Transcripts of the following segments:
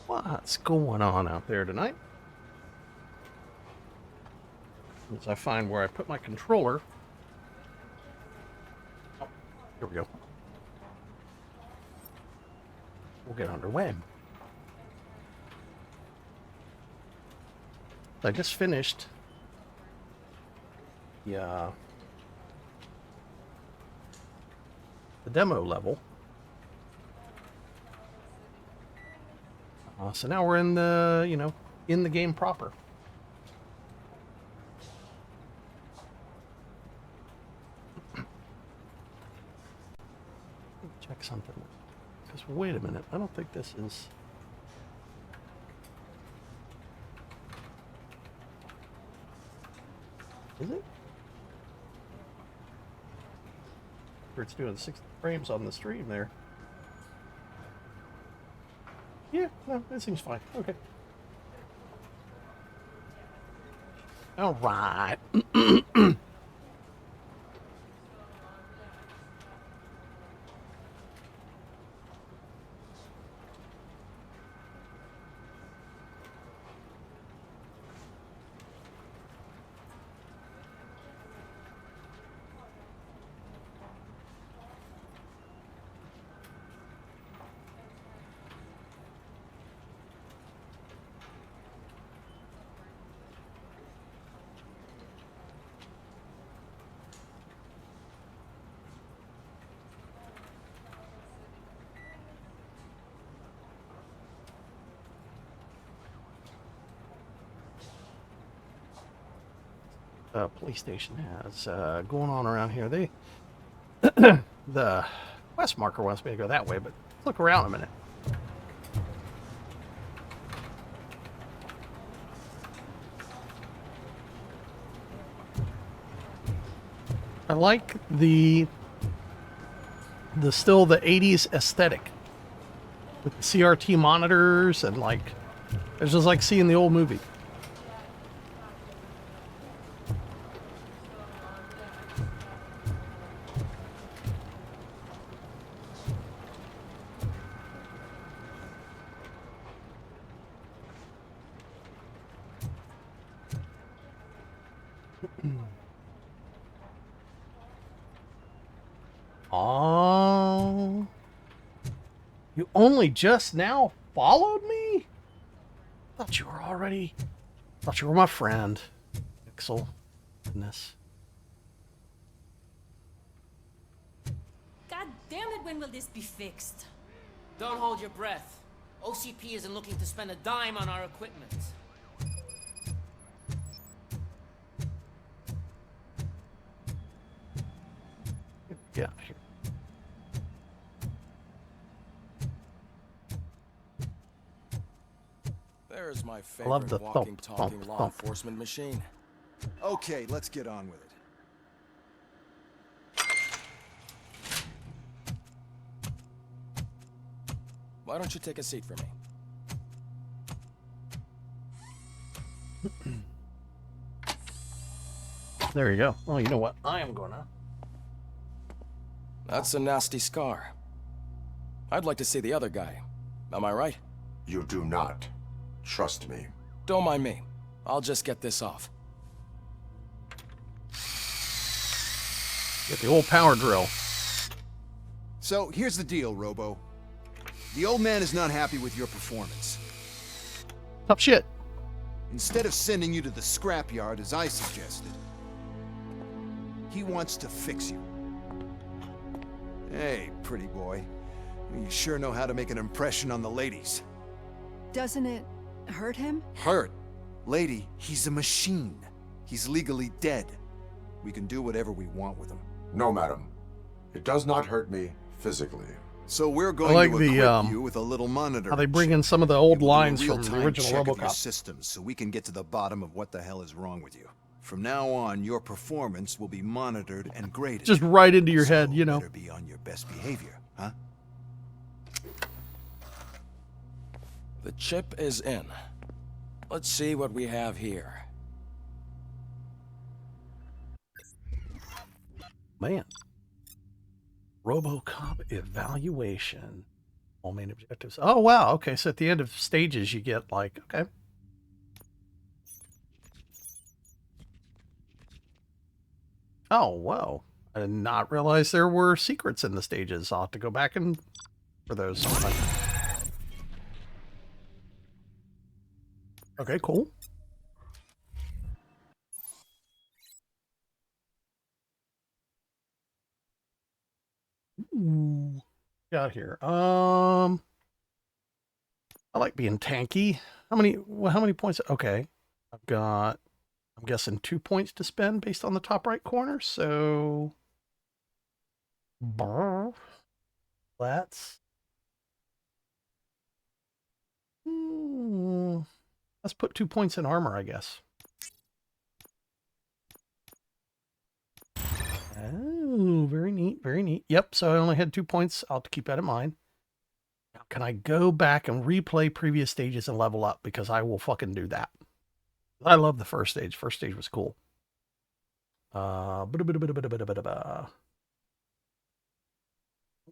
What's going on out there tonight? As I find where I put my controller. Oh, here we go. We'll get underway. I just finished the demo level. So now we're in the, in the game proper. Check something. Because wait a minute, I don't think this is. Is it? It's doing 60 frames on the stream there. Yeah, no, that seems fine. Okay. All right. Police station has going on around here. They the quest marker wants me to go that way, but let's look around a minute. I like the still the 80s aesthetic with the CRT monitors and like it's just like seeing the old movie. Oh, you only just now followed me? Thought you were already. Thought you were my friend, Pixel. Goodness. God damn it! When will this be fixed? Don't hold your breath. OCP isn't looking to spend a dime on our equipment. Yeah, here. There's my Love favorite the walking, thump, talking thump, law thump. enforcement machine. Okay, let's get on with it. Why don't you take a seat for me? There you go. Oh, you know what? I am gonna. That's a nasty scar. I'd like to see the other guy. Am I right? You do not. Trust me. Don't mind me. I'll just get this off. Get the old power drill. So, here's the deal, Robo. The old man is not happy with your performance. Tough shit. Instead of sending you to the scrapyard as I suggested, he wants to fix you. Hey, pretty boy. You sure know how to make an impression on the ladies. Doesn't it hurt him? Hurt? Lady, he's a machine. He's legally dead. We can do whatever we want with him. No, madam. It does not hurt me physically. So we're going like to the, equip you with a little monitor. How they bring in some of the old It will do a lines from the real-time original check of your Robocop. systems so we can get to the bottom of what the hell is wrong with you. From now on, your performance will be monitored and graded. Just right into your So head, you know. better be on your best behavior, huh? The chip is in. Let's see what we have here. Man. Robocop evaluation All main objectives. Oh, wow. Okay, so at the end of stages, you get like, okay. Oh, whoa. I did not realize there were secrets in the stages. I'll have to go back and for those sometime. Okay, cool. Ooh. Got here. I like being tanky. How many points? Okay. I've got, I'm guessing 2 points to spend based on the top right corner. So let's let's put 2 points in armor, I guess. Oh, very neat, very neat. Yep, so I only had 2 points. I'll have to keep that in mind. Now, can I go back and replay previous stages and level up? Because I will fucking do that. I love the first stage. First stage was cool. I want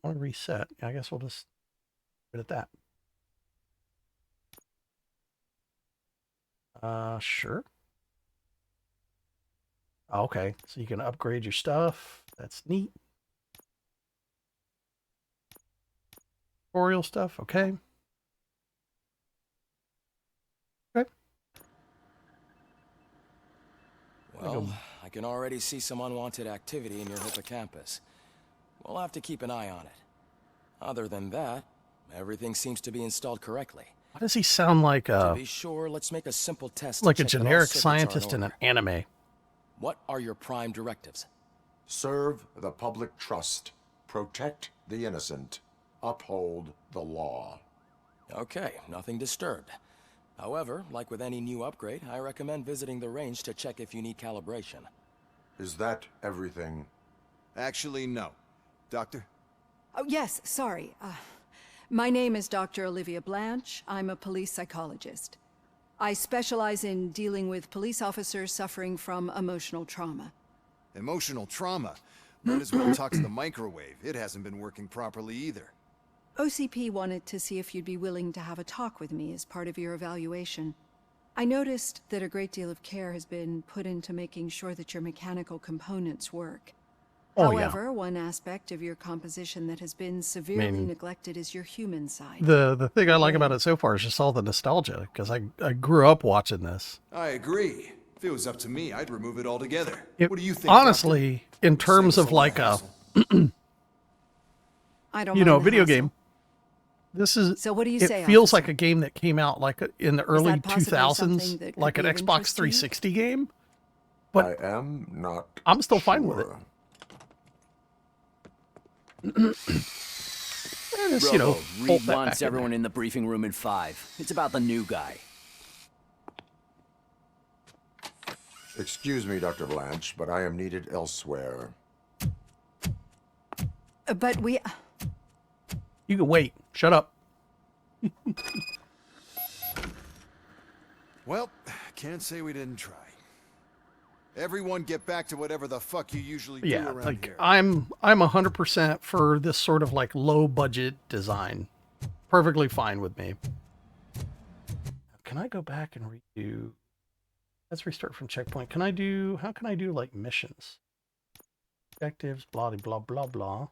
to reset. I guess we'll just leave it at that. Sure. Okay, so you can upgrade your stuff. That's neat. Tutorial stuff, okay. Okay. Well, I can already see some unwanted activity in your hippocampus. We'll have to keep an eye on it. Other than that, everything seems to be installed correctly. Why does he sound like To be sure, let's make a simple test. like to a check that all generic circuits are scientist in order. an anime? What are your prime directives? Serve the public trust. Protect the innocent. Uphold the law. Okay, nothing disturbed. However, like with any new upgrade, I recommend visiting the range to check if you need calibration. Is that everything? Actually, no. Doctor? Oh, yes, sorry. My name is Dr. Olivia Blanche. I'm a police psychologist. I specialize in dealing with police officers suffering from emotional trauma. Emotional trauma? Might as well talk to the microwave. It hasn't been working properly either. OCP wanted to see if you'd be willing to have a talk with me as part of your evaluation. I noticed that a great deal of care has been put into making sure that your mechanical components work. Oh, yeah. However, one aspect of your composition that has been severely neglected is your human side. The thing I like about it so far is just all the nostalgia, because I grew up watching this. I agree. If it was up to me, I'd remove it altogether. It, What do you think, honestly, Doctor? in terms Save us of all like the a, hassle. I don't you mind know, the video hassle. game, this is, So what do you it say, feels officer? like a game that came out like in the early that possibly 2000s, something that could like an be of Xbox interest to you? 360 game. But I am not. I'm still fine with it. sure. Just, you know, Robo, bolt Reed that wants back in everyone there. in the briefing room in 5. It's about the new guy. Excuse me, Dr. Blanche, but I am needed elsewhere. But we... You can wait. Shut up. Well, can't say we didn't try. Everyone get back to whatever the fuck you usually do Yeah, around like here. I'm 100% for this sort of like low budget design. Perfectly fine with me. Can I go back and redo? Let's restart from checkpoint. Can I do? How can I do like missions? Objectives, blah blah blah blah.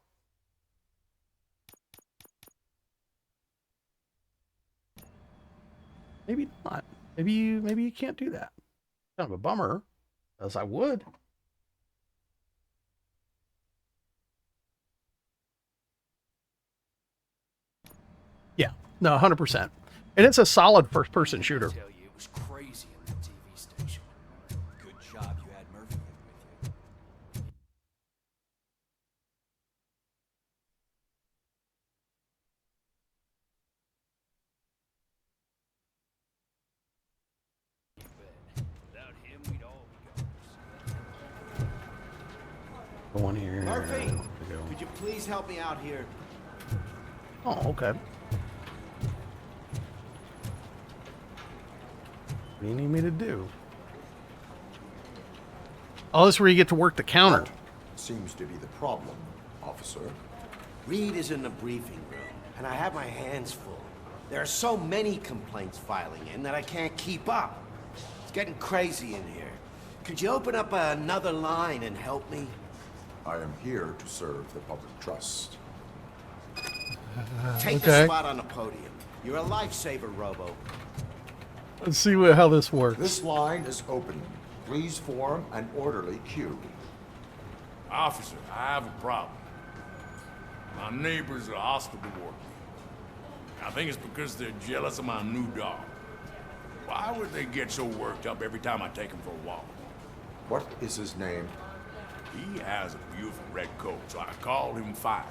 Maybe not. Maybe you can't do that. Kind of a bummer, as I would. Yeah, no, 100%. And it's a solid first-person shooter. Tell you, it was crazy in that TV station. Good job you had Murphy with you. Without him, we'd all be gone. Go on here. Murphy, There we go. could you please help me out here? Oh, okay. What do you need me to do? Oh, this is where you get to work the counter. Seems to be the problem, officer. Reed is in the briefing room. and I have my hands full. There are so many complaints filing in that I can't keep up. It's getting crazy in here. Could you open up another line and help me? I am here to serve the public trust. Take the spot on the podium. You're a lifesaver, Robo. Let's see how this works. This line is open. Please form an orderly queue. Officer, I have a problem. My neighbors are hostile toward me. I think it's because they're jealous of my new dog. Why would they get so worked up every time I take him for a walk? What is his name? He has a beautiful red coat, so I called him Fire.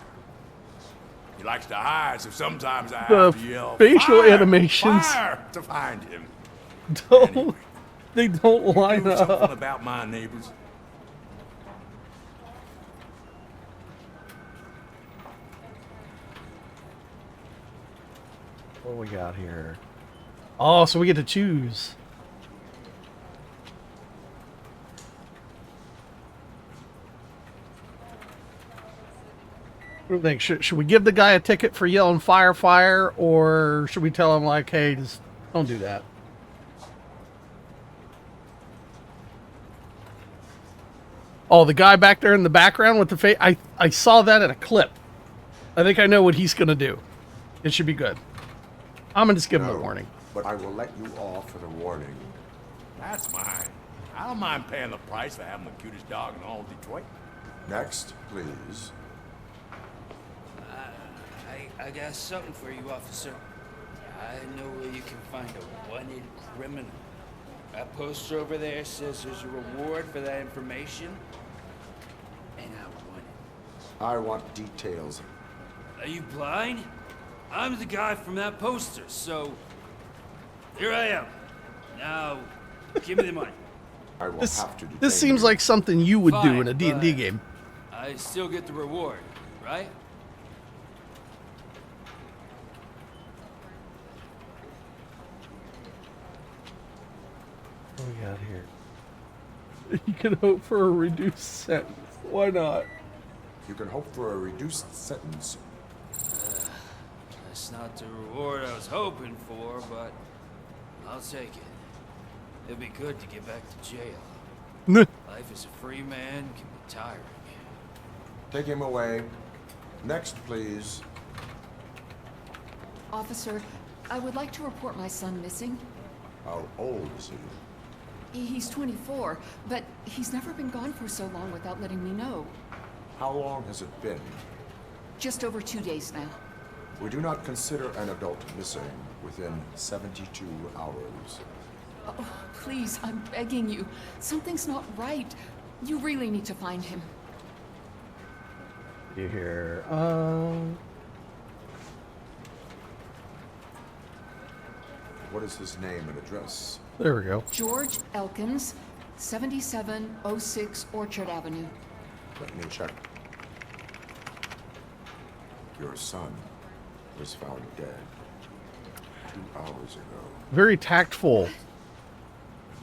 He likes to hide, so sometimes I have to yell, facial "Fire! animations Fire!" to find him. don't they don't line Do something up. about my neighbors. What do we got here? Oh, so we get to choose. What do you think? Should we give the guy a ticket for yelling fire, fire, or should we tell him, like, hey, just don't do that? Oh, the guy back there in the background with the face, I saw that in a clip. I think I know what he's going to do. It should be good. I'm going to just give him a warning. But I will let you off for the warning. That's mine. I don't mind paying the price for having the cutest dog in all of Detroit. Next, please. I got something for you, officer. I know where you can find a wanted criminal. That poster over there says there's a reward for that information, and I want it. I want details. Are you blind? I'm the guy from that poster, so here I am. Now, give me the money. I will have to detain This seems you. like something you would do Fine, in a D&D but game. I still get the reward, right? What do we got here? You can hope for a reduced sentence. Why not? You can hope for a reduced sentence. That's not the reward I was hoping for, but I'll take it. It'd be good to get back to jail. Life as a free man can be tiring. Take him away. Next, please. Officer, I would like to report my son missing. How old is he? He's 24, but he's never been gone for so long without letting me know. How long has it been? Just over 2 days now. We do not consider an adult missing within 72 hours. Oh, please, I'm begging you. Something's not right. You really need to find him. You hear? What is his name and address? There we go. George Elkins, 7706 Orchard Avenue. Let me check. Your son was found dead 2 hours ago. Very tactful.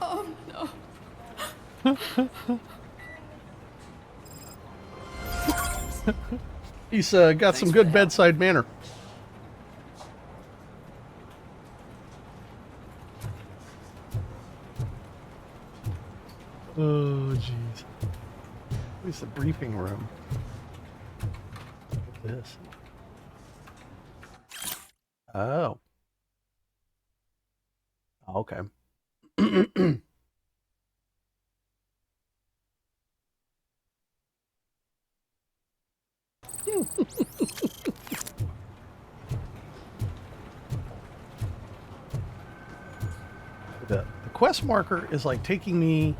Oh, no. He's got some good bedside manner. Oh, jeez. Where's the briefing room? Look at this. Oh. Okay. The quest marker is like taking me.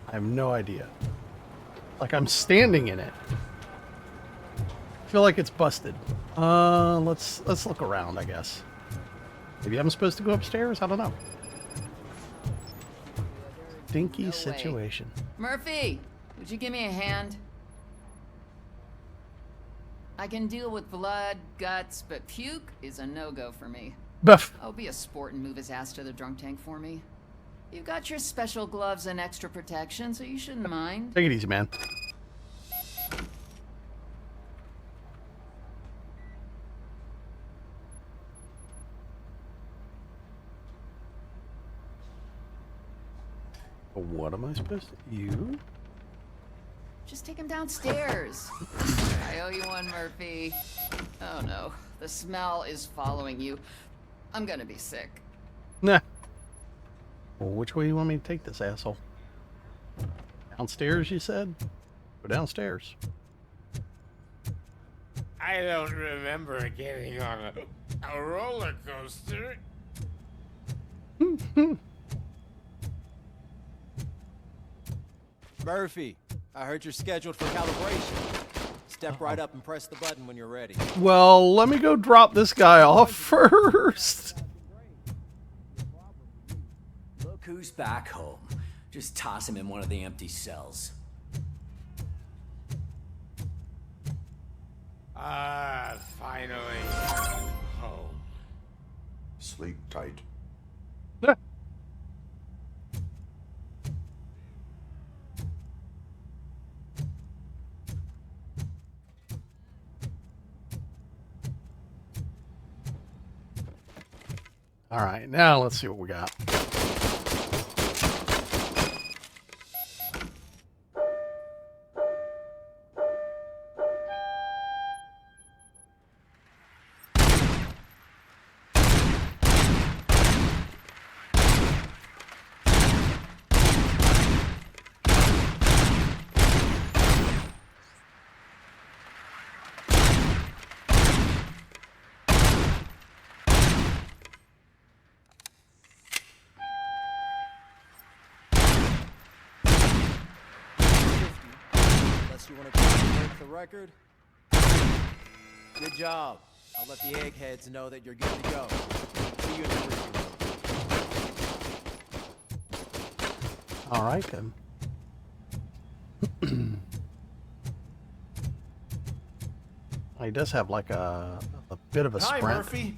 I have no idea. Like I'm standing in it. I feel like it's busted. Let's look around, I guess. Maybe I'm supposed to go upstairs? I don't know. Stinky situation. Murphy, would you give me a hand? I can deal with blood, guts, but puke is a no-go for me. Buff. Oh, be a sport and move his ass to the drunk tank for me. You've got your special gloves and extra protection, so you shouldn't mind. Take it easy, man. What am I supposed to... You? Just take him downstairs. I owe you one, Murphy. Oh no, the smell is following you. I'm gonna be sick. Nah. Well, which way do you want me to take this, asshole? Downstairs, you said? Go downstairs. I don't remember getting on a roller coaster. Murphy, I heard you're scheduled for calibration. Step right up and press the button when you're ready. Well, let me go drop this guy off first. Look who's back home. Just toss him in one of the empty cells. Finally. Home. Sleep tight. All right, now let's see what we got. Unless you want to break the record. Good job. I'll let the eggheads know that you're good to go. See you in the briefing room. All right, then. He does have like a bit of a Hi, sprint. Murphy.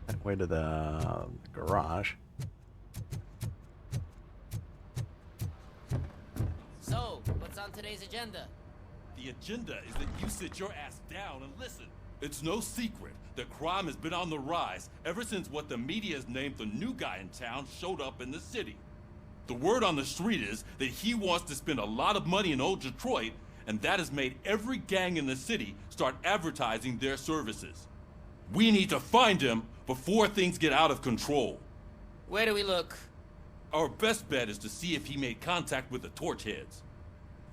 That way to the garage. So, what's on today's agenda? The agenda is that you sit your ass down and listen. It's no secret that crime has been on the rise ever since what the media has named the new guy in town showed up in the city. The word on the street is that he wants to spend a lot of money in old Detroit, and that has made every gang in the city start advertising their services. We need to find him before things get out of control. Where do we look? Our best bet is to see if he made contact with the torch heads.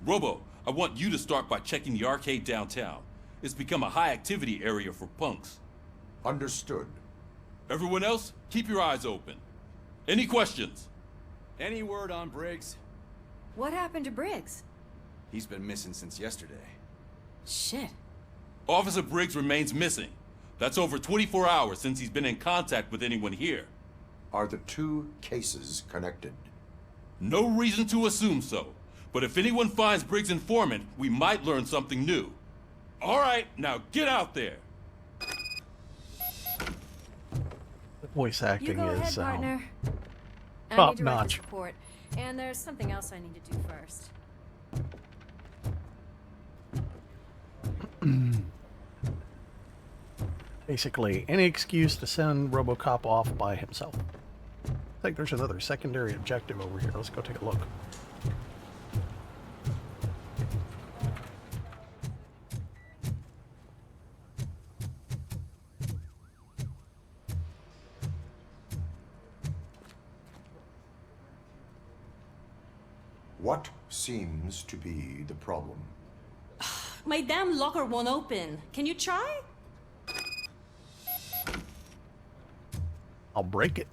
Robo, I want you to start by checking the arcade downtown. It's become a high-activity area for punks. Understood. Everyone else, keep your eyes open. Any questions? Any word on Briggs? What happened to Briggs? He's been missing since yesterday. Shit. Officer Briggs remains missing. That's over 24 hours since he's been in contact with anyone here. Are the two cases connected? No reason to assume so. But if anyone finds Briggs' informant, we might learn something new. All right, now get out there. The voice You acting go ahead, is partner. I top need to write notch. this report, and there's something else I need to do first. Basically, any excuse to send Robocop off by himself. I think there's another secondary objective over here. Let's go take a look. What seems to be the problem? My damn locker won't open. Can you try? I'll break it.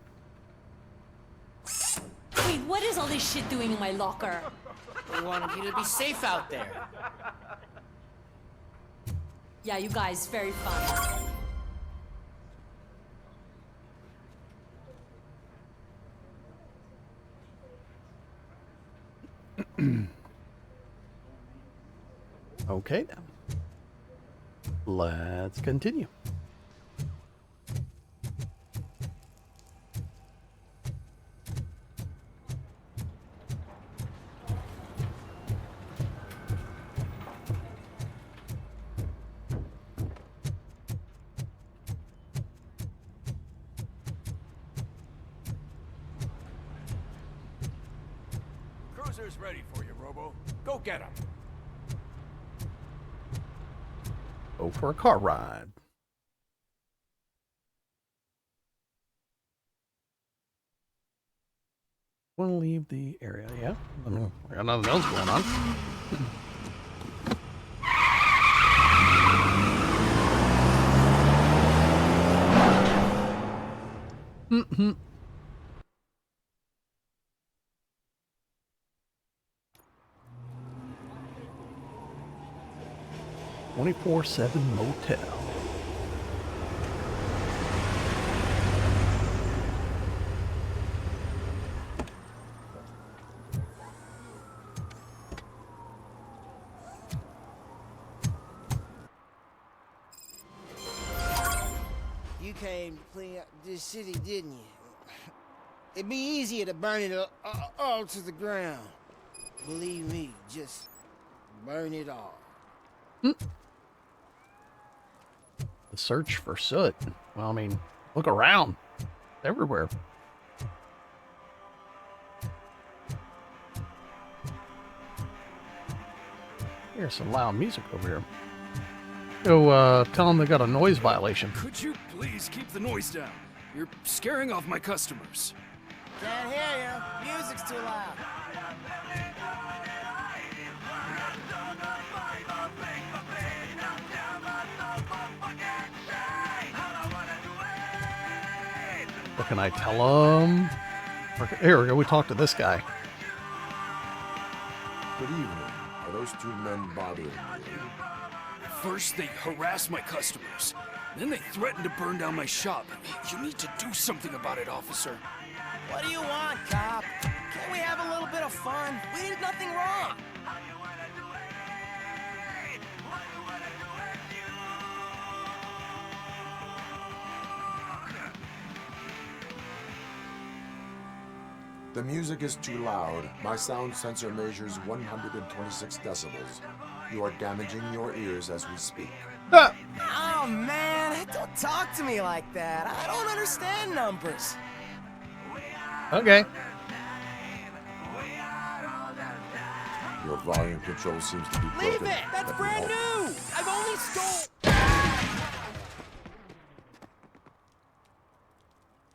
Wait, what is all this shit doing in my locker? We wanted you to be safe out there. Yeah, you guys, very fun. Okay, then. Let's continue. Cruiser's ready for you, Robo. Go get him. Go for a car ride. Want to leave the area? Yeah. I mean, I got nothing else going on. Mm-hmm. "24/7 motel." You came to clean up this city, didn't you? It'd be easier to burn it all to the ground. Believe me, just burn it all. The search for soot. Well, I mean, look around. Everywhere. Here's some loud music over here. Go tell them they got a noise violation. Could you please keep the noise down? You're scaring off my customers. Can't hear you. Music's too loud. What can I tell them? Here we go. We talk to this guy. Good evening. Are those two men bothering you? First, they harass my customers. Then they threaten to burn down my shop. You need to do something about it, officer. What do you want, cop? Can't we have a little bit of fun? We did nothing wrong. The music is too loud. My sound sensor measures 126 decibels. You are damaging your ears as we speak. Oh, man, don't talk to me like that. I don't understand numbers. Okay. Your volume control seems to be broken. Leave it! That's brand new! I've only stole...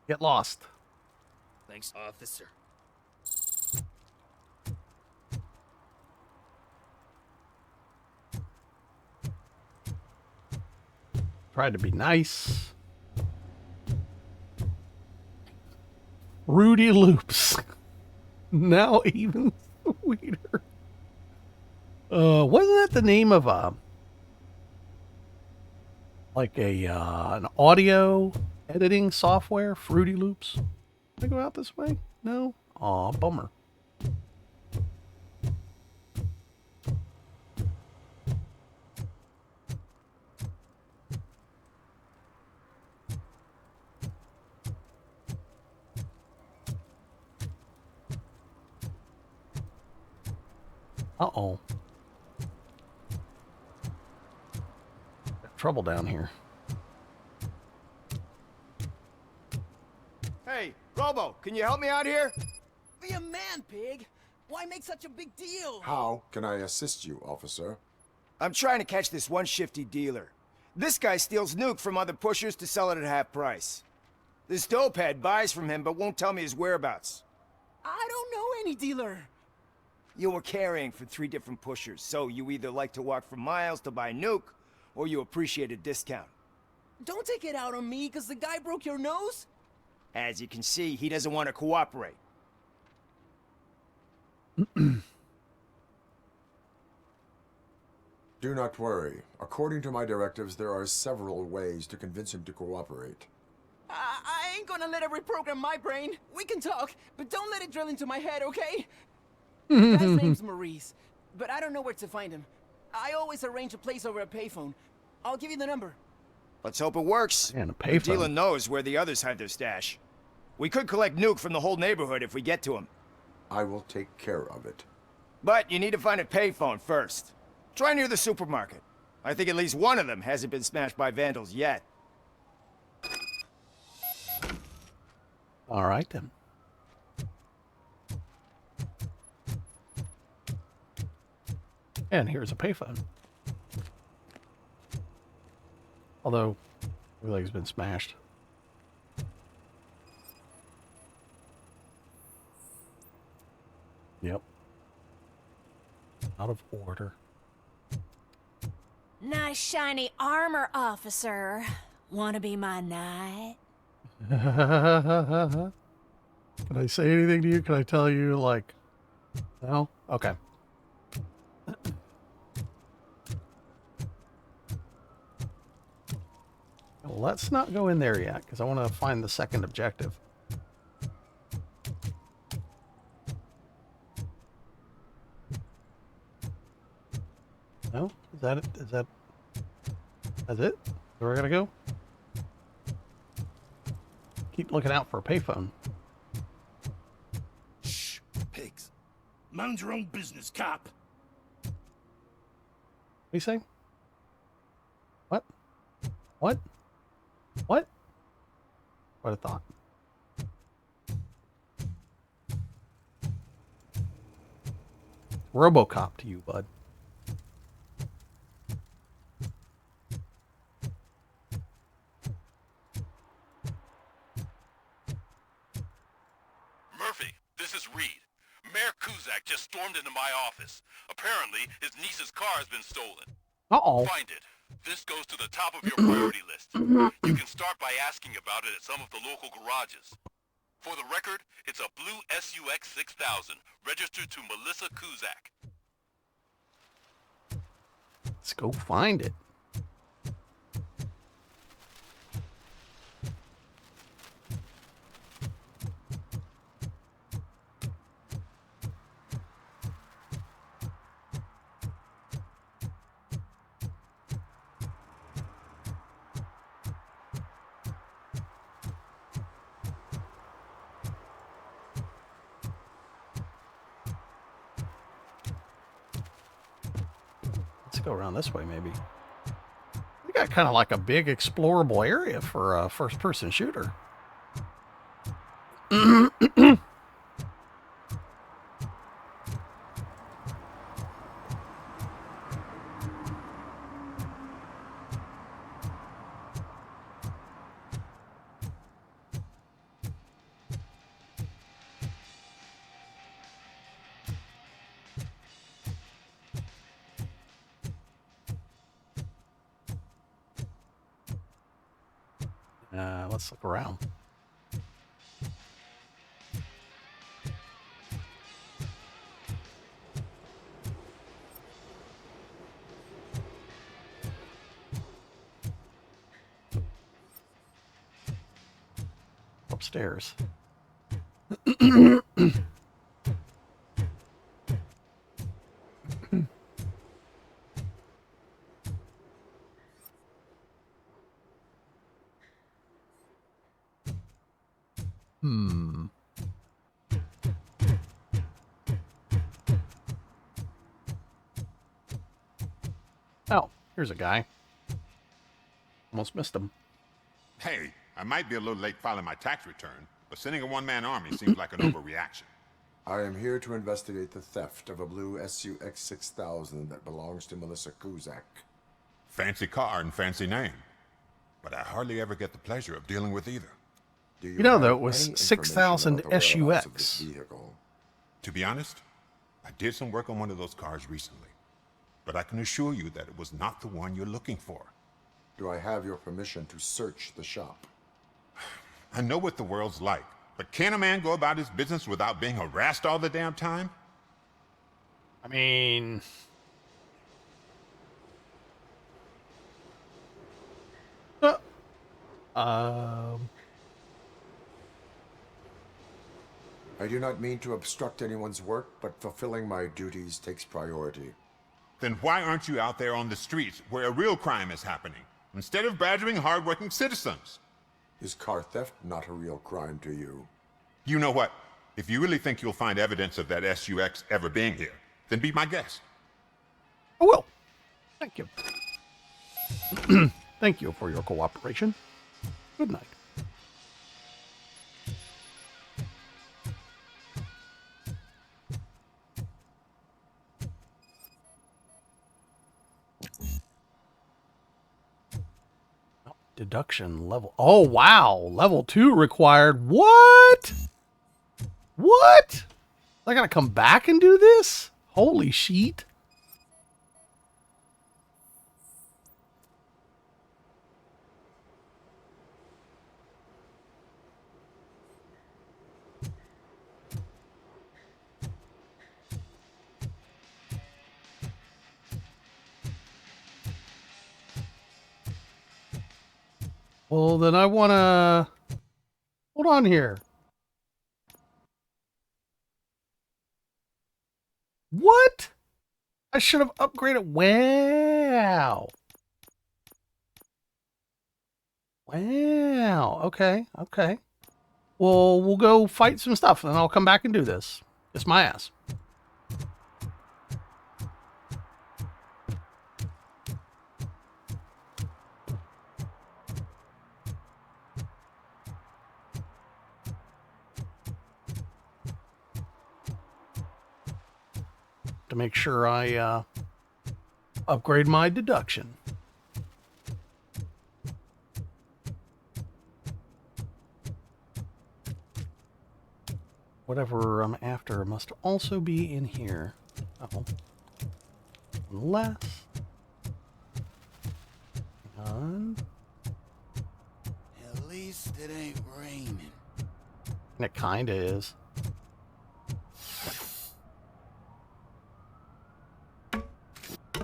Get lost. Thanks, officer. Tried to be nice. Rudy Loops. Now even sweeter. Wasn't that the name of like an audio editing software? Fruity Loops? Did I go out this way? No? Aw, bummer. Uh-oh. Got trouble down here. Hey, Robo, can you help me out here? Be a man, pig. Why make such a big deal? How can I assist you, officer? I'm trying to catch this one shifty dealer. This guy steals nuke from other pushers to sell it at half price. This dopehead buys from him but won't tell me his whereabouts. I don't know any dealer. You were carrying for 3 different pushers, so you either like to walk for miles to buy nuke, or you appreciate a discount. Don't take it out on me, because the guy broke your nose? As you can see, he doesn't want to cooperate. Do not worry. According to my directives, there are several ways to convince him to cooperate. I ain't gonna let it reprogram my brain. We can talk, but don't let it drill into my head, okay? The guy's name's Maurice, but I don't know where to find him. I always arrange a place over a payphone. I'll give you the number. Let's hope it works. And a The payphone. dealer knows where the others hide their stash. We could collect Nuke from the whole neighborhood if we get to him. I will take care of it. But you need to find a payphone first. Try near the supermarket. I think at least one of them hasn't been smashed by vandals yet. All right, then. And here's a payphone. Although, looks like it's been smashed. Yep. Out of order. Nice shiny armor, officer. Wanna be my knight? Can I say anything to you? Can I tell you, like... No? Okay. Well, let's not go in there yet, because I want to find the second objective. No? Is that it? That's it? Where we're gonna go? Keep looking out for a payphone. Shh, pigs. Mind your own business, cop. What are you saying? What? What? What? What a thought. Robocop to you, bud. Murphy, this is Reed. Mayor Kuzak just stormed into my office. Apparently, his niece's car has been stolen. Uh-oh. Find it. This goes to the top of your priority list. You can start by asking about it at some of the local garages. For the record, it's a blue SUX 6000, registered to Melissa Kuzak. Let's go find it. Let's go around this way, maybe. We got kind of like a big explorable area for a first-person shooter. Let's look around. Upstairs. Oh, here's a guy. Almost missed him. Hey, I might be a little late filing my tax return, but sending a one-man army seems like an overreaction. I am here to investigate the theft of a blue SUX 6000 that belongs to Melissa Kuzak. Fancy car and fancy name, but I hardly ever get the pleasure of dealing with either. Do You know, though, it have was any 6,000 information about the whereabouts of this SUX. vehicle? To be honest, I did some work on one of those cars recently, but I can assure you that it was not the one you're looking for. Do I have your permission to search the shop? I know what the world's like, but can a man go about his business without being harassed all the damn time? I mean... I do not mean to obstruct anyone's work, but fulfilling my duties takes priority. Then why aren't you out there on the streets where a real crime is happening, instead of badgering hardworking citizens? Is car theft not a real crime to you? You know what? If you really think you'll find evidence of that SUX ever being here, then be my guest. I will. Thank you. Thank you for your cooperation. Good night. Deduction level. Oh, wow. Level 2 required. What? What? I gotta come back and do this? Holy sheet. Well, then I want to... Hold on here. What? I should have upgraded... Wow. Wow. Okay. Okay. Well, we'll go fight some stuff, and I'll come back and do this. Kiss my ass. To make sure I upgrade my deduction. Whatever I'm after must also be in here. Uh-oh. Unless... Hang on. At least it ain't raining. And it kinda is.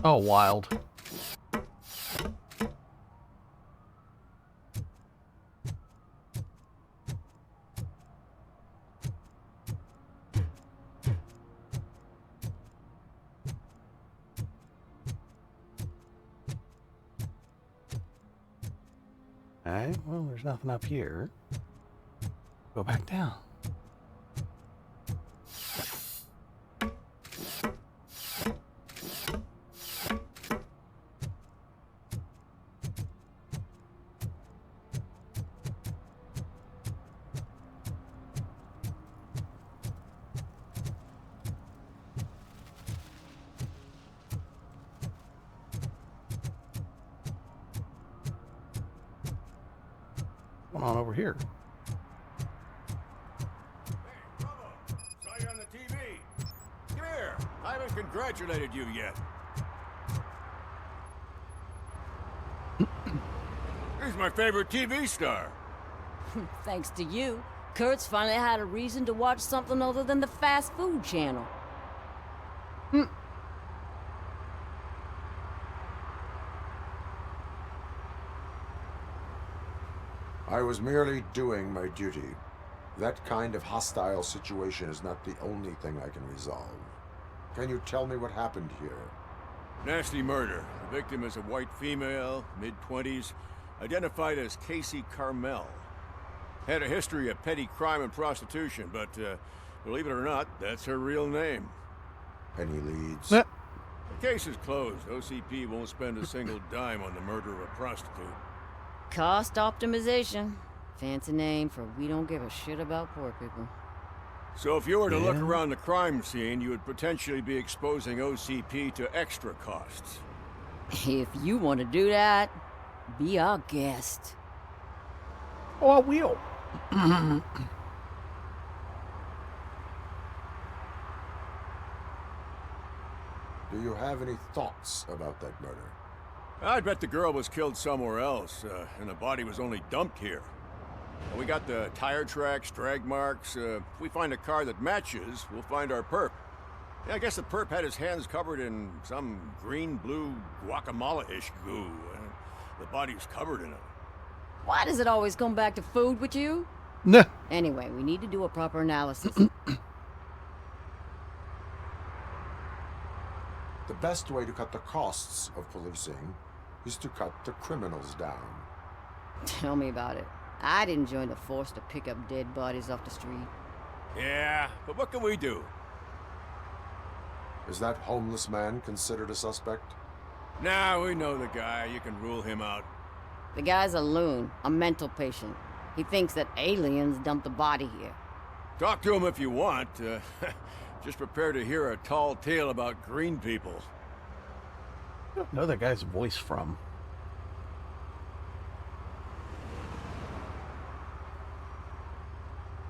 Oh, wild. Alright, well, there's nothing up here. Go back down. What's going on over here? Saw you on the TV. Come here. I haven't congratulated you yet. He's my favorite TV star. Thanks to you, Kurt's finally had a reason to watch something other than the fast food channel. I was merely doing my duty. That kind of hostile situation is not the only thing I can resolve. Can you tell me what happened here? Nasty murder. The victim is a white female, mid-20s, identified as Casey Carmel. Had a history of petty crime and prostitution, but believe it or not, that's her real name. Any leads? The case is closed. OCP won't spend a single dime on the murder of a prostitute. Cost optimization. Fancy name for we don't give a shit about poor people. So if you were to look around the crime scene, you would potentially be exposing OCP to extra costs. If you want to do that, be our guest. Oh, I will. Do you have any thoughts about that murder? I'd bet the girl was killed somewhere else, and the body was only dumped here. We got the tire tracks, drag marks. If we find a car that matches, we'll find our perp. Yeah, I guess the perp had his hands covered in some green-blue guacamole-ish goo. The body's covered in it. Why does it always come back to food with you? Nah. Anyway, we need to do a proper analysis. The best way to cut the costs of policing is to cut the criminals down. Tell me about it. I didn't join the force to pick up dead bodies off the street. Yeah, but what can we do? Is that homeless man considered a suspect? Nah, we know the guy. You can rule him out. The guy's a loon, a mental patient. He thinks that aliens dumped the body here. Talk to him if you want. Just prepare to hear a tall tale about green people. I don't know that guy's voice from.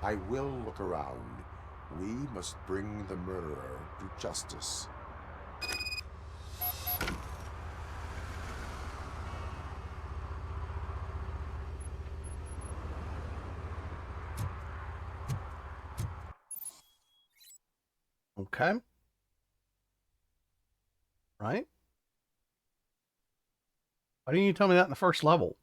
I will look around. We must bring the murderer to justice. Okay. Right? Why didn't you tell me that in the first level?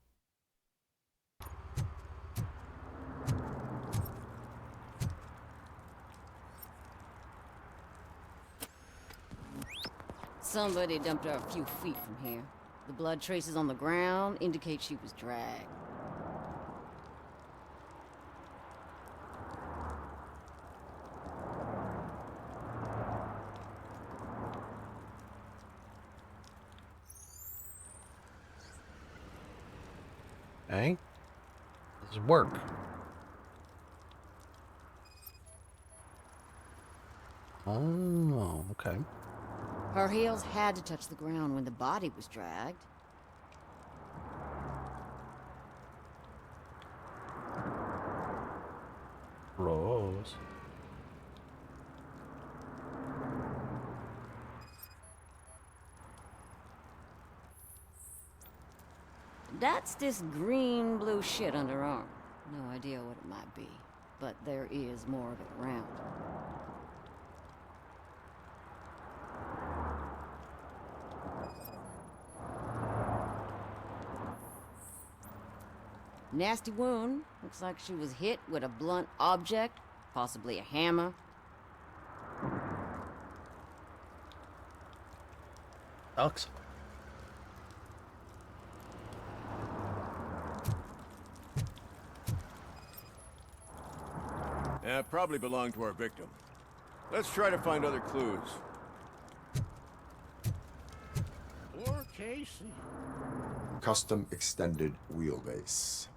Somebody dumped her a few feet from here. The blood traces on the ground indicate she was dragged. Okay. This is work. Oh, okay. Her heels had to touch the ground when the body was dragged. Rose. That's this green-blue shit under her arm. No idea what it might be, but there is more of it around. Nasty wound. Looks like she was hit with a blunt object, possibly a hammer. Alex? Yeah, probably belonged to our victim. Let's try to find other clues. Poor Casey. Custom extended wheelbase.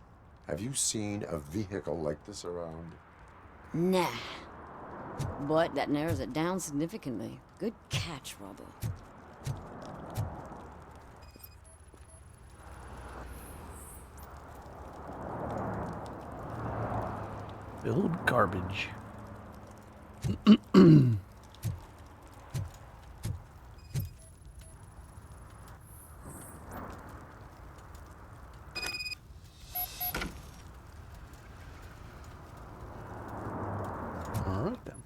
Have you seen a vehicle like this around? Nah. But that narrows it down significantly. Good catch, Robo. Build garbage. All right then.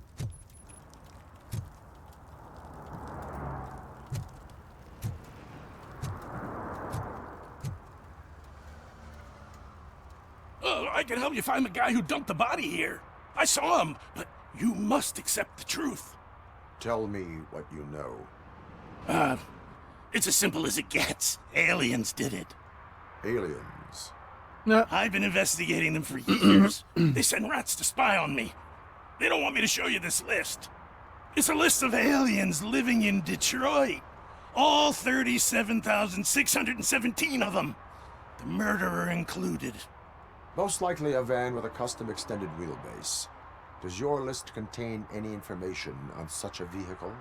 I can help you find the guy who dumped the body here. I saw him, but you must accept the truth. Tell me what you know. It's as simple as it gets. Aliens did it. Aliens? No. I've been investigating them for years. They send rats to spy on me. They don't want me to show you this list. It's a list of aliens living in Detroit. All 37,617 of them. The murderer included. Most likely a van with a custom extended wheelbase. Does your list contain any information on such a vehicle?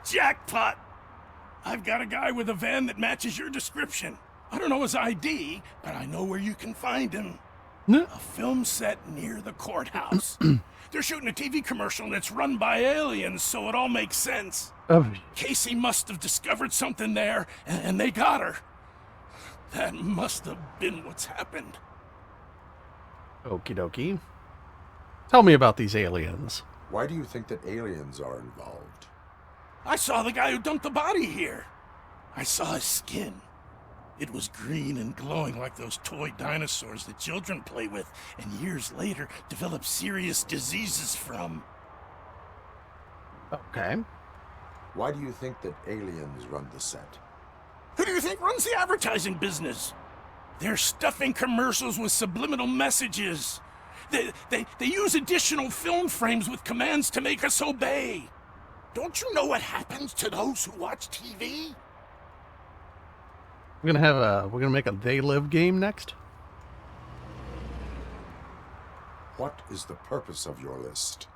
Jackpot! I've got a guy with a van that matches your description. I don't know his ID, but I know where you can find him. A film set near the courthouse. They're shooting a TV commercial and it's run by aliens, so it all makes sense. Casey must have discovered something there, and they got her. That must have been what's happened. Okie dokie. Tell me about these aliens. Why do you think that aliens are involved? I saw the guy who dumped the body here. I saw his skin. It was green and glowing like those toy dinosaurs that children play with and years later develop serious diseases from. Okay. Why do you think that aliens run the set? Who do you think runs the advertising business? They're stuffing commercials with subliminal messages. They use additional film frames with commands to make us obey. Don't you know what happens to those who watch TV? We're gonna make a They Live game next. What is the purpose of your list?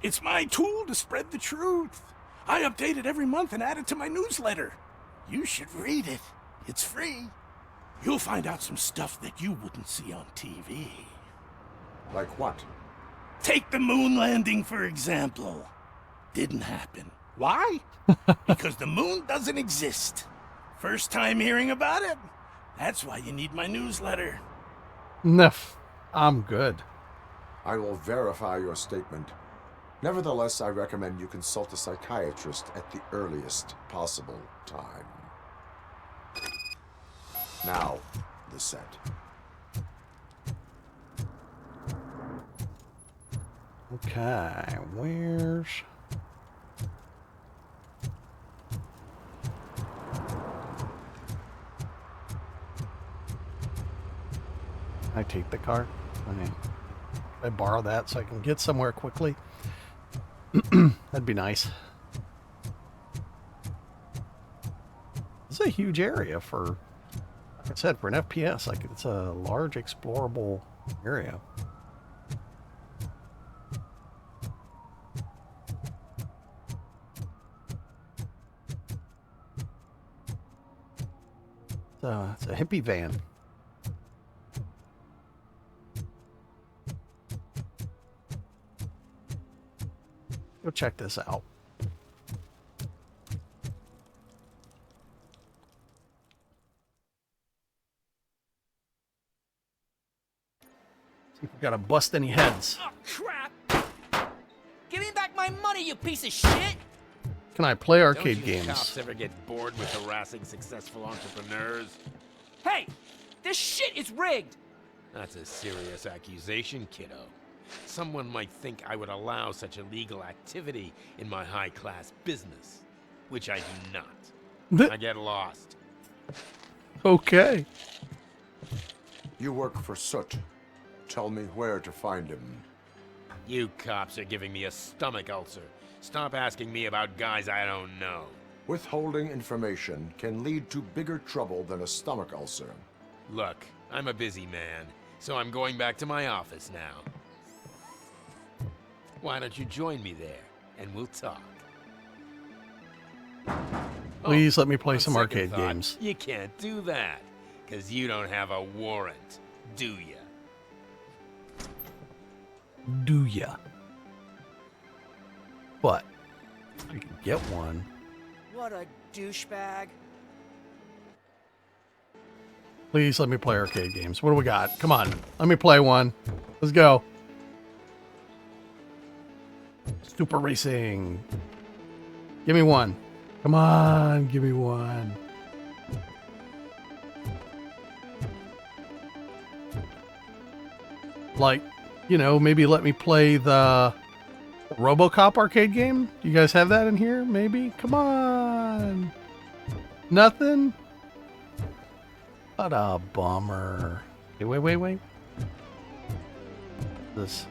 It's my tool to spread the truth. I update it every month and add it to my newsletter. You should read it. It's free. You'll find out some stuff that you wouldn't see on TV. Like what? Take the moon landing, for example. Didn't happen. Why? Because the moon doesn't exist. First time hearing about it? That's why you need my newsletter. No, I'm good. I will verify your statement. Nevertheless, I recommend you consult a psychiatrist at the earliest possible time. Now, the set. Okay, where's... Can I take the car? I borrow that so I can get somewhere quickly. That'd be nice. This is a huge area for, like I said, for an FPS. Like, it's a large explorable area. It's a hippie van. Go check this out. See if we gotta bust any heads. Oh, crap! Give me back my money, you piece of shit! Can I play arcade Don't you games? cops ever get bored with harassing successful entrepreneurs? Hey! This shit is rigged! That's a serious accusation, kiddo. Someone might think I would allow such illegal activity in my high-class business, which I do not. I get lost. Okay. You work for Soot. Tell me where to find him. You cops are giving me a stomach ulcer. Stop asking me about guys I don't know. Withholding information can lead to bigger trouble than a stomach ulcer. Look, I'm a busy man, so I'm going back to my office now. Why don't you join me there, and we'll talk. Please let me play some On arcade second thought, games. You can't do that, because you don't have a warrant, do ya? Do ya? But I can get one. What a douchebag. Please let me play arcade games. What do we got? Come on. Let me play one. Let's go. Super Racing. Give me one. Come on. Give me one. Like, you know, maybe let me play the Robocop arcade game. Do you guys have that in here? Maybe? Come on. Nothing? What a bummer. Okay, wait. This.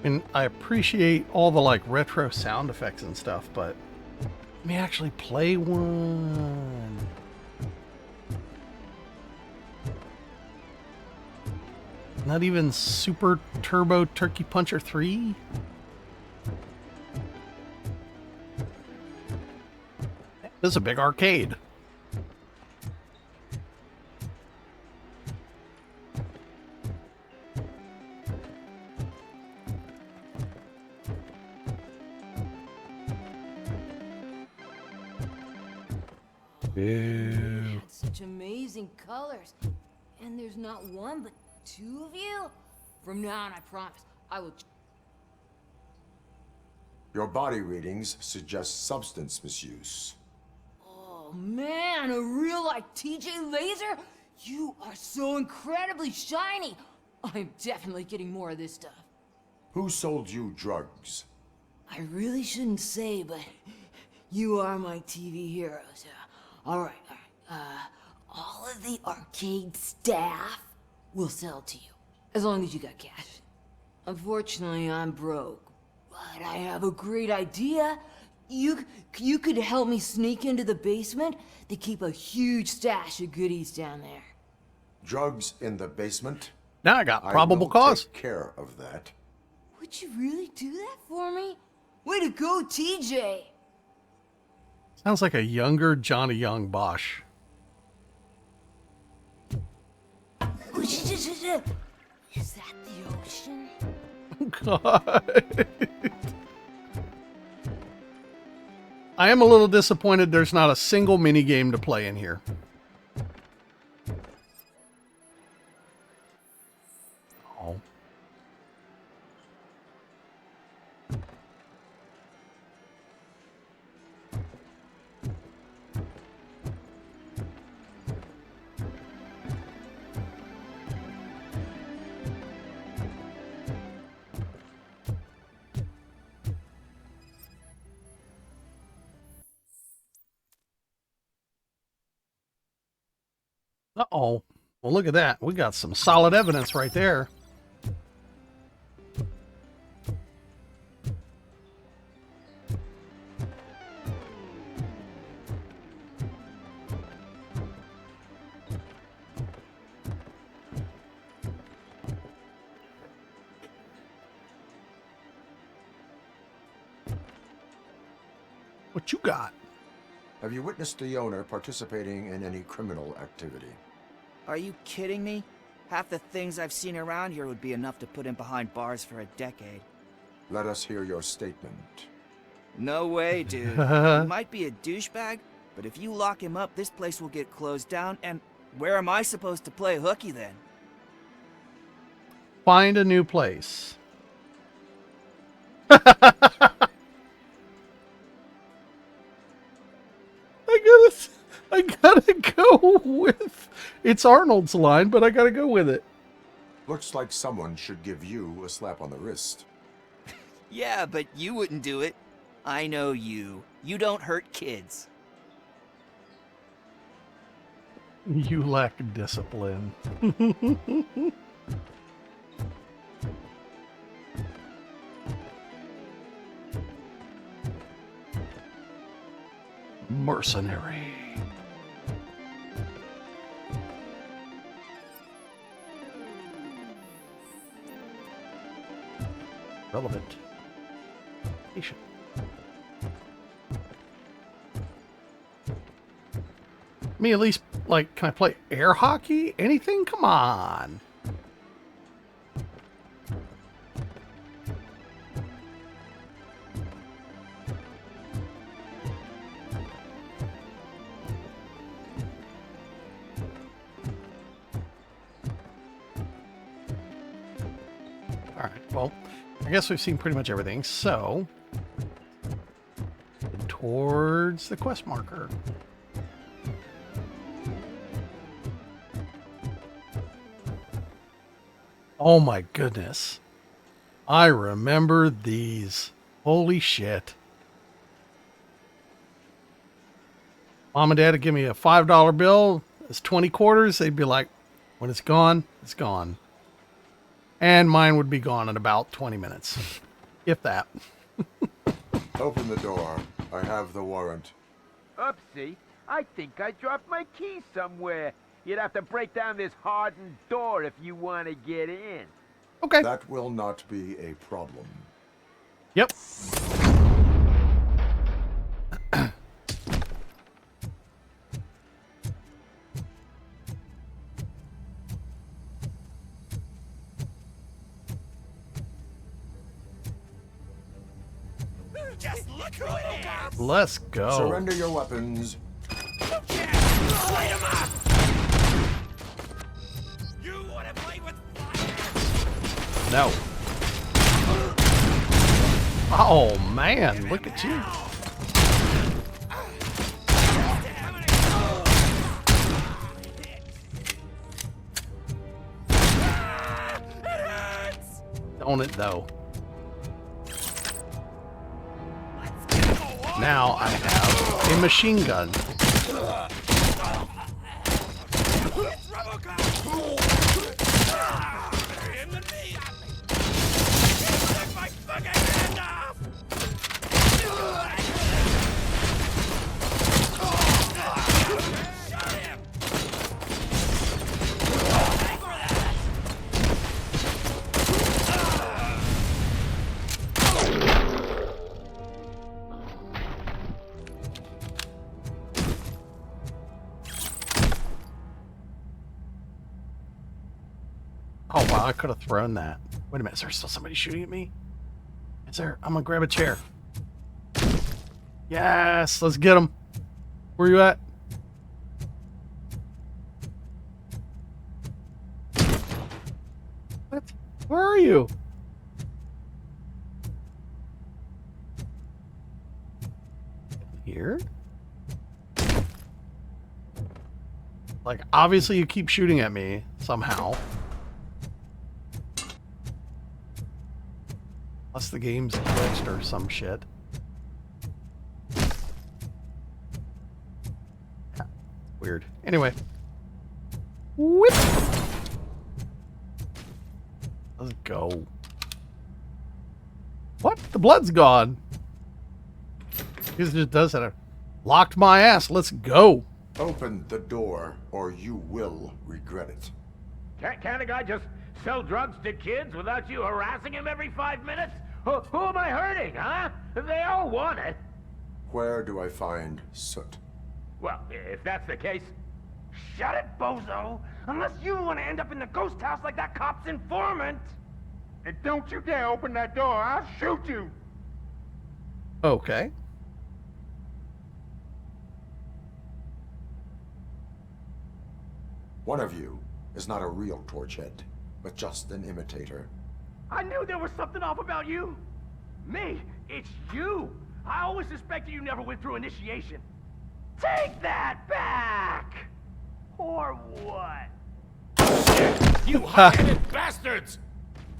And I appreciate all the like retro sound effects and stuff, but let me actually play one. Not even Super Turbo Turkey Puncher 3? This is a big arcade. Ew. had such amazing colors. And there's not one, but two of you? From now on, I promise, I will... Your body readings suggest substance misuse. Oh, man, a real, like, TJ Laser? You are so incredibly shiny. I'm definitely getting more of this stuff. Who sold you drugs? I really shouldn't say, but you are my TV heroes. All right. All of the arcade staff will sell to you, as long as you got cash. Unfortunately, I'm broke, but I have a great idea. You could help me sneak into the basement. They keep a huge stash of goodies down there. Drugs in the basement? Now I got probable cause. Take care of that. Would you really do that for me? Way to go, TJ! Sounds like a younger Johnny Young Bosch. Is that the ocean? God. I am a little disappointed there's not a single mini game to play in here. Oh. Uh-oh. Well, look at that. We got some solid evidence right there. What you got? Have you witnessed the owner participating in any criminal activity? Are you kidding me? Half the things I've seen around here would be enough to put him behind bars for a decade. Let us hear your statement. No way, dude. He might be a douchebag, but if you lock him up, this place will get closed down, and where am I supposed to play hooky then? Find a new place. I gotta go with... It's Arnold's line, but I gotta go with it. Looks like someone should give you a slap on the wrist. Yeah, but you wouldn't do it. I know you. You don't hurt kids. You lack discipline. Mercenary. Relevant. Patient. Me at least, like, can I play air hockey? Anything? Come on. All right, well, I guess we've seen pretty much everything, so towards the quest marker. Oh my goodness. I remember these. Holy shit. Mom and Dad would give me a $5 bill. It's 20 quarters. They'd be like, when it's gone, it's gone. And mine would be gone in about 20 minutes. If that. Open the door. I have the warrant. Oopsie. I think I dropped my keys somewhere. You'd have to break down this hardened door if you want to get in. Okay. That will not be a problem. Yep. Just look who it is! Let's go. Surrender your weapons. You can't Light 'em up! You wanna play with fire? No. Oh man, look at you. Don't it though? Now I have a machine gun. It's Robocop! In the knee! Take my fucking hand off! Shot him! Oh wow, I could have thrown that. Wait a minute, is there still somebody shooting at me? Is there? I'm gonna grab a chair. Yes, let's get him. Where you at? What? Where are you? Here? Like, obviously you keep shooting at me somehow. Unless the game's glitched or some shit. Yeah, weird. Anyway. Whip! Let's go. What? The blood's gone. This just does that. Locked my ass. Let's go. Open the door, or you will regret it. Can't a guy just sell drugs to kids without you harassing him every 5 minutes? Who am I hurting, huh? They all want it. Where do I find Soot? Well, if that's the case, shut it, bozo! Unless you want to end up in the ghost house like that cop's informant! And don't you dare open that door, I'll shoot you! Okay. One of you is not a real Torchhead, but just an imitator. I knew there was something off about you! Me? It's you! I always suspected you never went through initiation. Take that back! Or what? You hot-headed bastards!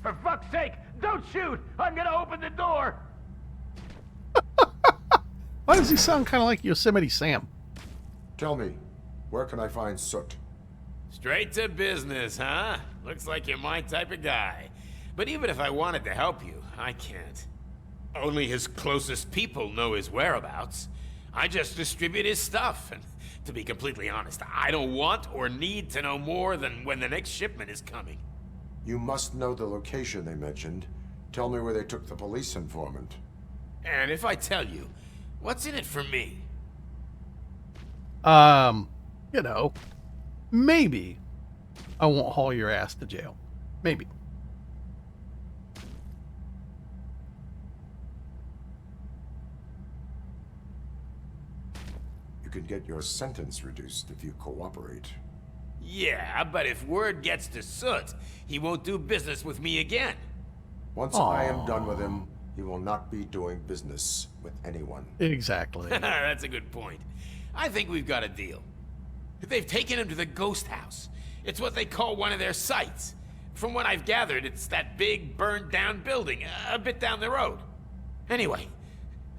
For fuck's sake, don't shoot! I'm gonna open the door! Why does he sound kind of like Yosemite Sam? Tell me, where can I find Soot? Straight to business, huh? Looks like you're my type of guy. But even if I wanted to help you, I can't. Only his closest people know his whereabouts. I just distribute his stuff, and to be completely honest, I don't want or need to know more than when the next shipment is coming. You must know the location they mentioned. Tell me where they took the police informant. And if I tell you, what's in it for me? You know, maybe I won't haul your ass to jail. Maybe. You can get your sentence reduced if you cooperate. Yeah, but if word gets to Soot, he won't do business with me again. Once I am done with him, he will not be doing business with anyone. Exactly. That's a good point. I think we've got a deal. They've taken him to the ghost house. It's what they call one of their sites. From what I've gathered, it's that big burned down building a bit down the road. Anyway,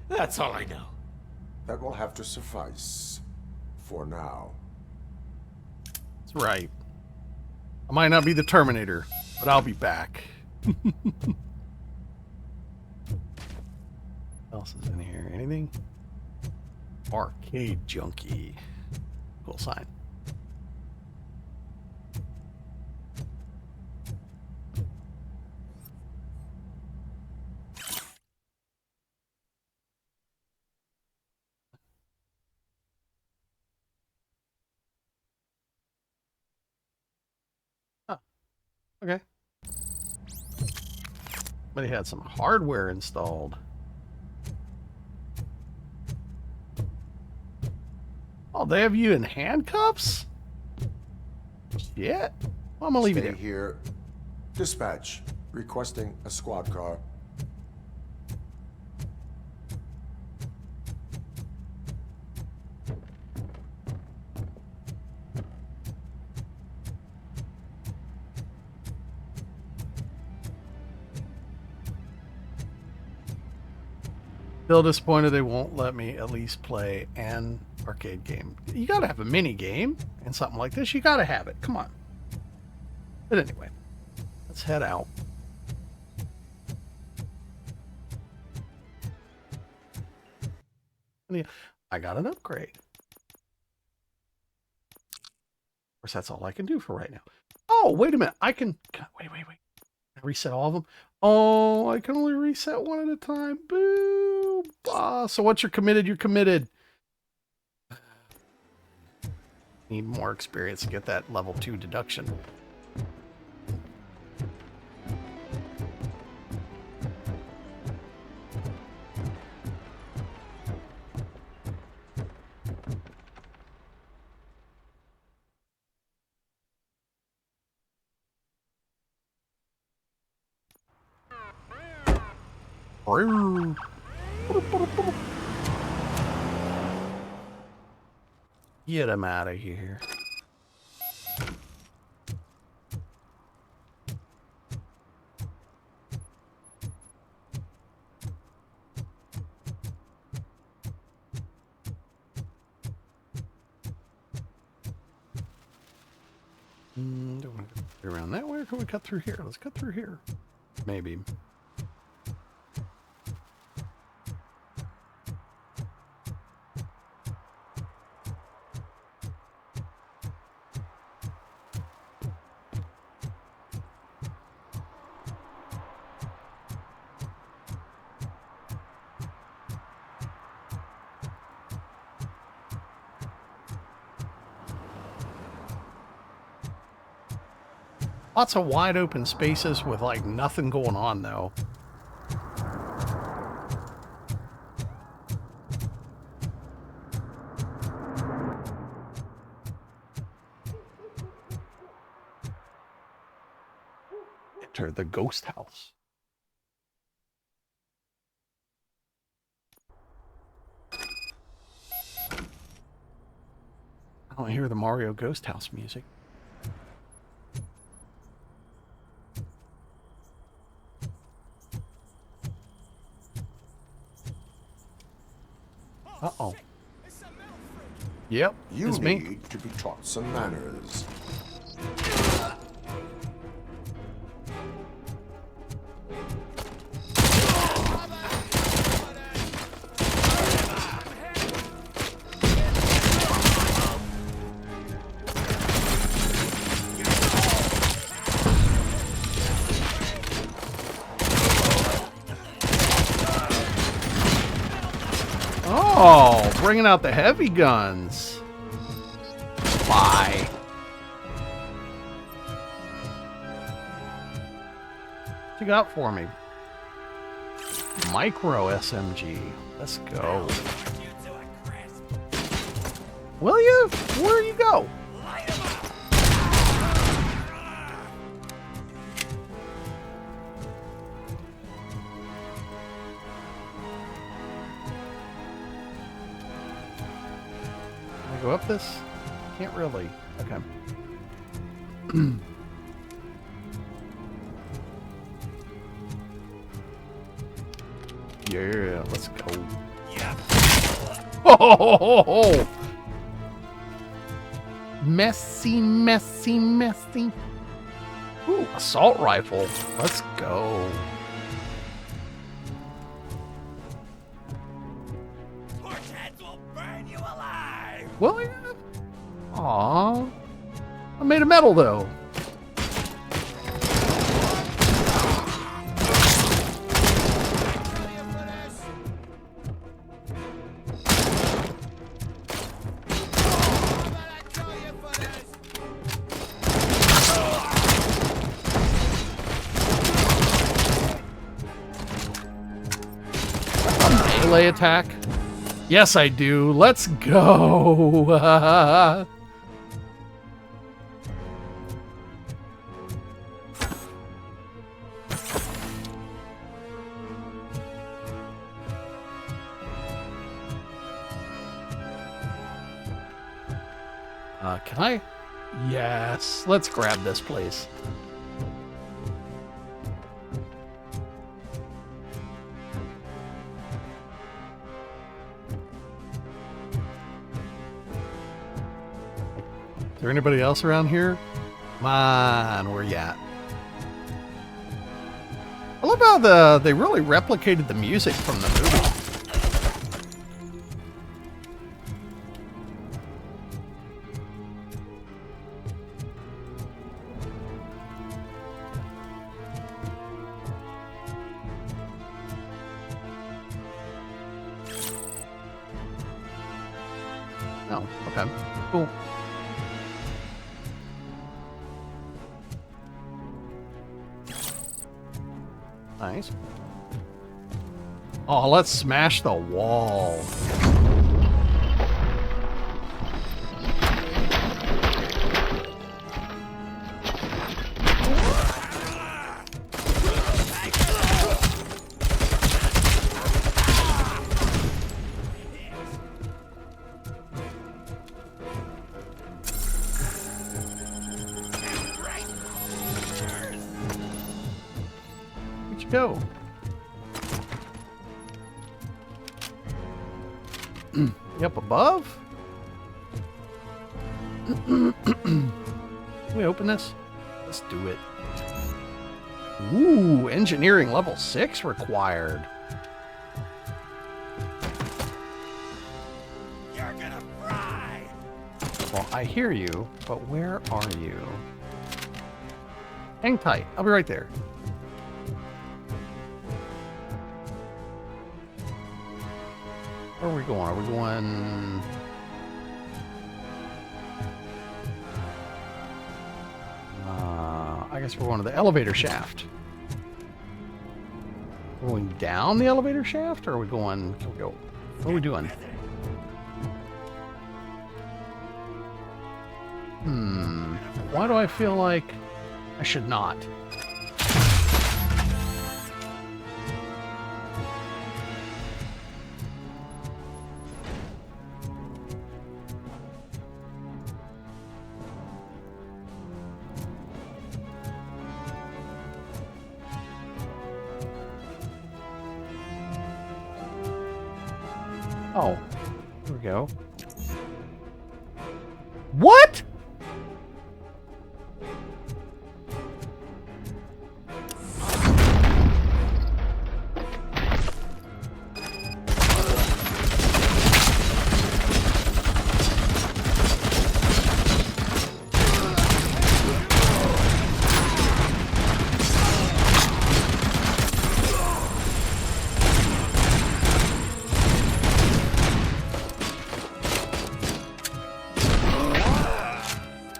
that's all I know. That will have to suffice for now. That's right. I might not be the Terminator, but I'll be back. What else is in here? Anything? Arcade junkie. Cool sign. Okay. But he had some hardware installed. Oh, they have you in handcuffs? Shit. Well, I'm gonna leave you Stay there. here. Dispatch. Requesting a squad car. Still disappointed they won't let me at least play an arcade game. You gotta have a mini game and something like this. You gotta have it. Come on. But anyway, let's head out. I got an upgrade. Of course, that's all I can do for right now. Oh, wait a minute. I can wait. Reset all of them. Oh, I can only reset one at a time. Boo. So once you're committed, you're committed. Need more experience to get that level 2 deduction. Get him out of here. Don't want to get around that way, or can we cut through here? Let's cut through here. Maybe. Lots of wide open spaces with like nothing going on though. Enter the ghost house. I don't hear the Mario ghost house music. Uh-oh. Yep, You it's need me. to be taught some manners. Oh, bringing out the heavy guns. Bye. What you got for me? Micro SMG. Let's go. Will you? Where you go? Go up this? Can't really. Okay. Yeah, let's go. Yeah. Oh! Messy. Ooh, assault rifle. Let's go. Will you? Aww. I'm made of metal, though. A melee attack. Yes, I do. Let's go. Can I? Yes. Let's grab this place. Is there anybody else around here? Come on, where you at? I love how they really replicated the music from the movie. Oh, okay. Cool. Nice. Oh, let's smash the wall. Where'd you go? You up above? Can we open this? Let's do it. Ooh, engineering level 6 required. You're gonna fry. Well, I hear you, but where are you? Hang tight. I'll be right there. Where are we going? Are we going... I guess we're going to the elevator shaft. Are we going down the elevator shaft, or are we going... Can we go... What are we doing? Why do I feel like I should not? Oh, here we go. What?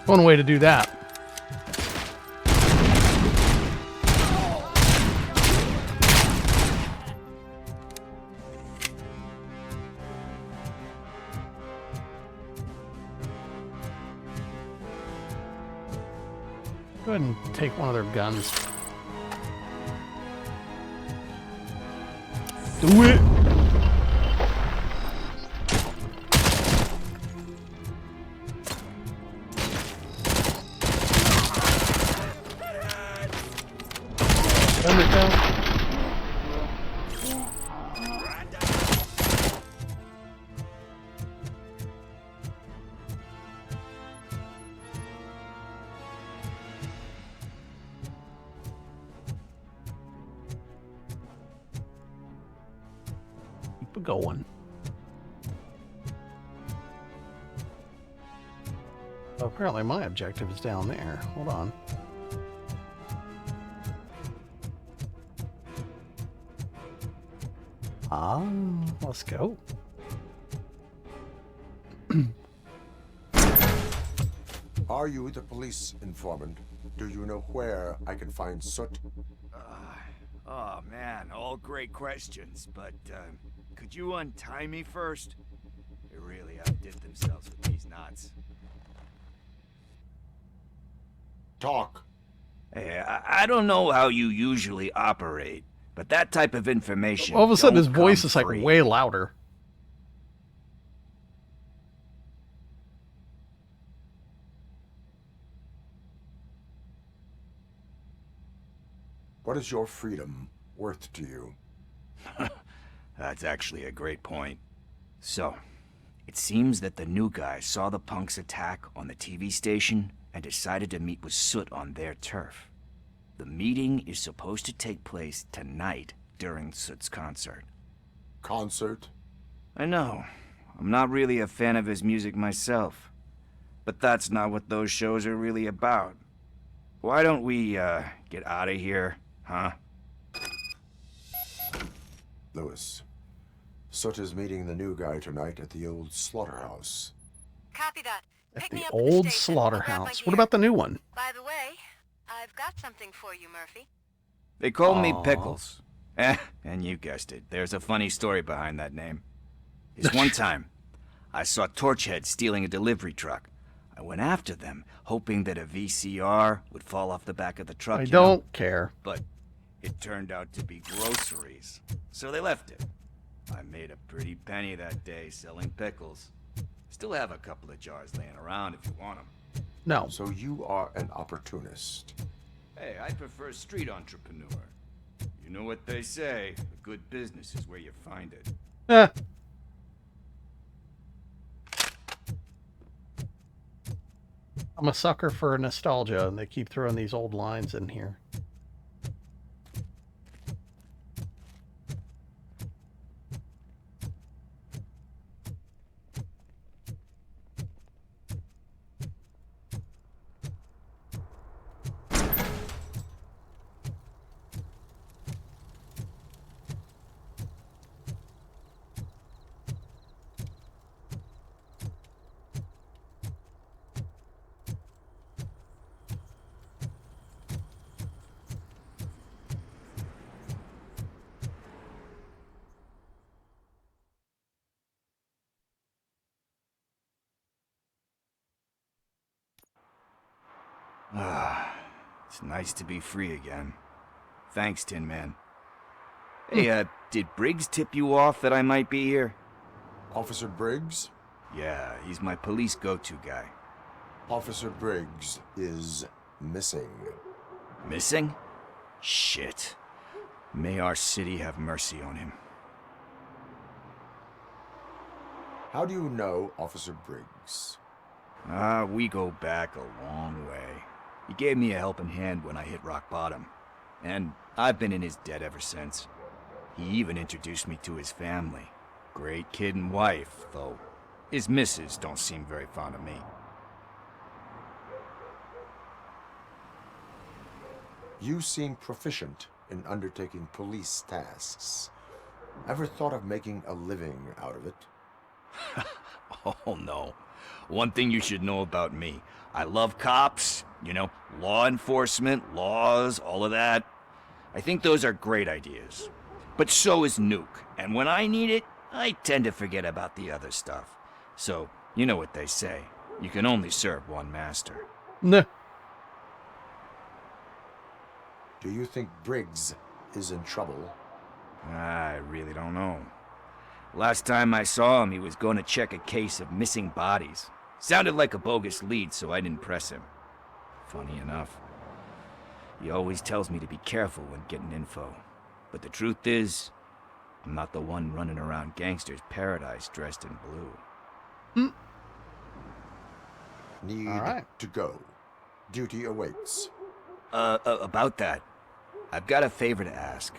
One way to do that. Go ahead and take one of their guns. Do it! Keep it going. Well, apparently my objective is down there. Hold on. Let's go. Are you the police informant? Do you know where I can find Soot? Oh man, all great questions, but could you untie me first? They really outdid themselves with these knots. Talk. Hey, I don't know how you usually operate, but that type of information. All of a sudden, his don't voice come is like free. way louder. What is your freedom worth to you? That's actually a great point. So, it seems that the new guy saw the punks' attack on the TV station and decided to meet with Soot on their turf. The meeting is supposed to take place tonight during Soot's concert. Concert? I know. I'm not really a fan of his music myself. But that's not what those shows are really about. Why don't we, get out of here, huh? Lewis, Soot is meeting the new guy tonight at the old slaughterhouse. Copy that. At the old slaughterhouse. What about the new one? By the way, I've got something for you, Murphy. They call me Aw. Pickles. And you guessed it. There's a funny story behind that name. This one time, I saw Torchhead stealing a delivery truck. I went after them, hoping that a VCR would fall off the back of the truck. I you don't know? care. But it turned out to be groceries. So they left it. I made a pretty penny that day selling pickles. Still have a couple of jars laying around if you want them. No. So you are an opportunist. Hey, I prefer street entrepreneur. You know what they say, a good business is where you find it. Eh. I'm a sucker for nostalgia, and they keep throwing these old lines in here. It's nice to be free again. Thanks, Tin Man. Hey, did Briggs tip you off that I might be here? Officer Briggs? Yeah, he's my police go-to guy. Officer Briggs is missing. Missing? Shit. May our city have mercy on him. How do you know Officer Briggs? We go back a long way. He gave me a helping hand when I hit rock bottom. And I've been in his debt ever since. He even introduced me to his family. Great kid and wife, though his missus don't seem very fond of me. You seem proficient in undertaking police tasks. Ever thought of making a living out of it? Oh no. One thing you should know about me. I love cops, you know, law enforcement, laws, all of that. I think those are great ideas. But so is Nuke, and when I need it, I tend to forget about the other stuff. So, you know what they say. You can only serve one master. Nah. Do you think Briggs is in trouble? I really don't know. Last time I saw him, he was going to check a case of missing bodies. Sounded like a bogus lead, so I didn't press him. Funny enough. He always tells me to be careful when getting info. But the truth is, I'm not the one running around gangster's paradise dressed in blue. Need to go. Duty awaits. About that, I've got a favor to ask.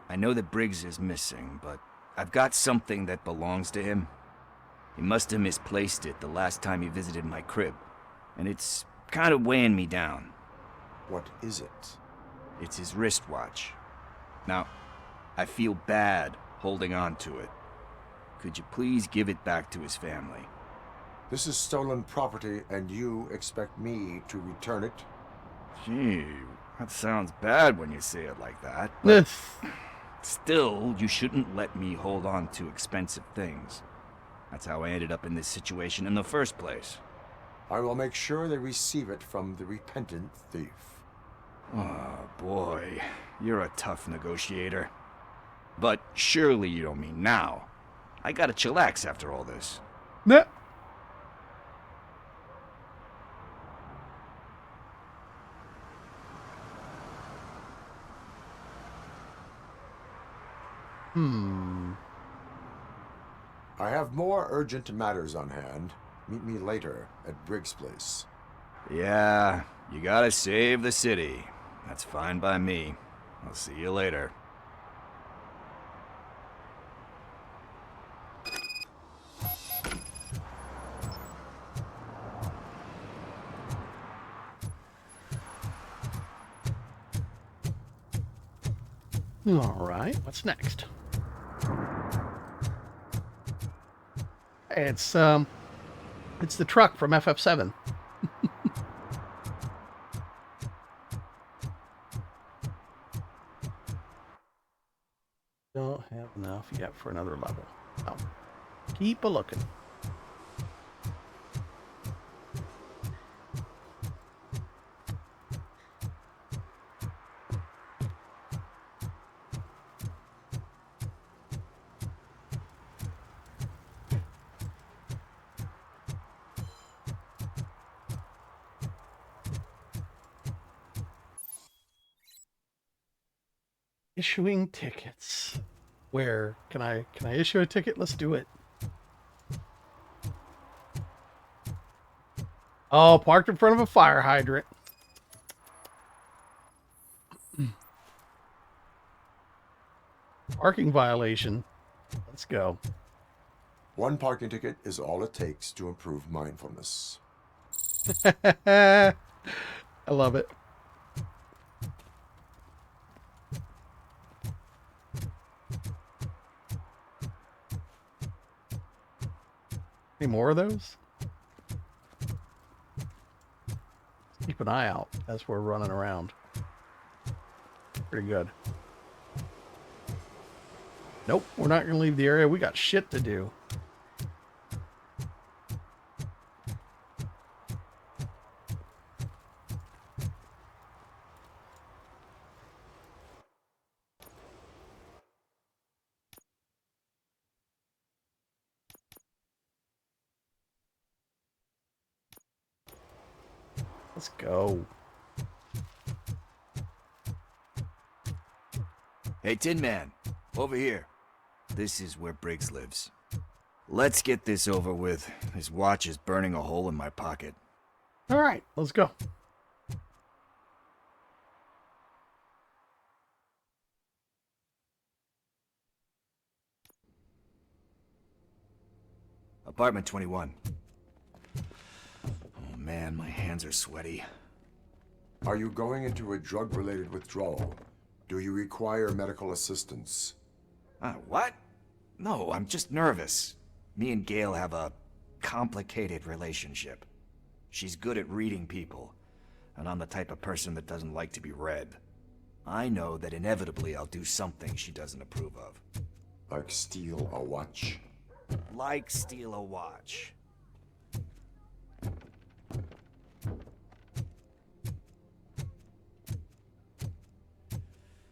I know that Briggs is missing, but I've got something that belongs to him. He must have misplaced it the last time he visited my crib, and it's kind of weighing me down. What is it? It's his wristwatch. Now, I feel bad holding on to it. Could you please give it back to his family? This is stolen property, and you expect me to return it? Gee, that sounds bad when you say it like that. But Still, you shouldn't let me hold on to expensive things. That's how I ended up in this situation in the first place. I will make sure they receive it from the repentant thief. Oh, boy. You're a tough negotiator. But surely you don't mean now. I gotta chillax after all this. Nah. I have more urgent matters on hand. Meet me later at Briggs' place. Yeah, you gotta save the city. That's fine by me. I'll see you later. All right, what's next? It's the truck from FF7. Don't have enough yet for another level. Oh. Keep a looking. Issuing tickets. Where can I issue a ticket? Let's do it. Oh, parked in front of a fire hydrant. Parking violation. Let's go. One parking ticket is all it takes to improve mindfulness. I love it. Any more of those? Keep an eye out as we're running around. Pretty good. Nope, we're not going to leave the area. We got shit to do. Let's go. Hey, Tin Man, over here. This is where Briggs lives. Let's get this over with. His watch is burning a hole in my pocket. All right, let's go. Apartment 21. Oh man, my hands are sweaty. Are you going into a drug-related withdrawal? Do you require medical assistance? What? No, I'm just nervous. Me and Gail have a complicated relationship. She's good at reading people, and I'm the type of person that doesn't like to be read. I know that inevitably I'll do something she doesn't approve of. Like steal a watch? Like steal a watch.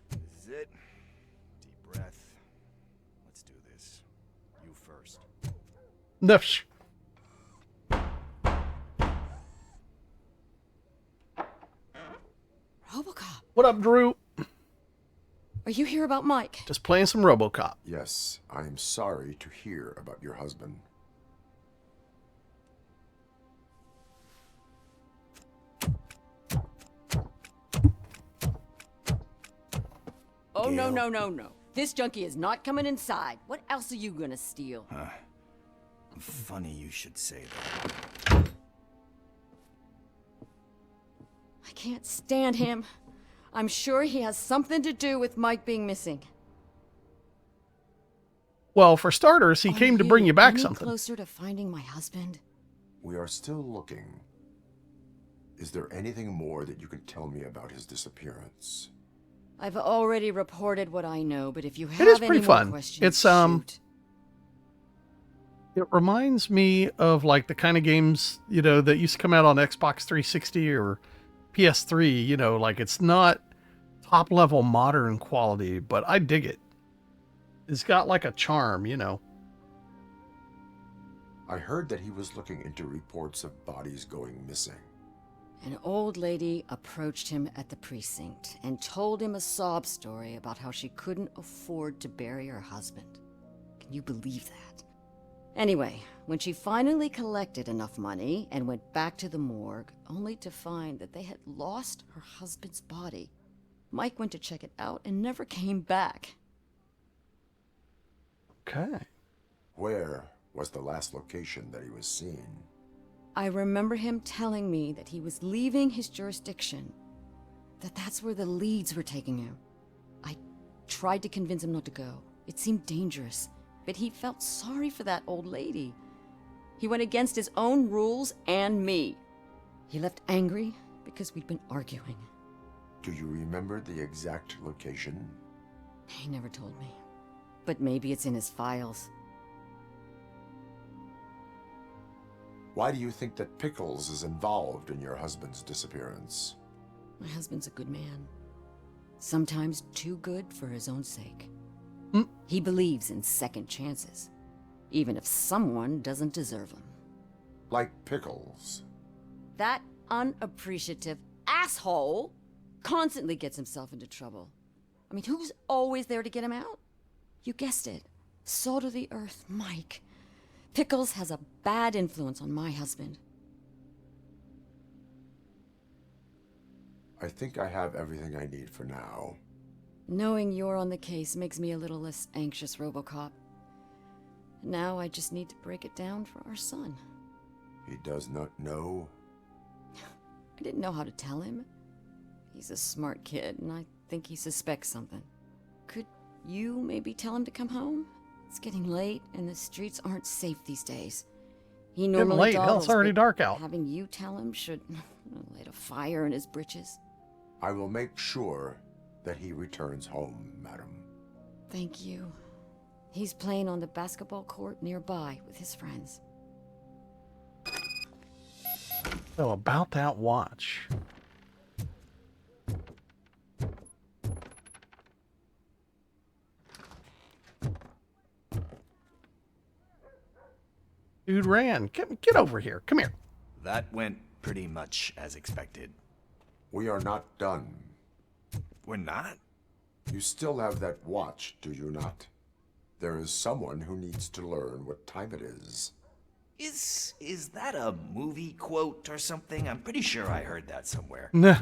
This is it. Deep breath. Let's do this. You first. Nuff. Robocop. What up, Drew? Are you here about Mike? Just playing some Robocop. Yes, I am sorry to hear about your husband. Oh, no, no, no, no. This junkie is not coming inside. What else are you gonna steal? Funny you should say that. I can't stand him. I'm sure he has something to do with Mike being missing. Well, for starters, he came to bring you back any something. Closer to finding my husband? We are still looking. Is there anything more that you can tell me about his disappearance? I've already reported what I know, but if you It have is any pretty more fun. questions, It's shoot. It reminds me of like the kind of games, you know, that used to come out on Xbox 360 or PS3, you know, like it's not top level modern quality, but I dig it. It's got like a charm, you know. I heard that he was looking into reports of bodies going missing. An old lady approached him at the precinct and told him a sob story about how she couldn't afford to bury her husband. Can you believe that? Anyway, when she finally collected enough money and went back to the morgue, only to find that they had lost her husband's body, Mike went to check it out and never came back. Okay. Where was the last location that he was seen? I remember him telling me that he was leaving his jurisdiction, that's where the leads were taking him. I tried to convince him not to go. It seemed dangerous, but he felt sorry for that old lady. He went against his own rules and me. He left angry because we'd been arguing. Do you remember the exact location? He never told me, but maybe it's in his files. Why do you think that Pickles is involved in your husband's disappearance? My husband's a good man. Sometimes too good for his own sake. He believes in second chances, even if someone doesn't deserve them. Like Pickles. That unappreciative asshole constantly gets himself into trouble. I mean, who's always there to get him out? You guessed it. Salt of the earth, Mike. Pickles has a bad influence on my husband. I think I have everything I need for now. Knowing you're on the case makes me a little less anxious, Robocop. Now I just need to break it down for our son. He does not know? I didn't know how to tell him. He's a smart kid, and I think he suspects something. Could you maybe tell him to come home? It's getting late, and the streets aren't safe these days. He normally late. Hell, it's already dark out. Having you tell him should light a fire in his britches. I will make sure that he returns home, madam. Thank you. He's playing on the basketball court nearby with his friends. So about that watch. Dude ran. Get over here. Come here. That went pretty much as expected. We are not done. We're not? You still have that watch, do you not? There is someone who needs to learn what time it is. Is that a movie quote or something? I'm pretty sure I heard that somewhere. Nah.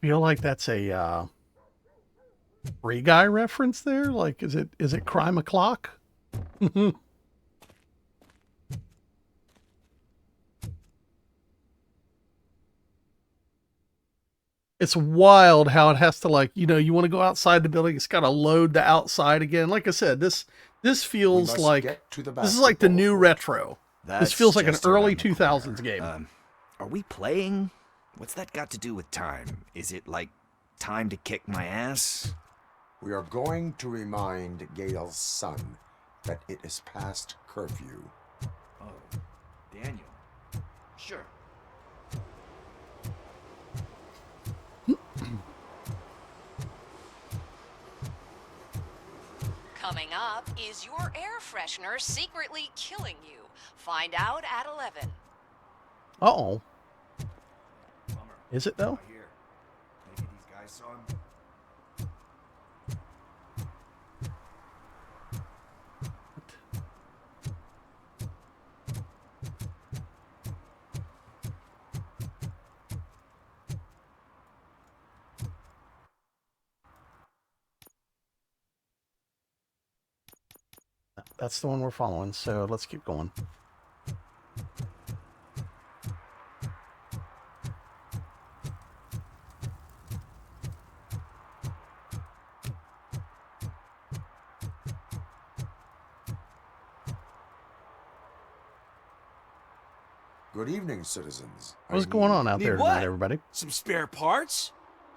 Feel like that's a Free Guy reference there? Like, is it Crime O'Clock? It's wild how it has to, like, you know, you want to go outside the building, it's got to load the outside again. Like I said, this feels like this is like the new retro. This feels like an early 2000s game. Are we playing? What's that got to do with time? Is it like time to kick my ass? We are going to remind Gail's son that it is past curfew. Oh, Daniel. Sure. Coming up, is your air freshener secretly killing you? Find out at 11. Uh-oh. Is it though? Maybe these guys saw him. That's the one we're following, so let's keep going. Good evening, citizens. What's going on out there tonight, everybody? Some spare parts?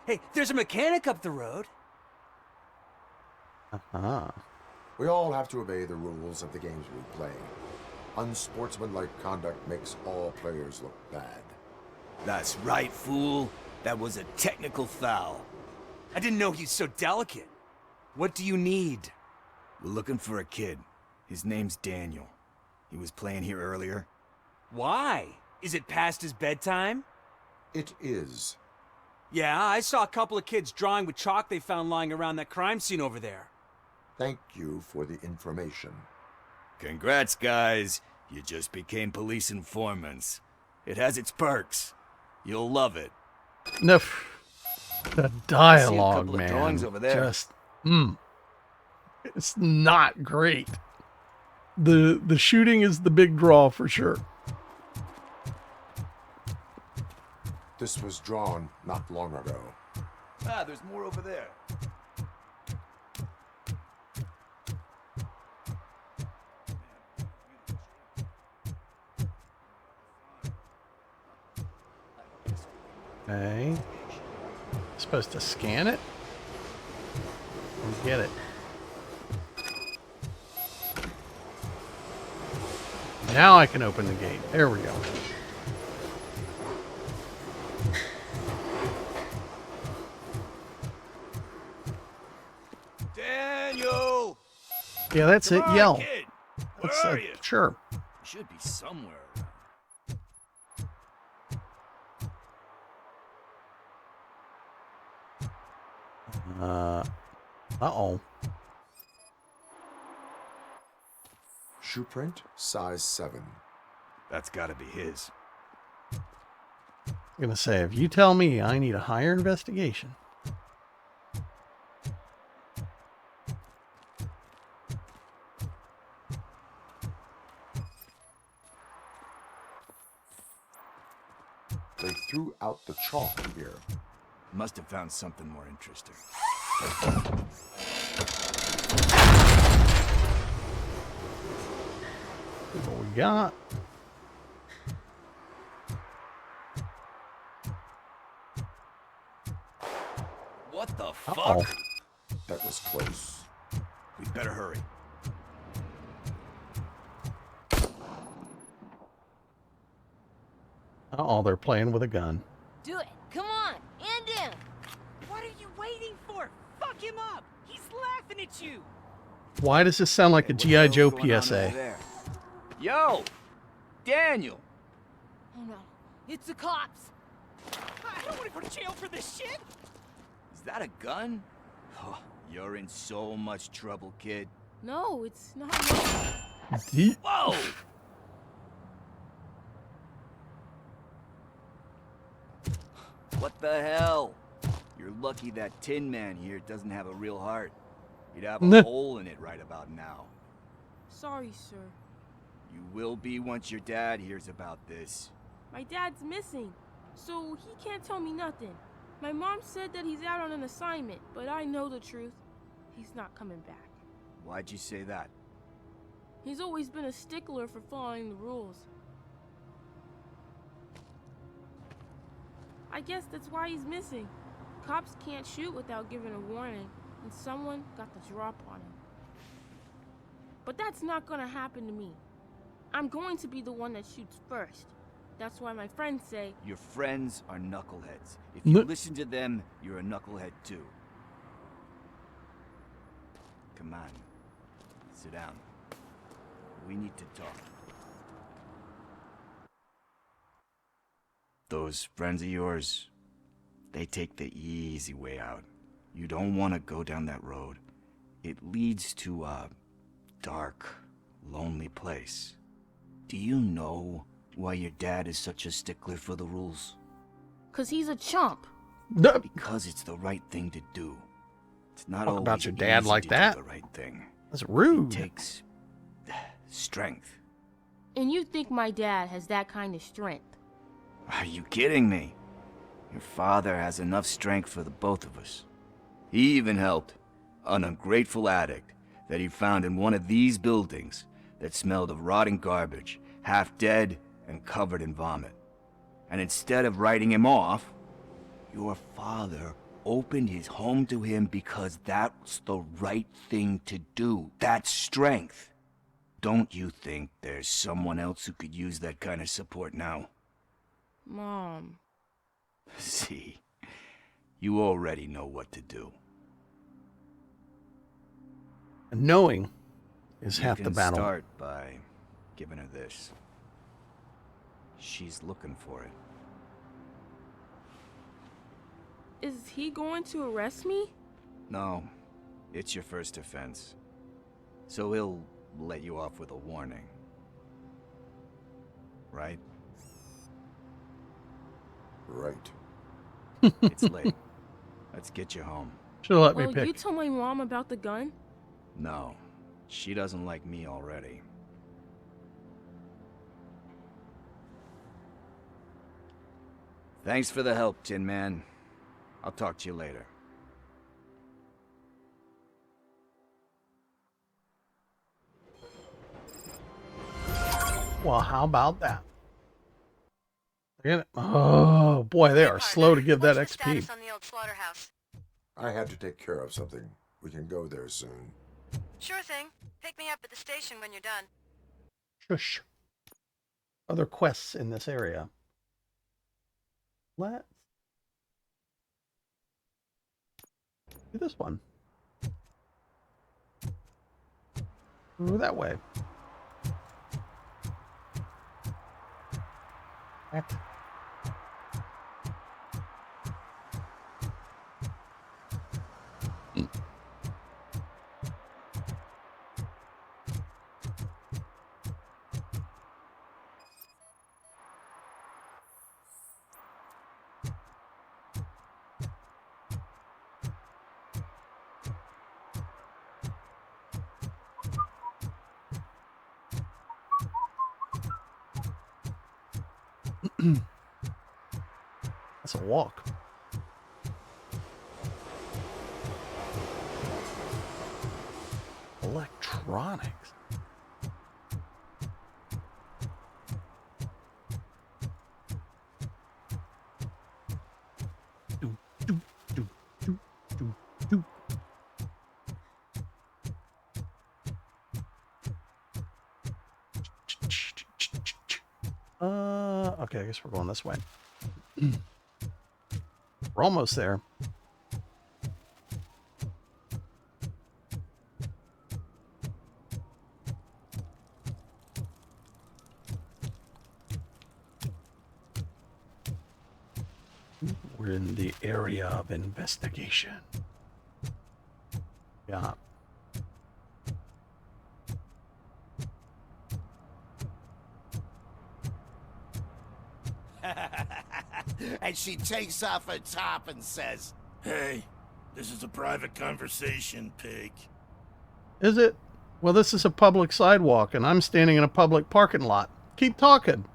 Hey, there's a mechanic up the road. Uh-huh. We all have to obey the rules of the games we play. Unsportsmanlike conduct makes all players look bad. That's right, fool. That was a technical foul. I didn't know he's so delicate. What do you need? We're looking for a kid. His name's Daniel. He was playing here earlier. Why? Is it past his bedtime? It is. Yeah, I saw a couple of kids drawing with chalk they found lying around that crime scene over there. Thank you for the information. Congrats, guys. You just became police informants. It has its perks. You'll love it. No, the dialogue, man, drawings over there. just it's not great. The shooting is the big draw for sure. This was drawn not long ago. Ah, there's more over there. Okay. Supposed to scan it and get it. Now I can open the gate. There we go. Daniel! Yeah, that's it. Come on, Yell. kid. That's, Where are you? sure. You should be somewhere around. Uh-oh. Shoe print, size 7. That's gotta be his. I'm gonna say, if you tell me I need a higher investigation. They threw out the chalk here. Must have found something more interesting. What we got? What the fuck? Uh-oh. That was close. We better hurry. Uh-oh, they're playing with a gun. Do it. Come on. End him. What are you waiting for? Fuck him up. He's laughing at you. Why does this sound like a G.I. Joe PSA? Yo! Daniel! Oh no. It's the cops. I don't want to go to jail for this shit. Is that a gun? Oh, you're in so much trouble, kid. No, it's not. Whoa! What the hell? You're lucky that Tin Man here doesn't have a real heart. He'd have a hole in it right about now. Sorry, sir. You will be once your dad hears about this. My dad's missing, so he can't tell me nothing. My mom said that he's out on an assignment, but I know the truth. He's not coming back. Why'd you say that? He's always been a stickler for following the rules. I guess that's why he's missing. Cops can't shoot without giving a warning, and someone got the drop on him. But that's not gonna happen to me. I'm going to be the one that shoots first. That's why my friends say... Your friends are knuckleheads. If you listen to them, you're a knucklehead too. Come on. Sit down. We need to talk. Those friends of yours, they take the easy way out. You don't want to go down that road. It leads to a dark, lonely place. Do you know why your dad is such a stickler for the rules? 'Cause he's a chump. Because it's the right thing to do. It's not Talk always about your dad easy like to that. do the right thing. That's rude. It takes strength. And you think my dad has that kind of strength? Are you kidding me? Your father has enough strength for the both of us. He even helped an ungrateful addict that he found in one of these buildings that smelled of rotting garbage, half dead and covered in vomit. And instead of writing him off, your father opened his home to him because that's the right thing to do. That's strength. Don't you think there's someone else who could use that kind of support now? Mom. See, you already know what to do. And knowing is half the You battle. can start by giving her this. She's looking for it. Is he going to arrest me? No, it's your first offense. So he'll let you off with a warning. Right? Right. It's late. Let's get you home. She'll let Well, me pick. you told my mom about the gun? No, she doesn't like me already. Thanks for the help, Tin Man. I'll talk to you later. Well, how about that? Oh boy, they are slow to give that XP. On the old slaughterhouse. I had to take care of something. We can go there soon. Sure thing. Pick me up at the station when you're done. Shush. Other quests in this area. Let's do this one. Ooh, that way. That. That's a walk. Electronics. Do, do, do, do, do, do. Okay, I guess we're going this way. We're almost there. We're in the area of investigation. Yeah. And she takes off her top and says, "Hey, this is a private conversation, pig." Is it? Well, this is a public sidewalk, and I'm standing in a public parking lot. Keep talking.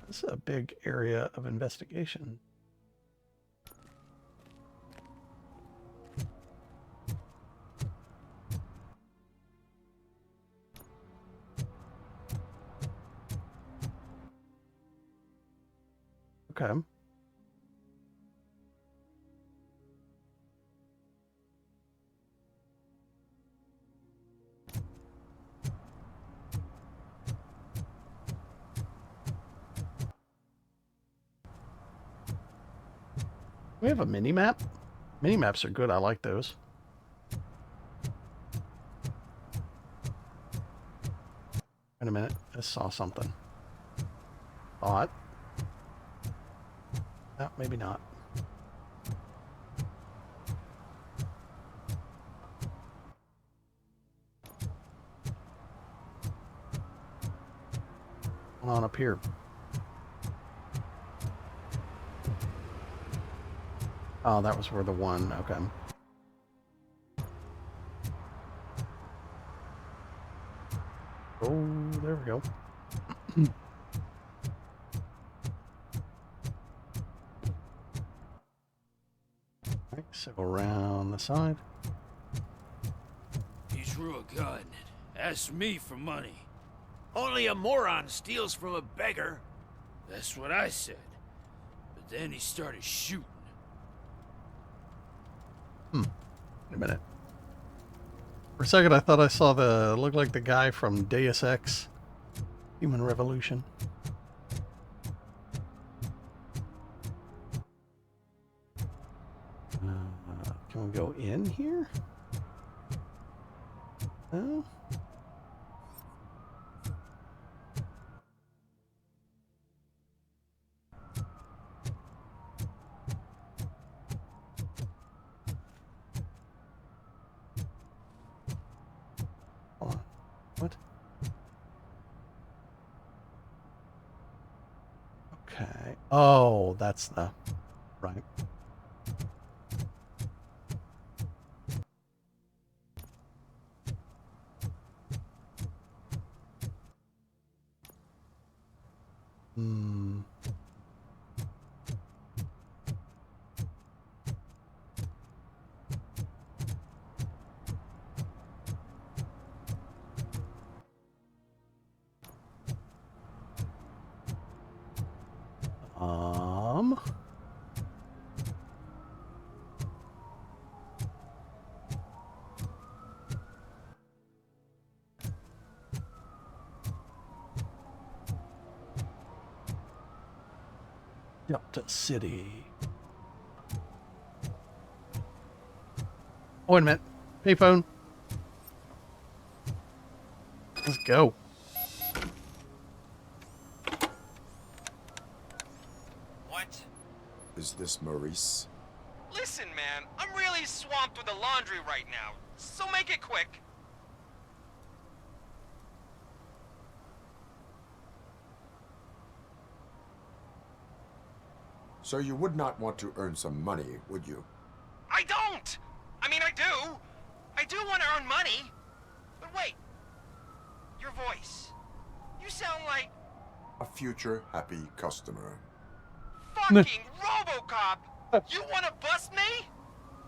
This is a big area of investigation. Okay. We have a mini-map. Mini-maps are good. I like those. Wait a minute. I saw something. Thought. No, maybe not. On up here. Oh, that was where the one. Okay. Oh, there we go. So go around the side. He drew a gun and asked me for money. Only a moron steals from a beggar. That's what I said. But then he started shooting. Wait a minute. For a second, I thought I saw looked like the guy from Deus Ex, Human Revolution. Can we go in here? No? Hold on. What? Okay. Oh, that's the... Right. Delta City. Oh, wait a minute. Payphone. Let's go. What? Is this Maurice? Listen, man, I'm really swamped with the laundry right now, so make it quick. So you would not want to earn some money, would you? I don't! I mean, I do. I do want to earn money. But wait. Your voice. You sound like... A future happy customer. Fucking Robocop! You want to bust me?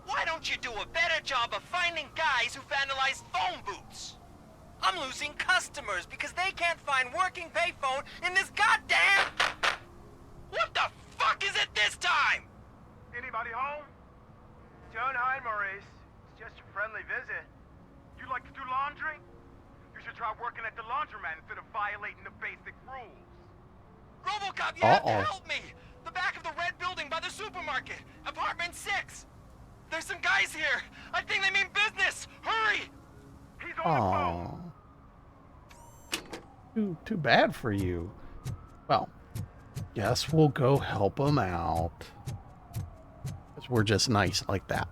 Why don't you do a better job of finding guys who vandalize phone booths? I'm losing customers because they can't find working payphone in this goddamn... What the fuck is it this time? Anybody home? Don't hide, Maurice. It's just a friendly visit. You like to do laundry? You should try working at the laundromat instead of violating the basic rules. Robocop, you have to help me! The back of the red building by the supermarket. Apartment 6. There's some guys here. I think they mean business. Hurry! He's on the phone. Too bad for you. Well, guess we'll go help him out. Because we're just nice like that.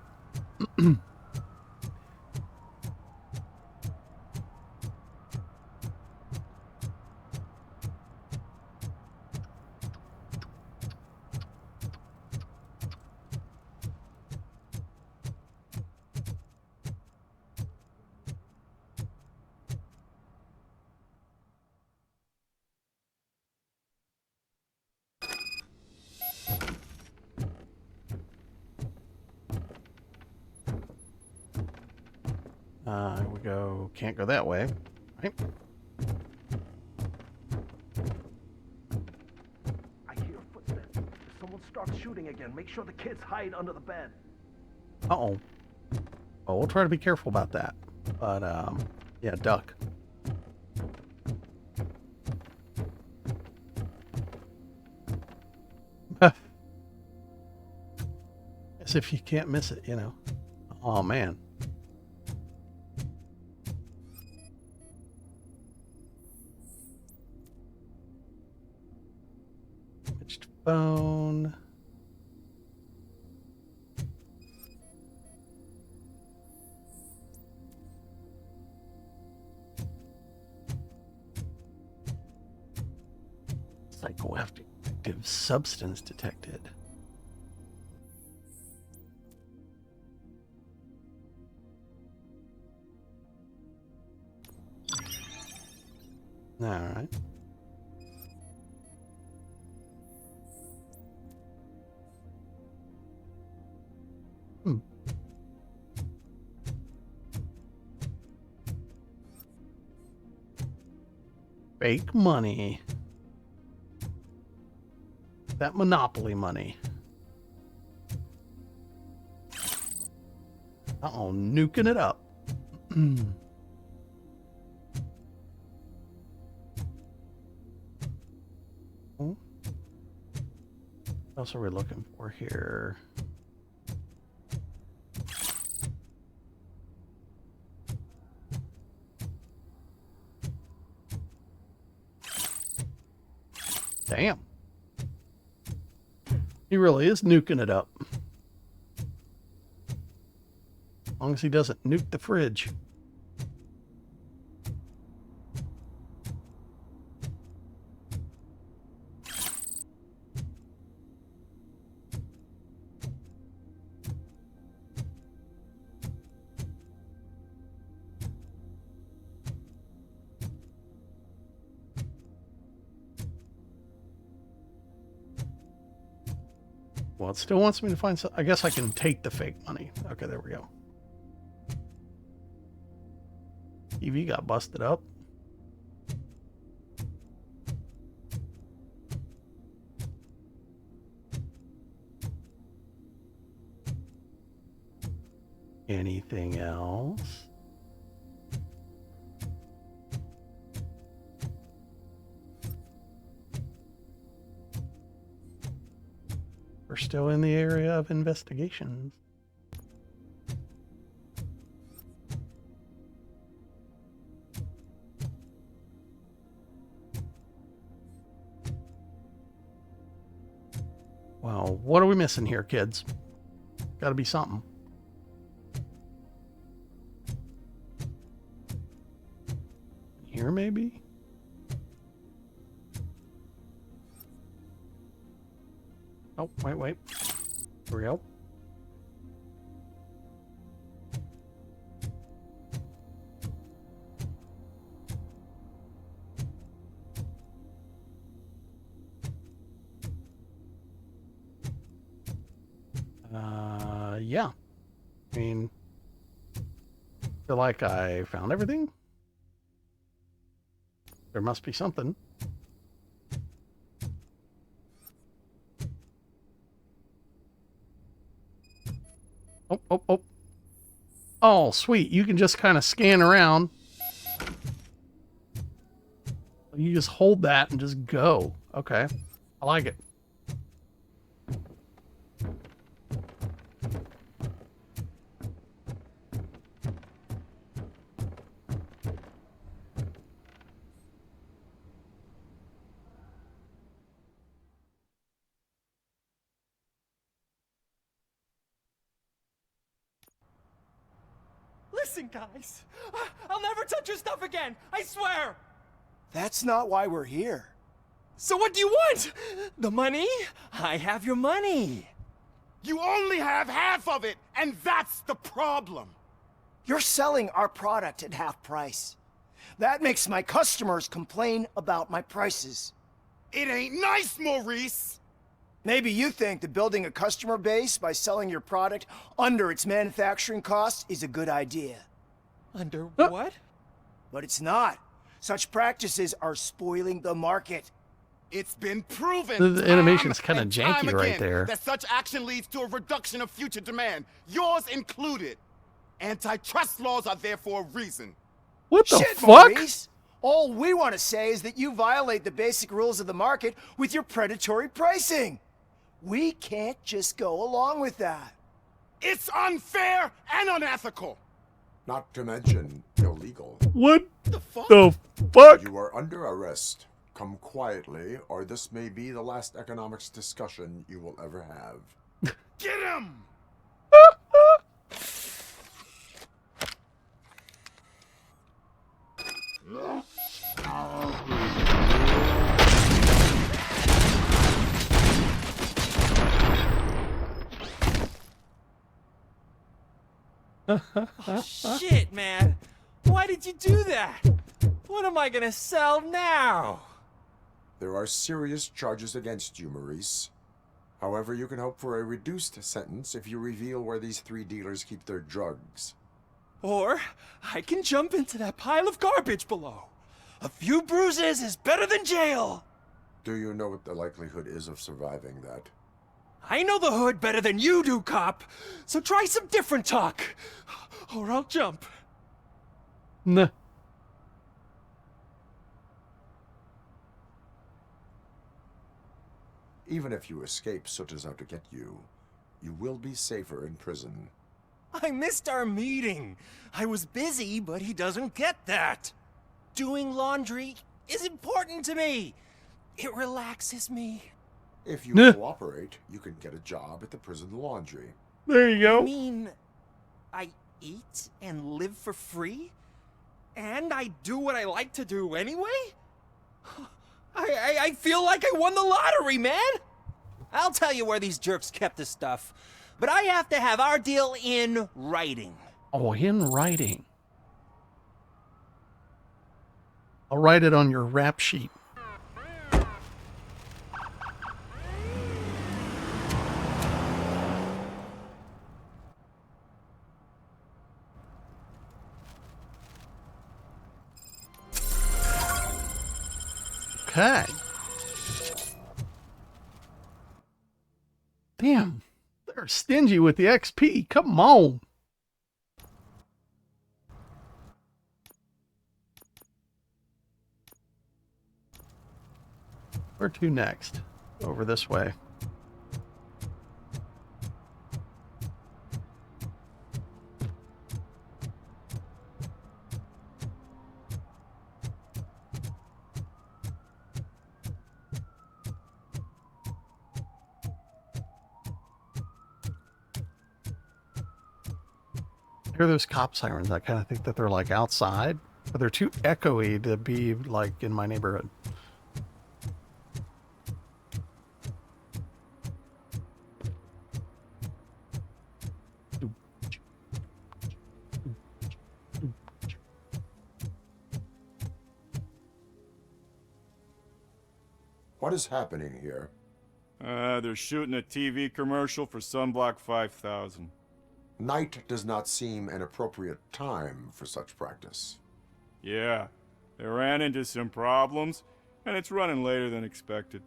Here we go. Can't go that way. Right? I hear footsteps. If someone starts shooting again, make sure the kids hide under the bed. Uh-oh. Well, we'll try to be careful about that. But, yeah, duck. As if you can't miss it, you know. Oh, man. Switched phone. Psychoactive substance detected. All right. Fake money. That Monopoly money. Uh-oh, nuking it up. What else are we looking for here? Damn. He really is nuking it up. As long as he doesn't nuke the fridge. Well, it still wants me to find some. I guess I can take the fake money. Okay, there we go. TV got busted up. Anything else? We're still in the area of investigations. Well, what are we missing here, kids? Gotta be something. Here, maybe? Oh, wait. Here we go. Yeah. I mean, feel like I found everything. There must be something. Oh. Oh, sweet. You can just kind of scan around. You just hold that and just go. Okay. I like it. Listen, guys. I'll never touch your stuff again. I swear. That's not why we're here. So what do you want? The money? I have your money. You only have half of it, and that's the problem. You're selling our product at half price. That makes my customers complain about my prices. It ain't nice, Maurice. Maybe you think that building a customer base by selling your product under its manufacturing costs is a good idea. Under what? But it's not. Such practices are spoiling the market. It's been proven The animation's kind of janky right there. that such action leads to a reduction of future demand, yours included. Antitrust laws are there for a reason. What the Shit, fuck? Maurice. All we want to say is that you violate the basic rules of the market with your predatory pricing. We can't just go along with that. It's unfair and unethical. Not to mention illegal. What the fuck? You are under arrest. Come quietly, or this may be the last economics discussion you will ever have. Get him! Oh, shit, man. Why did you do that? What am I gonna sell now? There are serious charges against you, Maurice. However, you can hope for a reduced sentence if you reveal where these 3 dealers keep their drugs. Or I can jump into that pile of garbage below. A few bruises is better than jail. Do you know what the likelihood is of surviving that? I know the hood better than you do, cop. So try some different talk, or I'll jump. Nah. Even if you escape Soot is out to get you, you will be safer in prison. I missed our meeting. I was busy, but he doesn't get that. Doing laundry is important to me. It relaxes me. If you cooperate, you can get a job at the prison laundry. There you go. You mean I eat and live for free? And I do what I like to do anyway? I feel like I won the lottery, man! I'll tell you where these jerks kept the stuff, but I have to have our deal in writing. Oh, in writing. I'll write it on your rap sheet. Okay. Damn, they're stingy with the XP. Come on. Where to next? Over this way. I hear those cop sirens. I kind of think that they're like outside, but they're too echoey to be like in my neighborhood. What is happening here? They're shooting a TV commercial for Sunblock 5000. Night does not seem an appropriate time for such practice. Yeah, they ran into some problems, and it's running later than expected.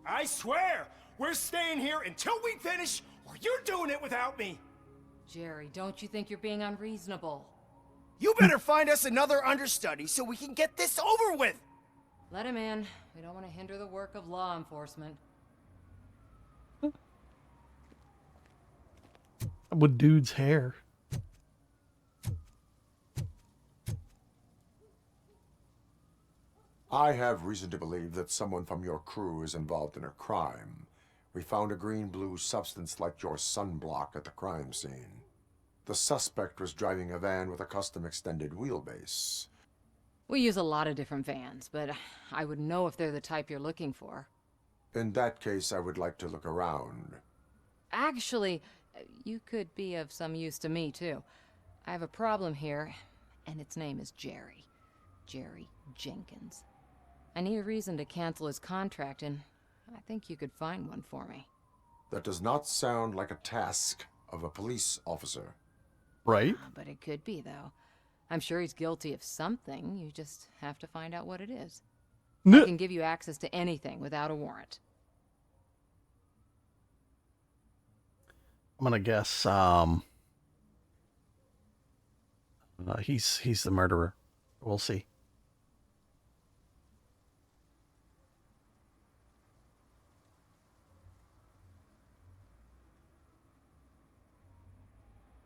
I swear, we're staying here until we finish, or you're doing it without me. Jerry, don't you think you're being unreasonable? You better find us another understudy so we can get this over with. Let him in. We don't want to hinder the work of law enforcement. With dude's hair. I have reason to believe that someone from your crew is involved in a crime. We found a green-blue substance like your sunblock at the crime scene. The suspect was driving a van with a custom extended wheelbase. We use a lot of different vans, but I wouldn't know if they're the type you're looking for. In that case, I would like to look around. Actually, you could be of some use to me, too. I have a problem here, and its name is Jerry. Jerry Jenkins. I need a reason to cancel his contract, and I think you could find one for me. That does not sound like a task of a police officer. Right? But it could be, though. I'm sure he's guilty of something. You just have to find out what it is. I can give you access to anything without a warrant. I'm gonna guess he's the murderer. We'll see.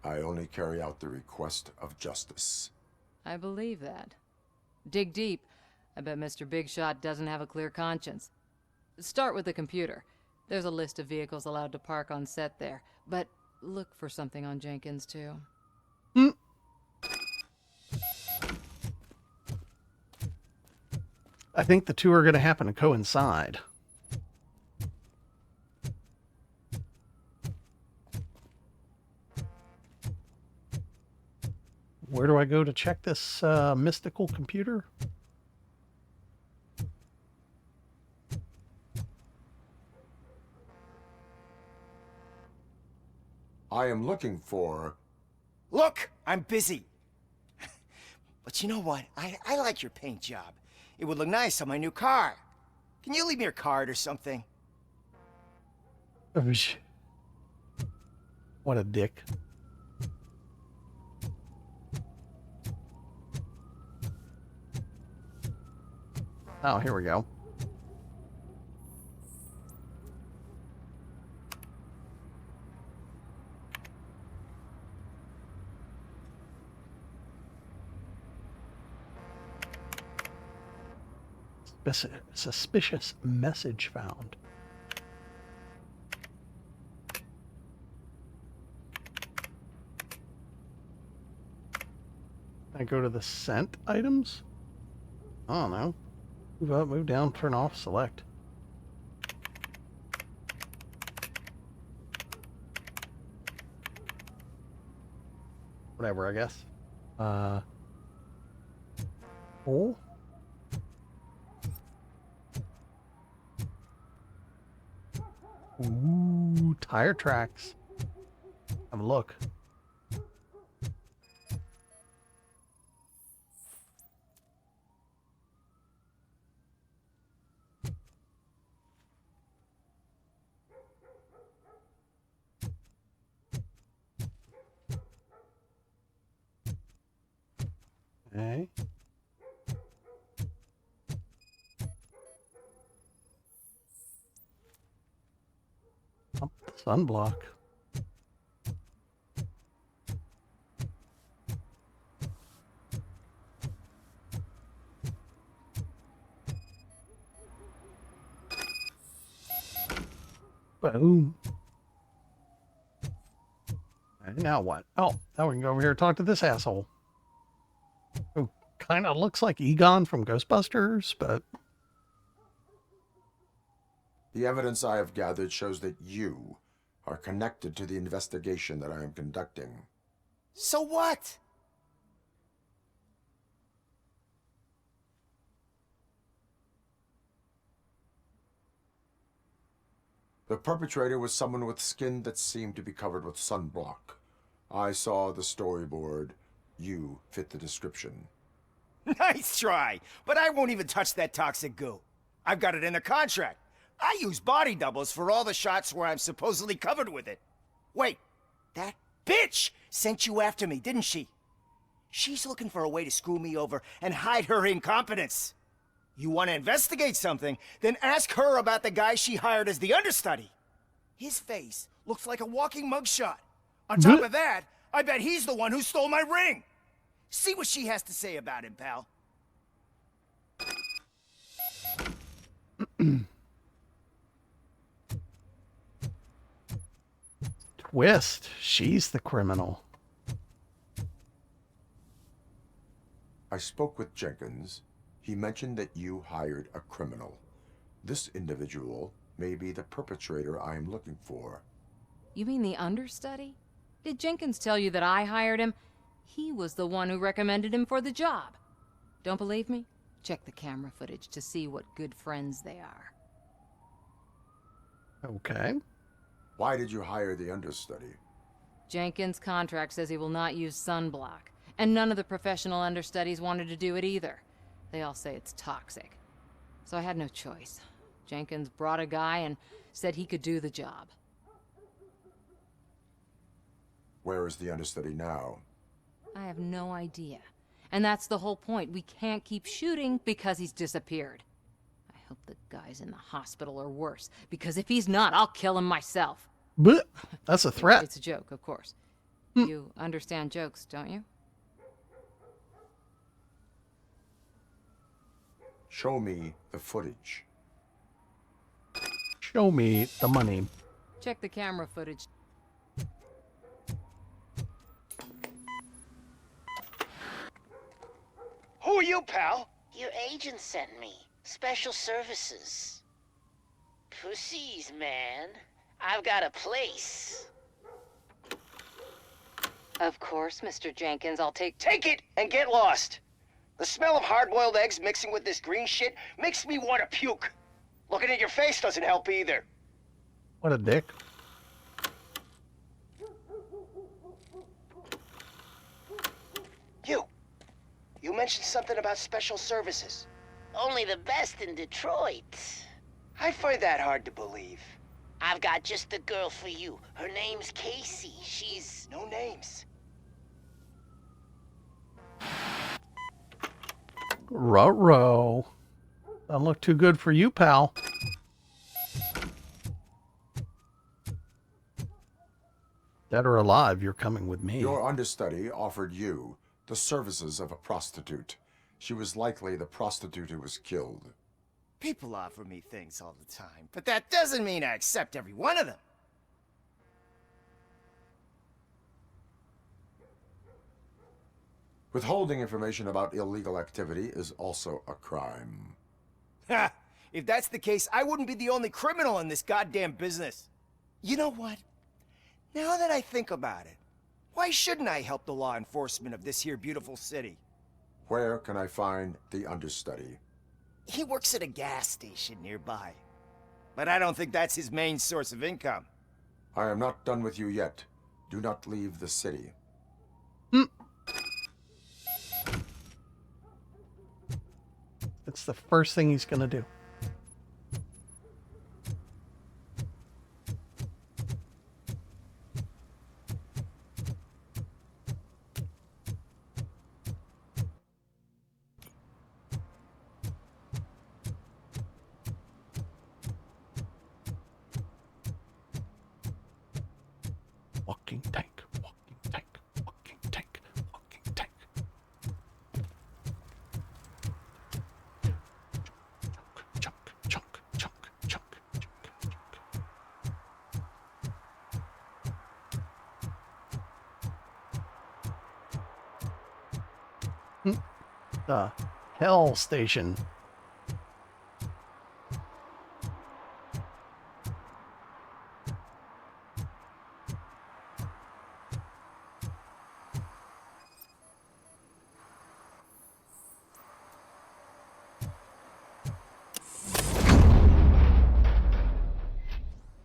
I only carry out the request of justice. I believe that. Dig deep. I bet Mr. Big Shot doesn't have a clear conscience. Start with the computer. There's a list of vehicles allowed to park on set there, but look for something on Jenkins, too. I think the two are going to happen to coincide. Where do I go to check this mystical computer? I am looking for... Look, I'm busy. But you know what? I like your paint job. It would look nice on my new car. Can you leave me your card or something? What a dick. Oh, here we go. Suspicious message found. I go to the sent items? I don't know. Move up, move down, turn off, select. Whatever, I guess. Oh. Ooh, tire tracks. Have a look. Okay. Oh, sunblock. Boom. And now what? Oh, now we can go over here and talk to this asshole. Who kind of looks like Egon from Ghostbusters, but... The evidence I have gathered shows that you are connected to the investigation that I am conducting. So what? The perpetrator was someone with skin that seemed to be covered with sunblock. I saw the storyboard. You fit the description. Nice try, but I won't even touch that toxic goo. I've got it in the contract. I use body doubles for all the shots where I'm supposedly covered with it. Wait, that bitch sent you after me, didn't she? She's looking for a way to screw me over and hide her incompetence. You want to investigate something, then ask her about the guy she hired as the understudy. His face looks like a walking mugshot. On top of that, I bet he's the one who stole my ring. See what she has to say about him, pal. Twist. She's the criminal. I spoke with Jenkins. He mentioned that you hired a criminal. This individual may be the perpetrator I am looking for. You mean the understudy? Did Jenkins tell you that I hired him? He was the one who recommended him for the job. Don't believe me? Check the camera footage to see what good friends they are. Okay. Why did you hire the understudy? Jenkins' contract says he will not use sunblock, and none of the professional understudies wanted to do it either. They all say it's toxic. So I had no choice. Jenkins brought a guy and said he could do the job. Where is the understudy now? I have no idea. And that's the whole point. We can't keep shooting because he's disappeared. I hope the guy's in the hospital or worse, because if he's not, I'll kill him myself. But that's a threat. It's a joke, of course. You understand jokes, don't you? Show me the footage. Show me the money. Check the camera footage. Who are you, pal? Your agent sent me. Special services. Pussies, man. I've got a place. Of course, Mr. Jenkins, I'll take it and get lost. The smell of hard-boiled eggs mixing with this green shit makes me want to puke. Looking at your face doesn't help either. What a dick. You mentioned something about special services. Only the best in Detroit. I find that hard to believe. I've got just the girl for you. Her name's Casey. She's... No names. Ruh-roh. Doesn't look too good for you, pal. Dead or alive, you're coming with me. Your understudy offered you the services of a prostitute. She was likely the prostitute who was killed. People offer me things all the time, but that doesn't mean I accept every one of them. Withholding information about illegal activity is also a crime. Ha! If that's the case, I wouldn't be the only criminal in this goddamn business. You know what? Now that I think about it, why shouldn't I help the law enforcement of this here beautiful city? Where can I find the understudy? He works at a gas station nearby. But I don't think that's his main source of income. I am not done with you yet. Do not leave the city. It's the first thing he's gonna do. Walking tank, walking tank, walking tank, walking tank. Chunk, chunk, chunk, chunk, chunk, chunk. The hell station.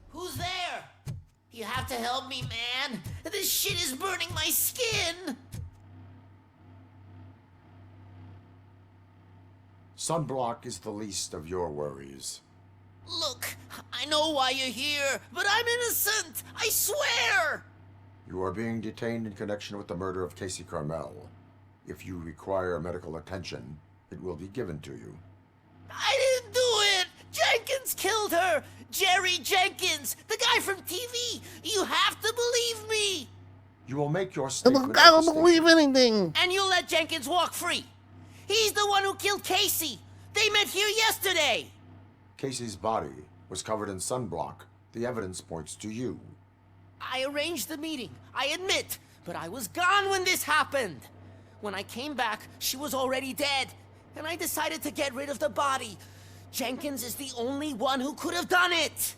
Who's there? You have to help me, man. This shit is burning my skin. Sunblock is the least of your worries. Look, I know why you're here, but I'm innocent. I swear. You are being detained in connection with the murder of Casey Carmel. If you require medical attention, it will be given to you. I didn't do it. Jenkins killed her. Jerry Jenkins, the guy from TV. You have to believe me. You will make your statement. I don't believe anything. And you'll let Jenkins walk free. He's the one who killed Casey. They met here yesterday. Casey's body was covered in sunblock. The evidence points to you. I arranged the meeting, I admit, but I was gone when this happened. When I came back, she was already dead, and I decided to get rid of the body. Jenkins is the only one who could have done it.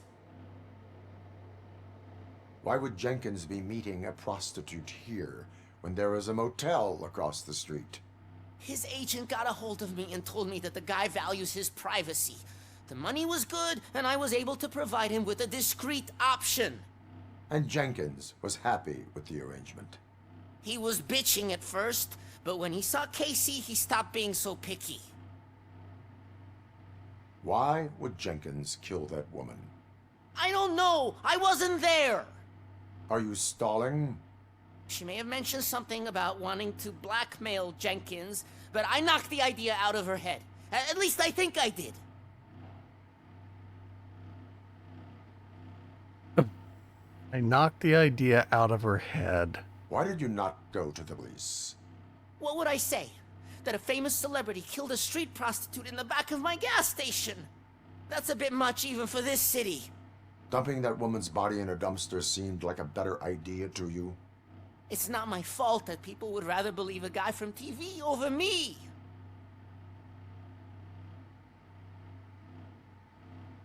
Why would Jenkins be meeting a prostitute here when there is a motel across the street? His agent got a hold of me and told me that the guy values his privacy. The money was good, and I was able to provide him with a discreet option. And Jenkins was happy with the arrangement. He was bitching at first, but when he saw Casey, he stopped being so picky. Why would Jenkins kill that woman? I don't know. I wasn't there. Are you stalling? She may have mentioned something about wanting to blackmail Jenkins, but I knocked the idea out of her head. At least I think I did. I knocked the idea out of her head. Why did you not go to the police? What would I say? That a famous celebrity killed a street prostitute in the back of my gas station? That's a bit much even for this city. Dumping that woman's body in a dumpster seemed like a better idea to you? It's not my fault that people would rather believe a guy from TV over me.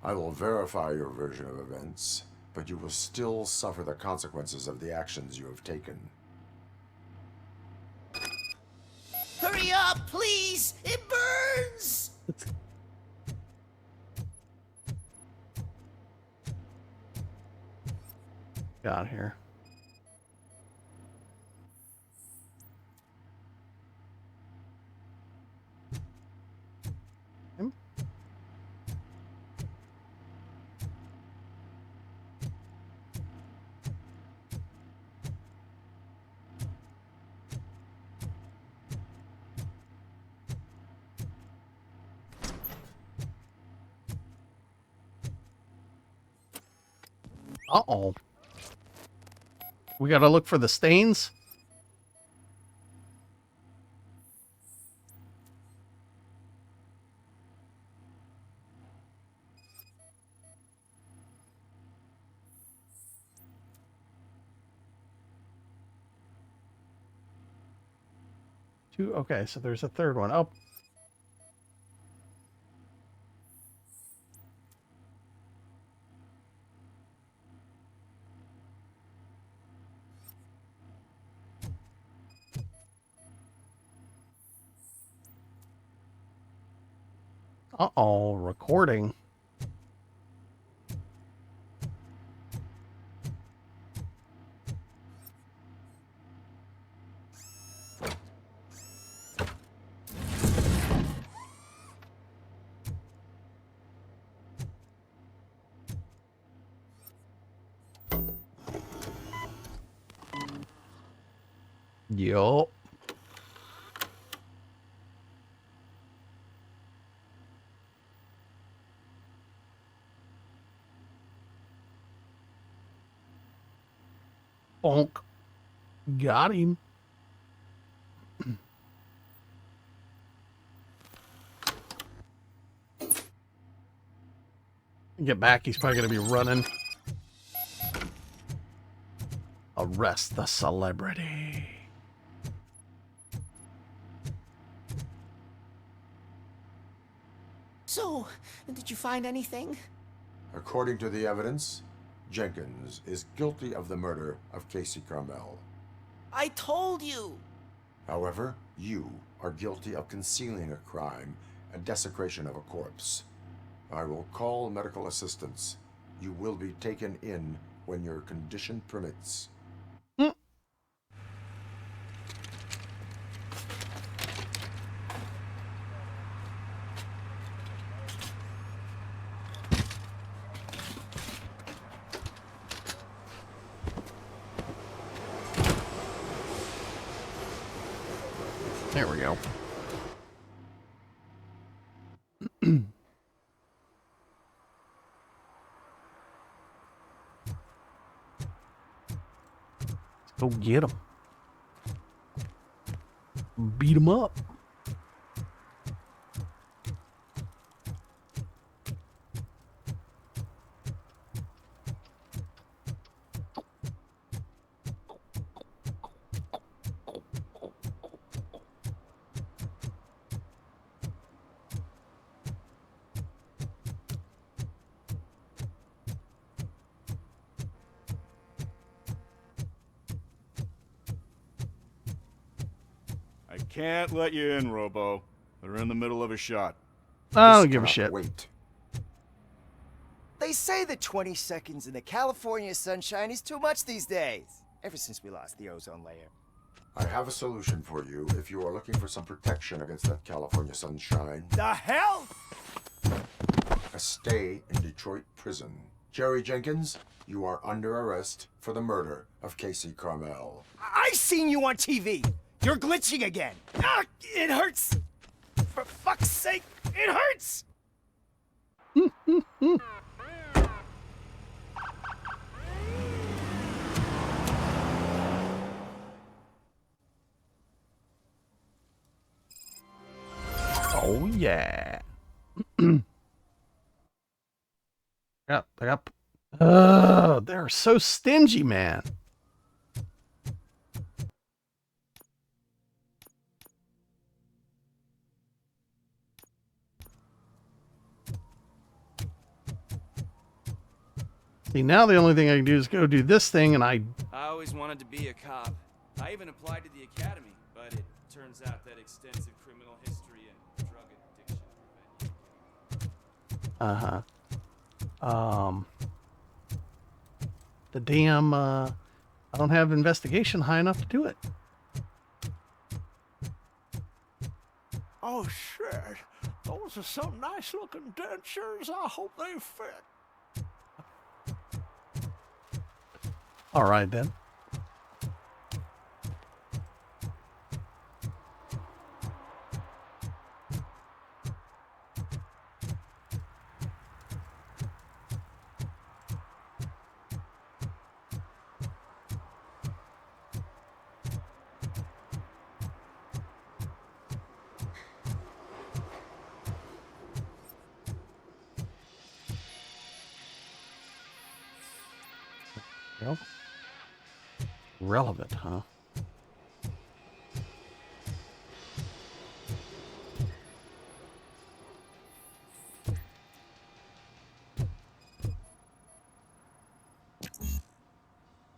I will verify your version of events, but you will still suffer the consequences of the actions you have taken. Hurry up, please! It burns! Get out of here. Uh-oh. We gotta look for the stains? Two. Okay, so there's a third one. Oh. Uh-oh, recording. Yup. Bonk. Got him. Get back, he's probably going to be running. Arrest the celebrity. So, did you find anything? According to the evidence, Jenkins is guilty of the murder of Casey Carmel. I told you! However, you are guilty of concealing a crime and desecration of a corpse. I will call medical assistance. You will be taken in when your condition permits. There we go. Go get him. Beat him up. I can't let you in, Robo. They're in the middle of a shot. I don't give a shit. Wait. They say that 20 seconds in the California sunshine is too much these days. Ever since we lost the ozone layer. I have a solution for you if you are looking for some protection against that California sunshine. The hell? A stay in Detroit prison. Jerry Jenkins, you are under arrest for the murder of Casey Carmel. I seen you on TV. You're glitching again. Ah, it hurts. For fuck's sake, it hurts. Oh yeah. Yep, yep. They're so stingy, man. See, now the only thing I can do is go do this thing, and I always wanted to be a cop. I even applied to the academy, but it turns out that extensive criminal history and drug addiction prevent you. the damn, I don't have investigation high enough to do it. Oh, shit. Those are some nice-looking dentures. I hope they fit. All right, then. Well, relevant, huh?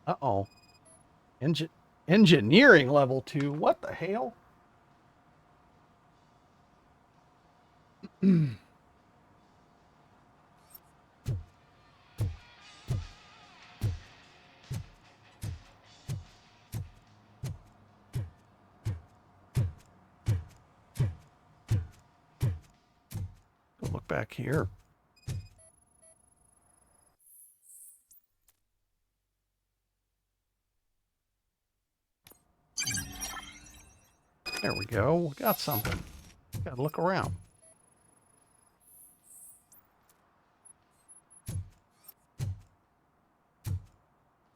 Uh-oh. Engineering level 2. What the hell? Look back here. There we go. We got something. Gotta look around.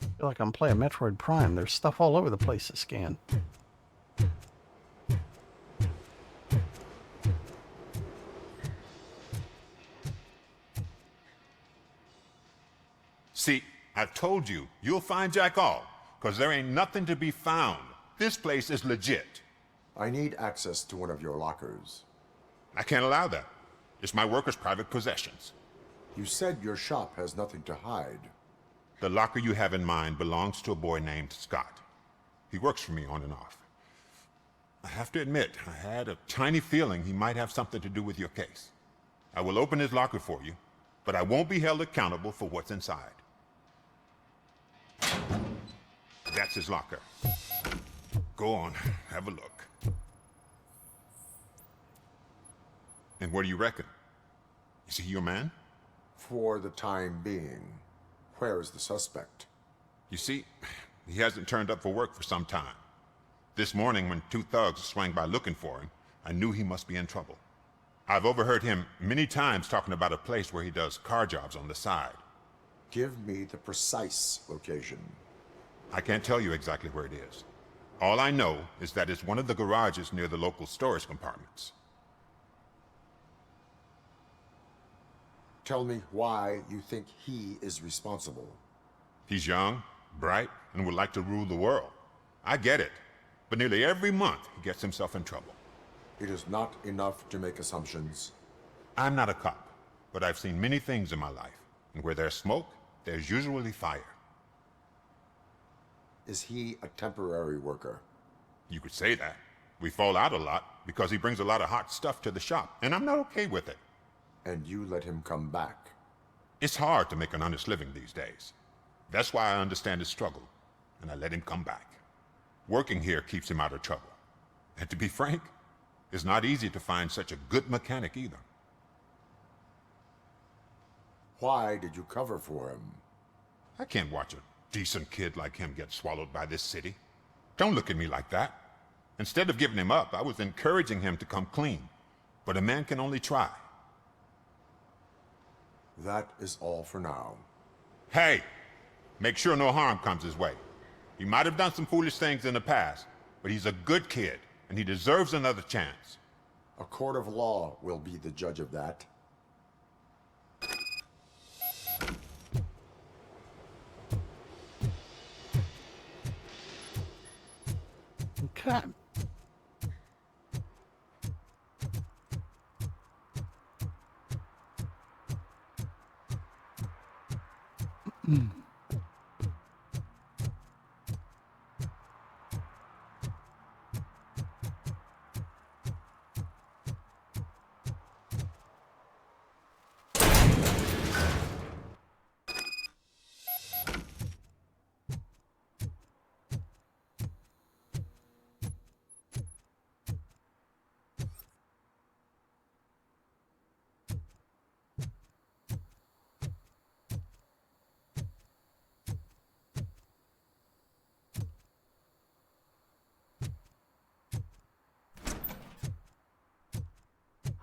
I feel like I'm playing Metroid Prime. There's stuff all over the place to scan. See, I told you, you'll find Jack all, because there ain't nothing to be found. This place is legit. I need access to one of your lockers. I can't allow that. It's my workers' private possessions. You said your shop has nothing to hide. The locker you have in mind belongs to a boy named Scott. He works for me on and off. I have to admit, I had a tiny feeling he might have something to do with your case. I will open his locker for you, but I won't be held accountable for what's inside. That's his locker. Go on, have a look. And what do you reckon? Is he your man? For the time being. Where is the suspect? You see, he hasn't turned up for work for some time. This morning, when 2 thugs swang by looking for him, I knew he must be in trouble. I've overheard him many times talking about a place where he does car jobs on the side. Give me the precise location. I can't tell you exactly where it is. All I know is that it's one of the garages near the local storage compartments. Tell me why you think he is responsible. He's young, bright, and would like to rule the world. I get it. But nearly every month, he gets himself in trouble. It is not enough to make assumptions. I'm not a cop, but I've seen many things in my life. And where there's smoke, there's usually fire. Is he a temporary worker? You could say that. We fall out a lot because he brings a lot of hot stuff to the shop, and I'm not okay with it. And you let him come back? It's hard to make an honest living these days. That's why I understand his struggle, and I let him come back. Working here keeps him out of trouble. And to be frank, it's not easy to find such a good mechanic either. Why did you cover for him? I can't watch a decent kid like him get swallowed by this city. Don't look at me like that. Instead of giving him up, I was encouraging him to come clean. But a man can only try. That is all for now. Hey! Make sure no harm comes his way. He might have done some foolish things in the past, but he's a good kid, and he deserves another chance. A court of law will be the judge of that. Okay.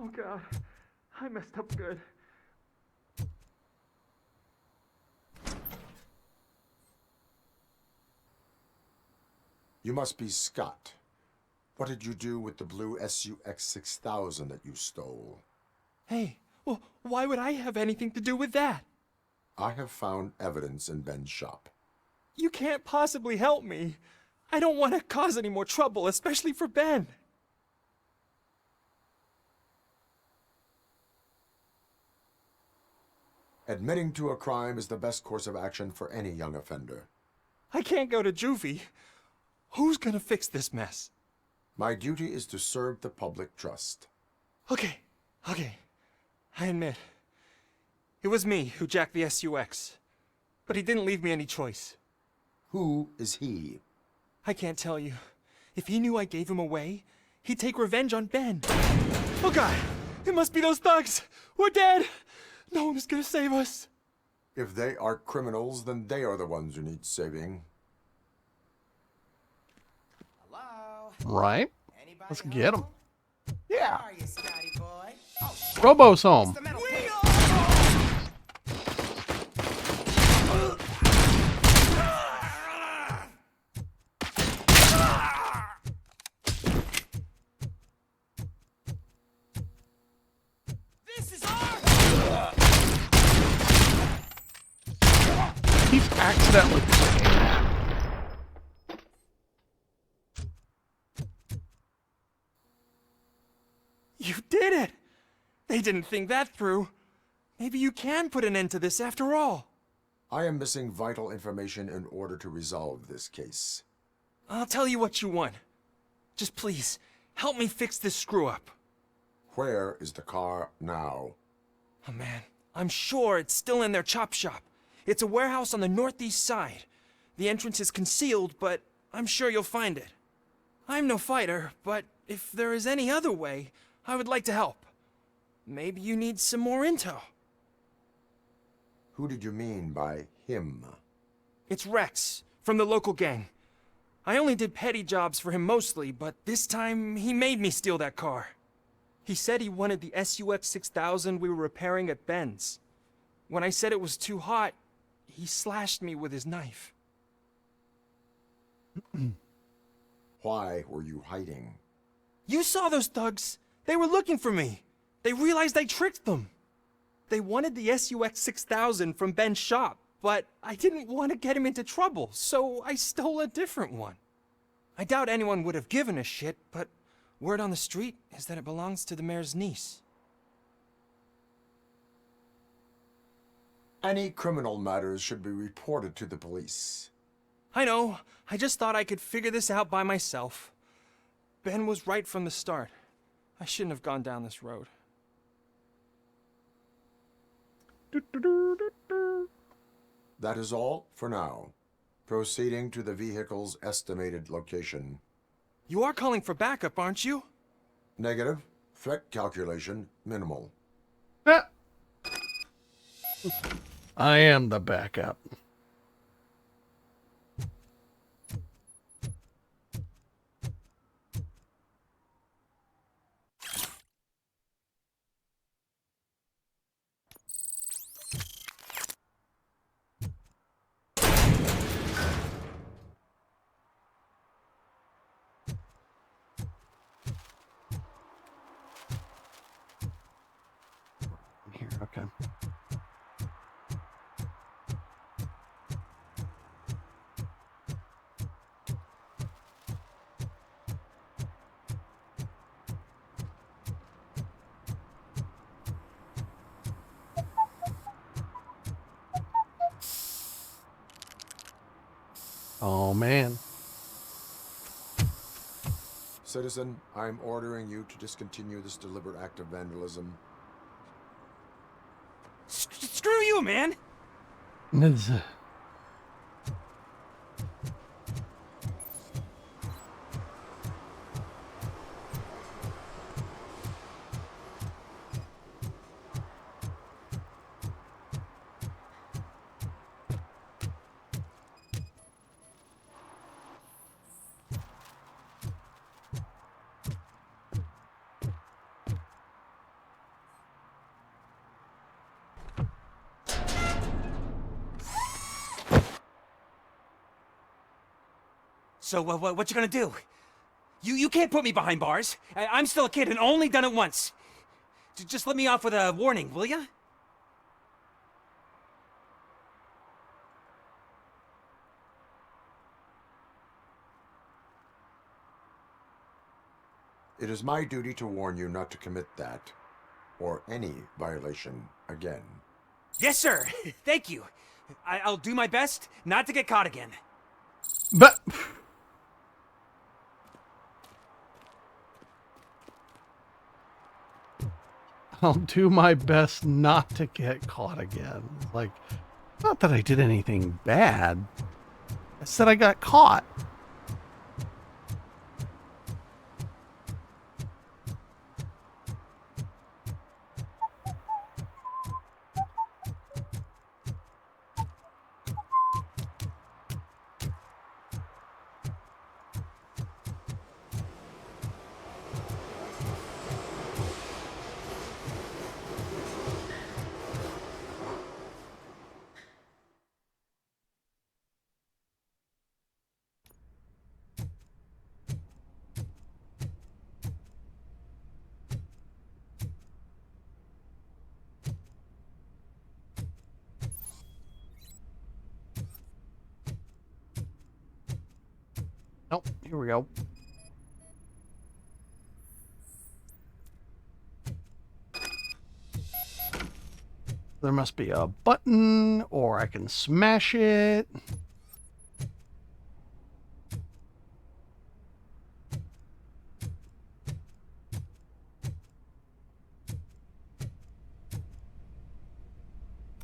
Oh God, I messed up good. You must be Scott. What did you do with the blue SUX 6000 that you stole? Hey, well, why would I have anything to do with that? I have found evidence in Ben's shop. You can't possibly help me. I don't want to cause any more trouble, especially for Ben. Admitting to a crime is the best course of action for any young offender. I can't go to juvie. Who's gonna fix this mess? My duty is to serve the public trust. Okay. I admit. It was me who jacked the SUX. But he didn't leave me any choice. Who is he? I can't tell you. If he knew I gave him away, he'd take revenge on Ben. Oh God! It must be those thugs! We're dead! No one is gonna save us. If they are criminals, then they are the ones who need saving. Right? Let's get him. Yeah. How are you, Scotty boy? Robo's home. This is our. He's accidentally playing. You did it! They didn't think that through. Maybe you can put an end to this after all. I am missing vital information in order to resolve this case. I'll tell you what you want. Just please, help me fix this screw-up. Where is the car now? Oh man, I'm sure it's still in their chop shop. It's a warehouse on the northeast side. The entrance is concealed, but I'm sure you'll find it. I'm no fighter, but if there is any other way, I would like to help. Maybe you need some more intel. Who did you mean by him? It's Rex, from the local gang. I only did petty jobs for him mostly, but this time he made me steal that car. He said he wanted the SUX 6000 we were repairing at Ben's. When I said it was too hot, he slashed me with his knife. Why were you hiding? You saw those thugs. They were looking for me. They realized I tricked them. They wanted the SUX 6000 from Ben's shop, but I didn't want to get him into trouble, so I stole a different one. I doubt anyone would have given a shit, but word on the street is that it belongs to the mayor's niece. Any criminal matters should be reported to the police. I know. I just thought I could figure this out by myself. Ben was right from the start. I shouldn't have gone down this road. That is all for now. Proceeding to the vehicle's estimated location. You are calling for backup, aren't you? Negative. Threat calculation minimal. I am the backup. Here, okay. Oh, man. Citizen, I'm ordering you to discontinue this deliberate act of vandalism. Screw you, man! So, what you gonna do? You can't put me behind bars. I'm still a kid and only done it once. Just let me off with a warning, will ya? It is my duty to warn you not to commit that, or any violation again. Yes, sir. Thank you. I'll do my best not to get caught again. But... I'll do my best not to get caught again. Like, not that I did anything bad. I said I got caught. Oh, here we go. There must be a button, or I can smash it.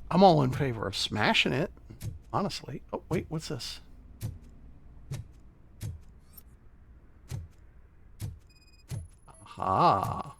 I'm all in favor of smashing it, honestly. Oh, wait, what's this? Aha.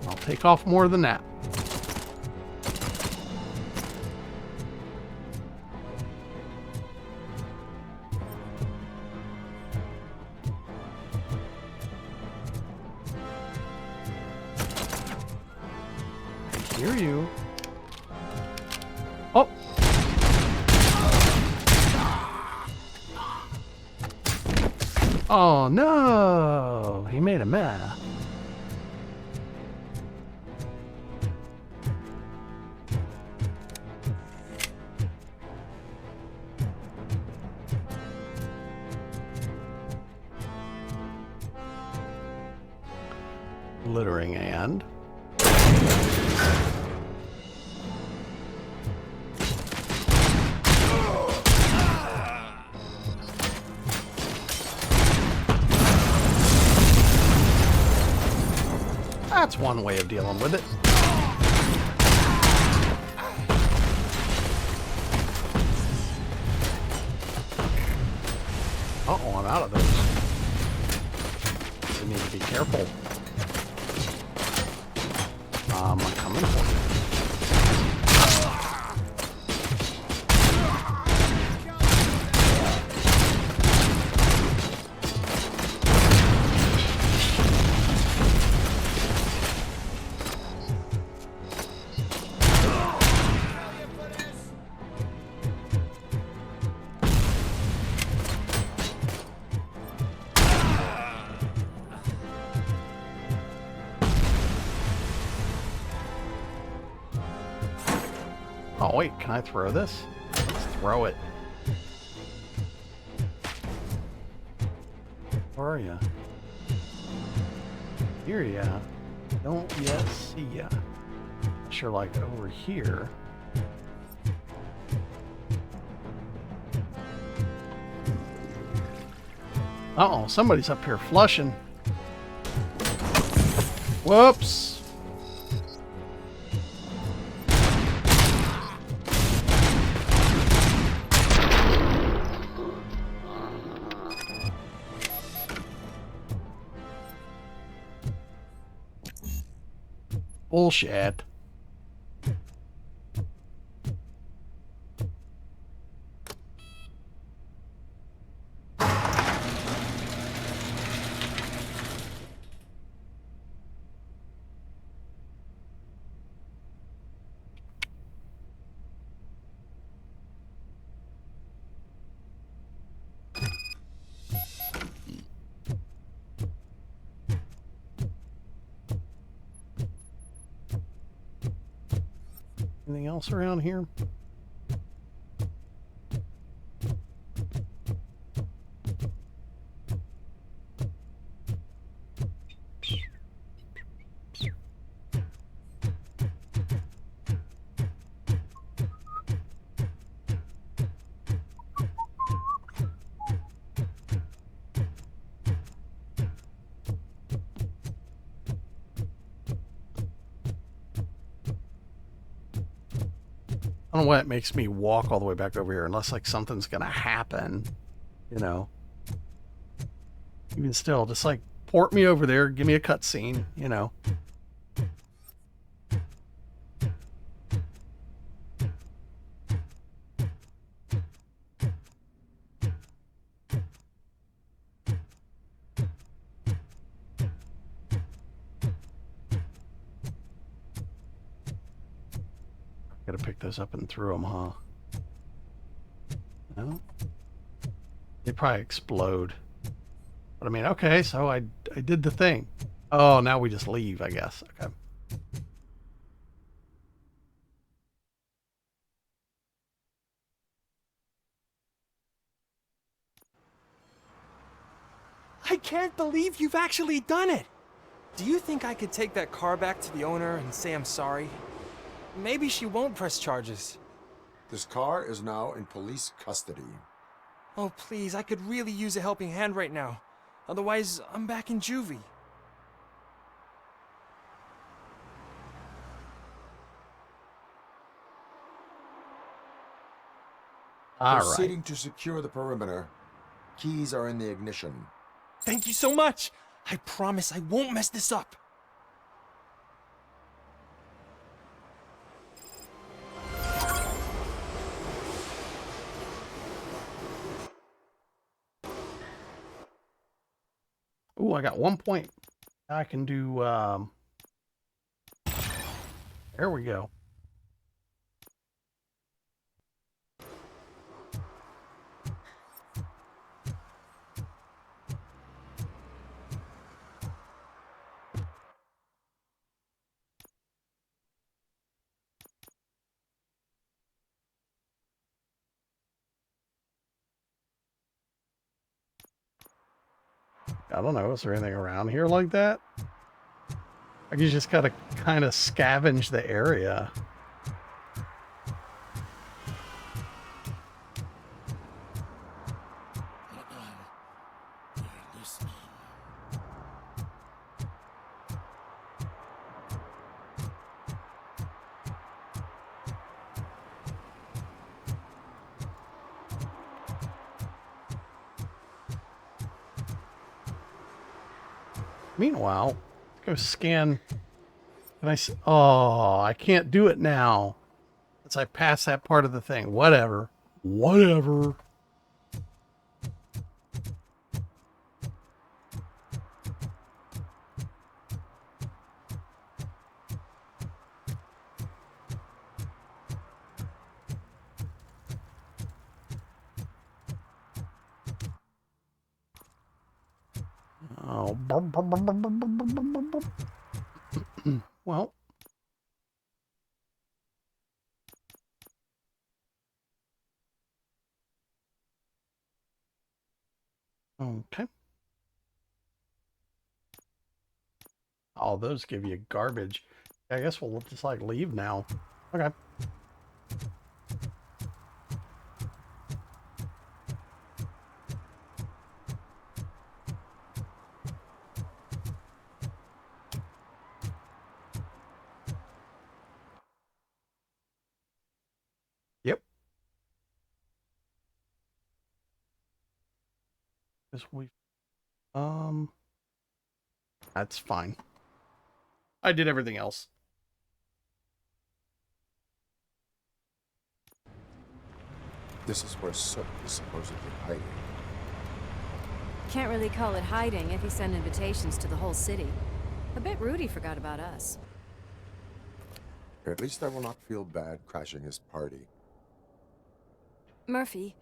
I'll take off more than that. I hear you. Oh. Oh no, he made a mess. Littering and... That's one way of dealing with it. Uh-oh, I'm out of those. We need to be careful. I'm coming for you. Oh wait, can I throw this? Let's throw it. Where are ya? Here ya. Don't yet see ya. Sure, like over here. Uh-oh, somebody's up here flushing. Whoops. Bullshit. Anything else around here? I don't know why it makes me walk all the way back over here unless like something's gonna happen, you know. Even still, just like port me over there, give me a cutscene, you know. Gotta pick those up and throw them, huh? No? They probably explode. But I mean, okay, so I did the thing. Oh, now we just leave, I guess. Okay. I can't believe you've actually done it! Do you think I could take that car back to the owner and say I'm sorry? Maybe she won't press charges. This car is now in police custody. Oh, please, I could really use a helping hand right now. Otherwise, I'm back in juvie. All Proceeding right. to secure the perimeter. Keys are in the ignition. Thank you so much! I promise I won't mess this up. Ooh, I got 1 point. I can do, there we go. I don't know. Is there anything around here like that? Like you just gotta kind of scavenge the area. Meanwhile, let's go scan. Can I? Oh, I can't do it now. Once I pass that part of the thing. Whatever. Whatever. Oh. Well. Okay. All those give you garbage. I guess we'll just like leave now. Okay. Yep. Because we that's fine. I did everything else. This is where Soot is supposedly hiding. Can't really call it hiding if he sent invitations to the whole city. A bit rude he forgot about us. At least I will not feel bad crashing his party. Murphy,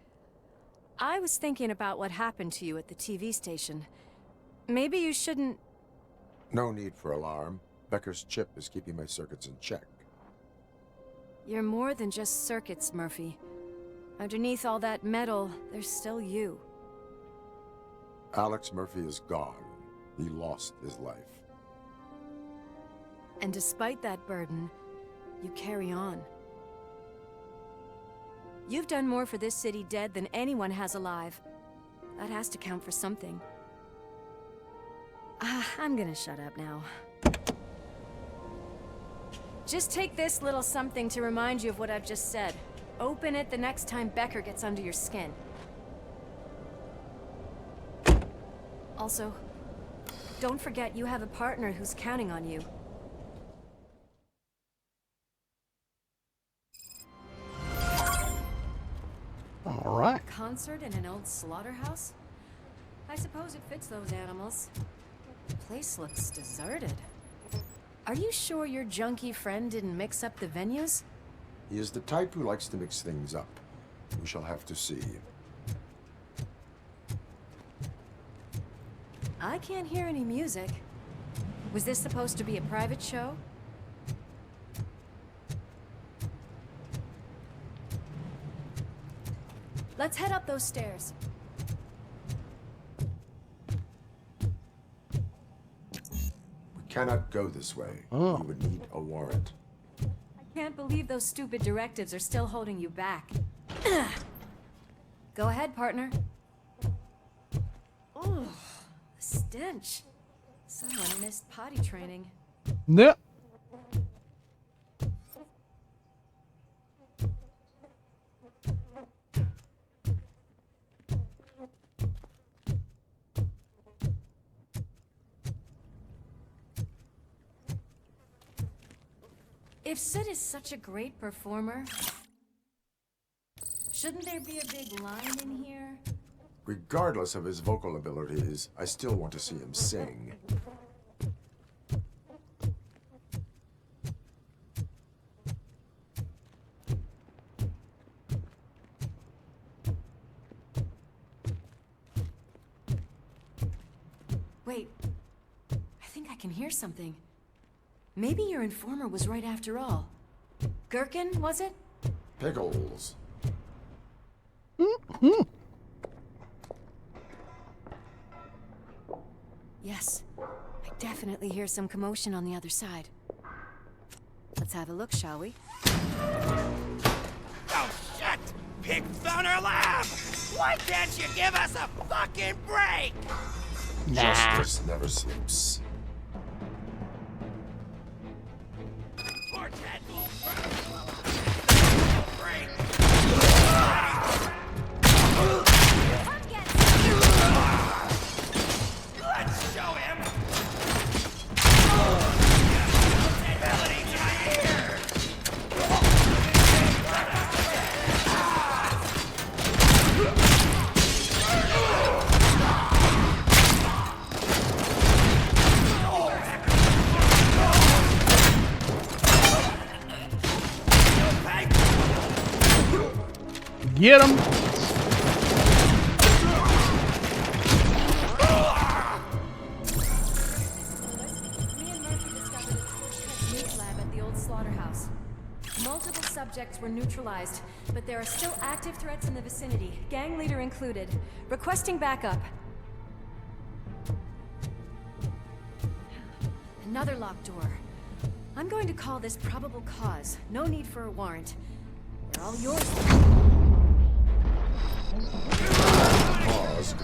I was thinking about what happened to you at the TV station. Maybe you shouldn't... No need for alarm. Becker's chip is keeping my circuits in check. You're more than just circuits, Murphy. Underneath all that metal, there's still you. Alex Murphy is gone. He lost his life. And despite that burden, you carry on. You've done more for this city dead than anyone has alive. That has to count for something. I'm gonna shut up now. Just take this little something to remind you of what I've just said. Open it the next time Becker gets under your skin. Also, don't forget you have a partner who's counting on you. All right. A concert in an old slaughterhouse? I suppose it fits those animals. The place looks deserted. Are you sure your junkie friend didn't mix up the venues? He is the type who likes to mix things up. We shall have to see. I can't hear any music. Was this supposed to be a private show? Let's head up those stairs. We cannot go this way. Oh. We would need a warrant. I can't believe those stupid directives are still holding you back. Go ahead, partner. Oh, the stench. Someone missed potty training. Yep. If Sid is such a great performer, shouldn't there be a big line in here? Regardless of his vocal abilities, I still want to see him sing. Wait, I think I can hear something. Maybe your informer was right after all. Gherkin, was it? Pickles. Yes, I definitely hear some commotion on the other side. Let's have a look, shall we? Oh, shit! Pig found our lab! Why can't you give us a fucking break? Justice never sleeps. Let's show him! Get him! Lab at the old slaughterhouse. Multiple subjects were neutralized, but there are still active threats in the vicinity, gang leader included. Requesting backup. Another locked door. I'm going to call this probable cause. No need for a warrant. They're all yours. Pause.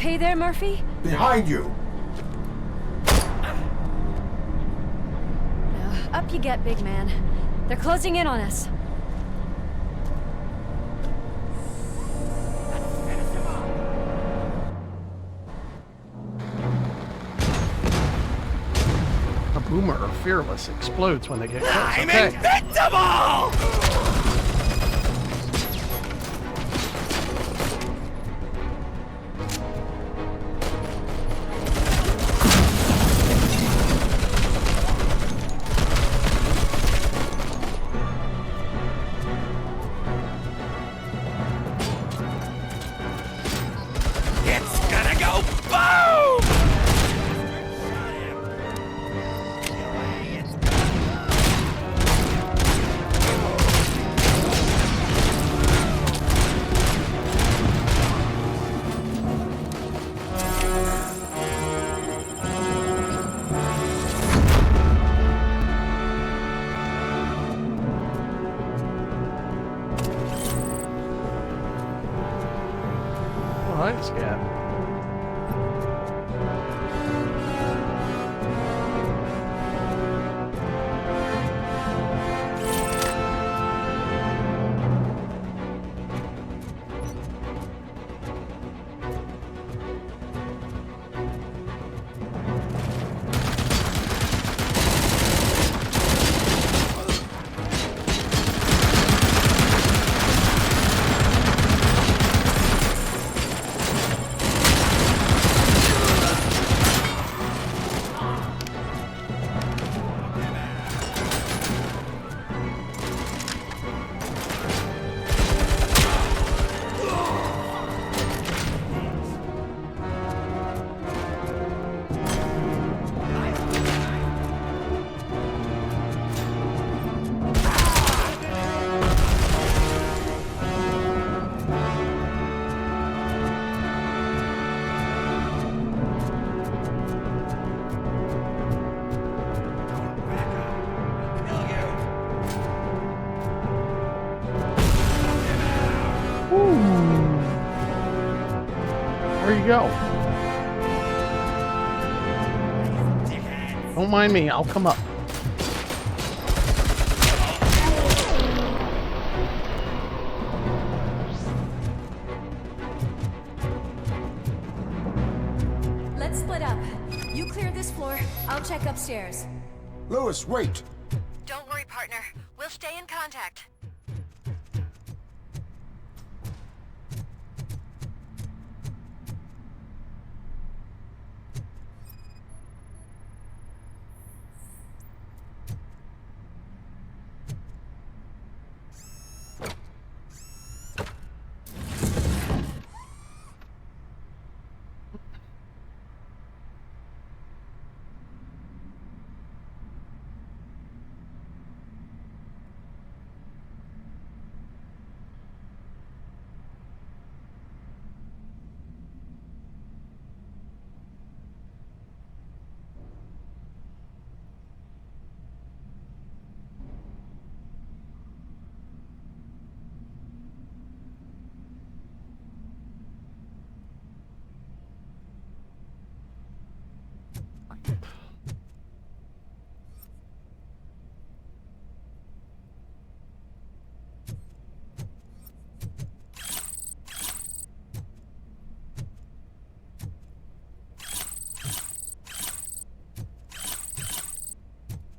okay there, Murphy? Behind you! Now, up you get, big man. They're closing in on us. A boomer or fearless explodes when they get close. I'm Okay. invincible! It's gonna go boom! Oh, hi, Scab. Where you go? Don't mind me, I'll come up. Let's split up. You clear this floor, I'll check upstairs. Lewis, wait! Don't worry, partner. We'll stay in contact.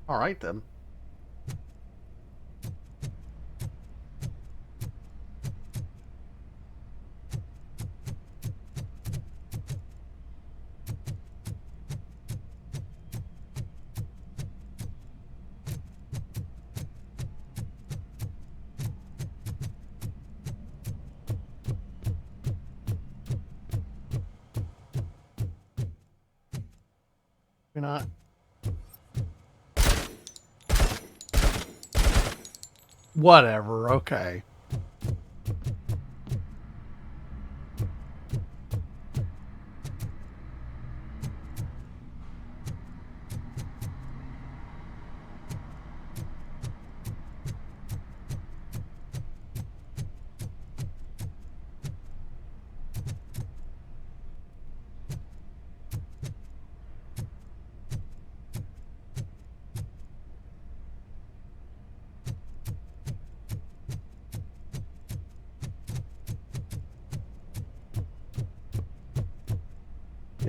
All right then. You're not. Whatever, okay.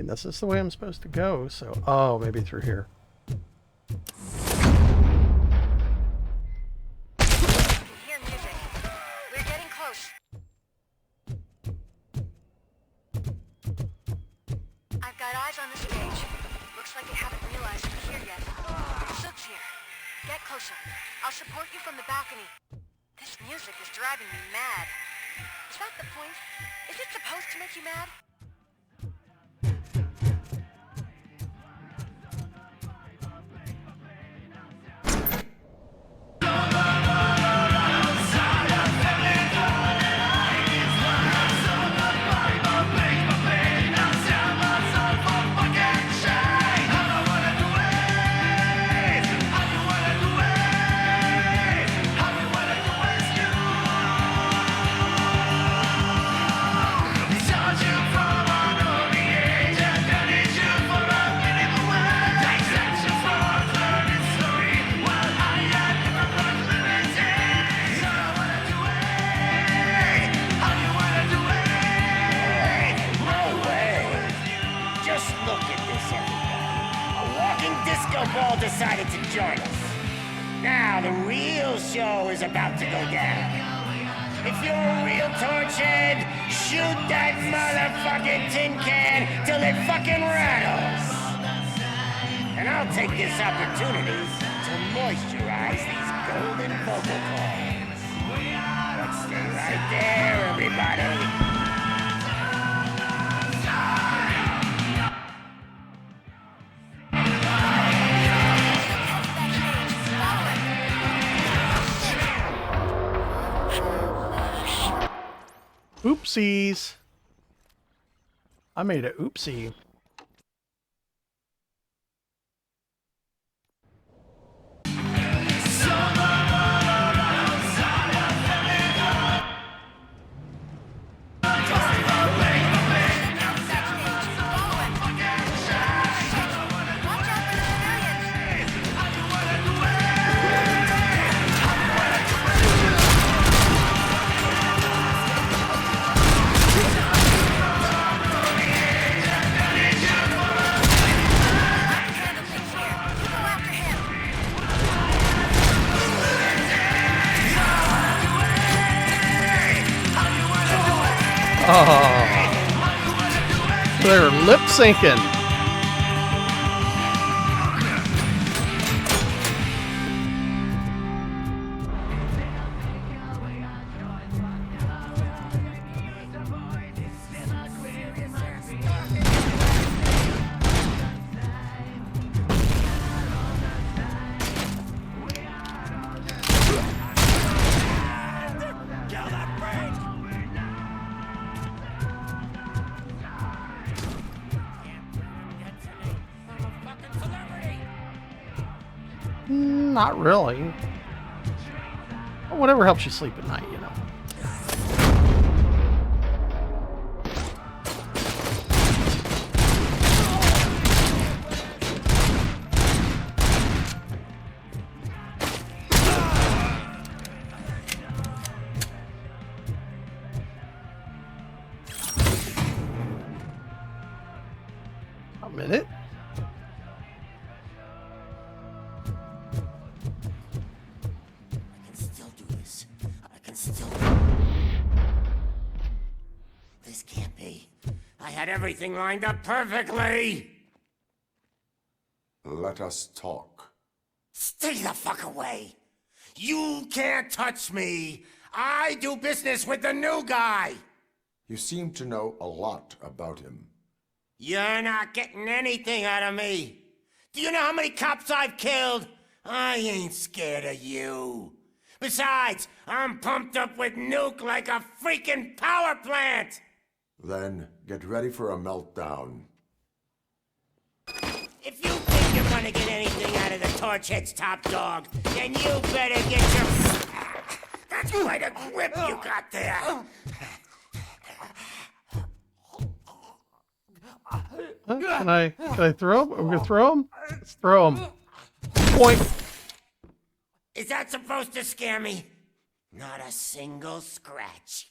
This is the way I'm supposed to go, so... Oh, maybe through here. Hear music. We're getting close. I've got eyes on the stage. Looks like they haven't realized we're here yet. Sook's here. Get closer. I'll support you from the balcony. This music is driving me mad. Is that the point? Is it supposed to make you mad? Decided to join us. Now the real show is about to go down. If you're a real torchhead, shoot that motherfucking tin can till it fucking rattles. And I'll take this opportunity to moisturize these golden vocal cords. But stay right there, everybody. Oopsies. I made a oopsie. Oh, they're lip syncing. Not really. Whatever helps you sleep at night, you know. A minute. This can't be. I had everything lined up perfectly. Let us talk. Stay the fuck away. You can't touch me. I do business with the new guy. You seem to know a lot about him. You're not getting anything out of me. Do you know how many cops I've killed? I ain't scared of you. Besides, I'm pumped up with nuke like a freaking power plant. Then get ready for a meltdown. If you think you're gonna get anything out of the Torchhead's top dog, then you better get your... That's quite a grip you got there. Can I throw him? I'm gonna throw him. Let's throw him. Point. Is that supposed to scare me? Not a single scratch.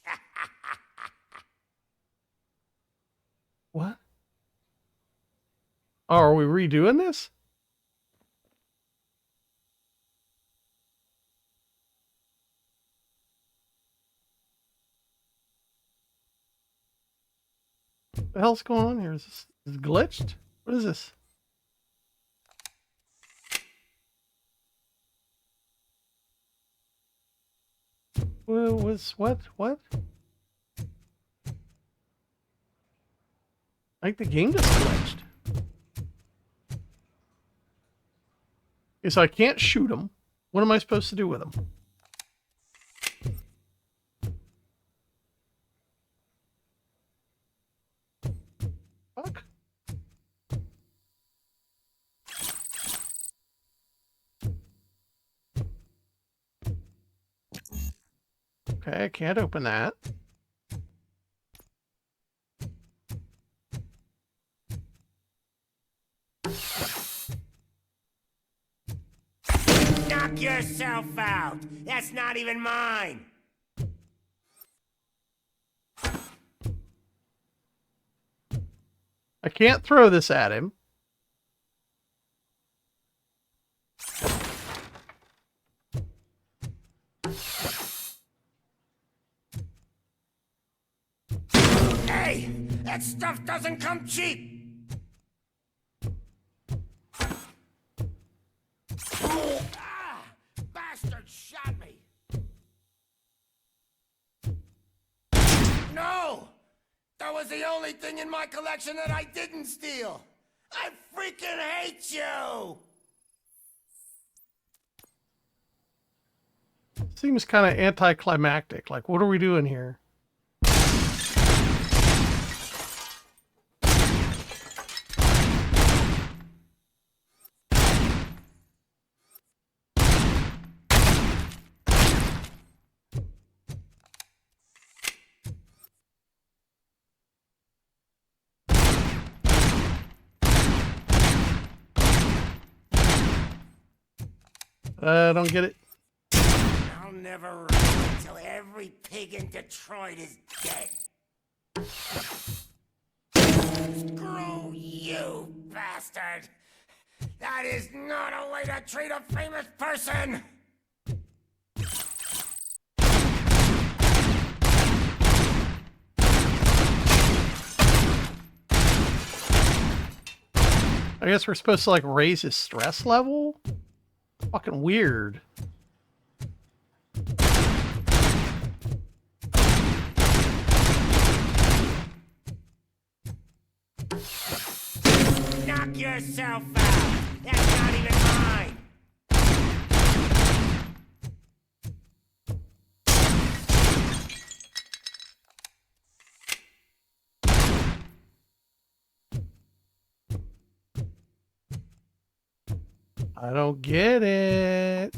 What? Oh, are we redoing this? What the hell's going on here? Is this glitched? What is this? What? Like the game just glitched. Okay, so I can't shoot him. What am I supposed to do with him? Fuck. Okay, I can't open that. Knock yourself out! That's not even mine! I can't throw this at him. Hey! That stuff doesn't come cheap! Ah! Bastard shot me! No! That was the only thing in my collection that I didn't steal! I freaking hate you! Seems kind of anticlimactic. Like, what are we doing here? I don't get it. I'll never rest until every pig in Detroit is dead. Screw you, bastard! That is not a way to treat a famous person! I guess we're supposed to, like, raise his stress level? Fucking weird. Knock yourself out! That's not even mine! I don't get it.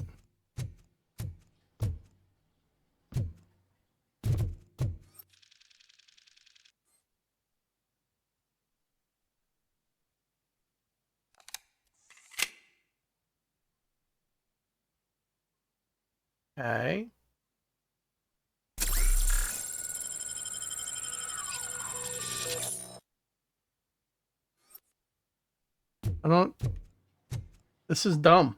Okay. I don't... This is dumb.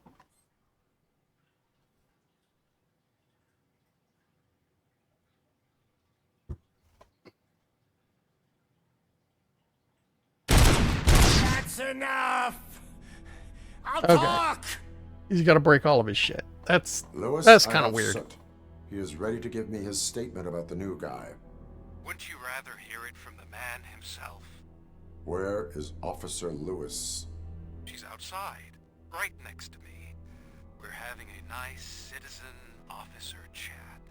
That's enough! I'll talk! He's got to break all of his shit. That's Lewis, kind of I weird. have Soot. He is ready to give me his statement about the new guy. Wouldn't you rather hear it from the man himself? Where is Officer Lewis? She's outside, right next to me. We're having a nice citizen-officer chat.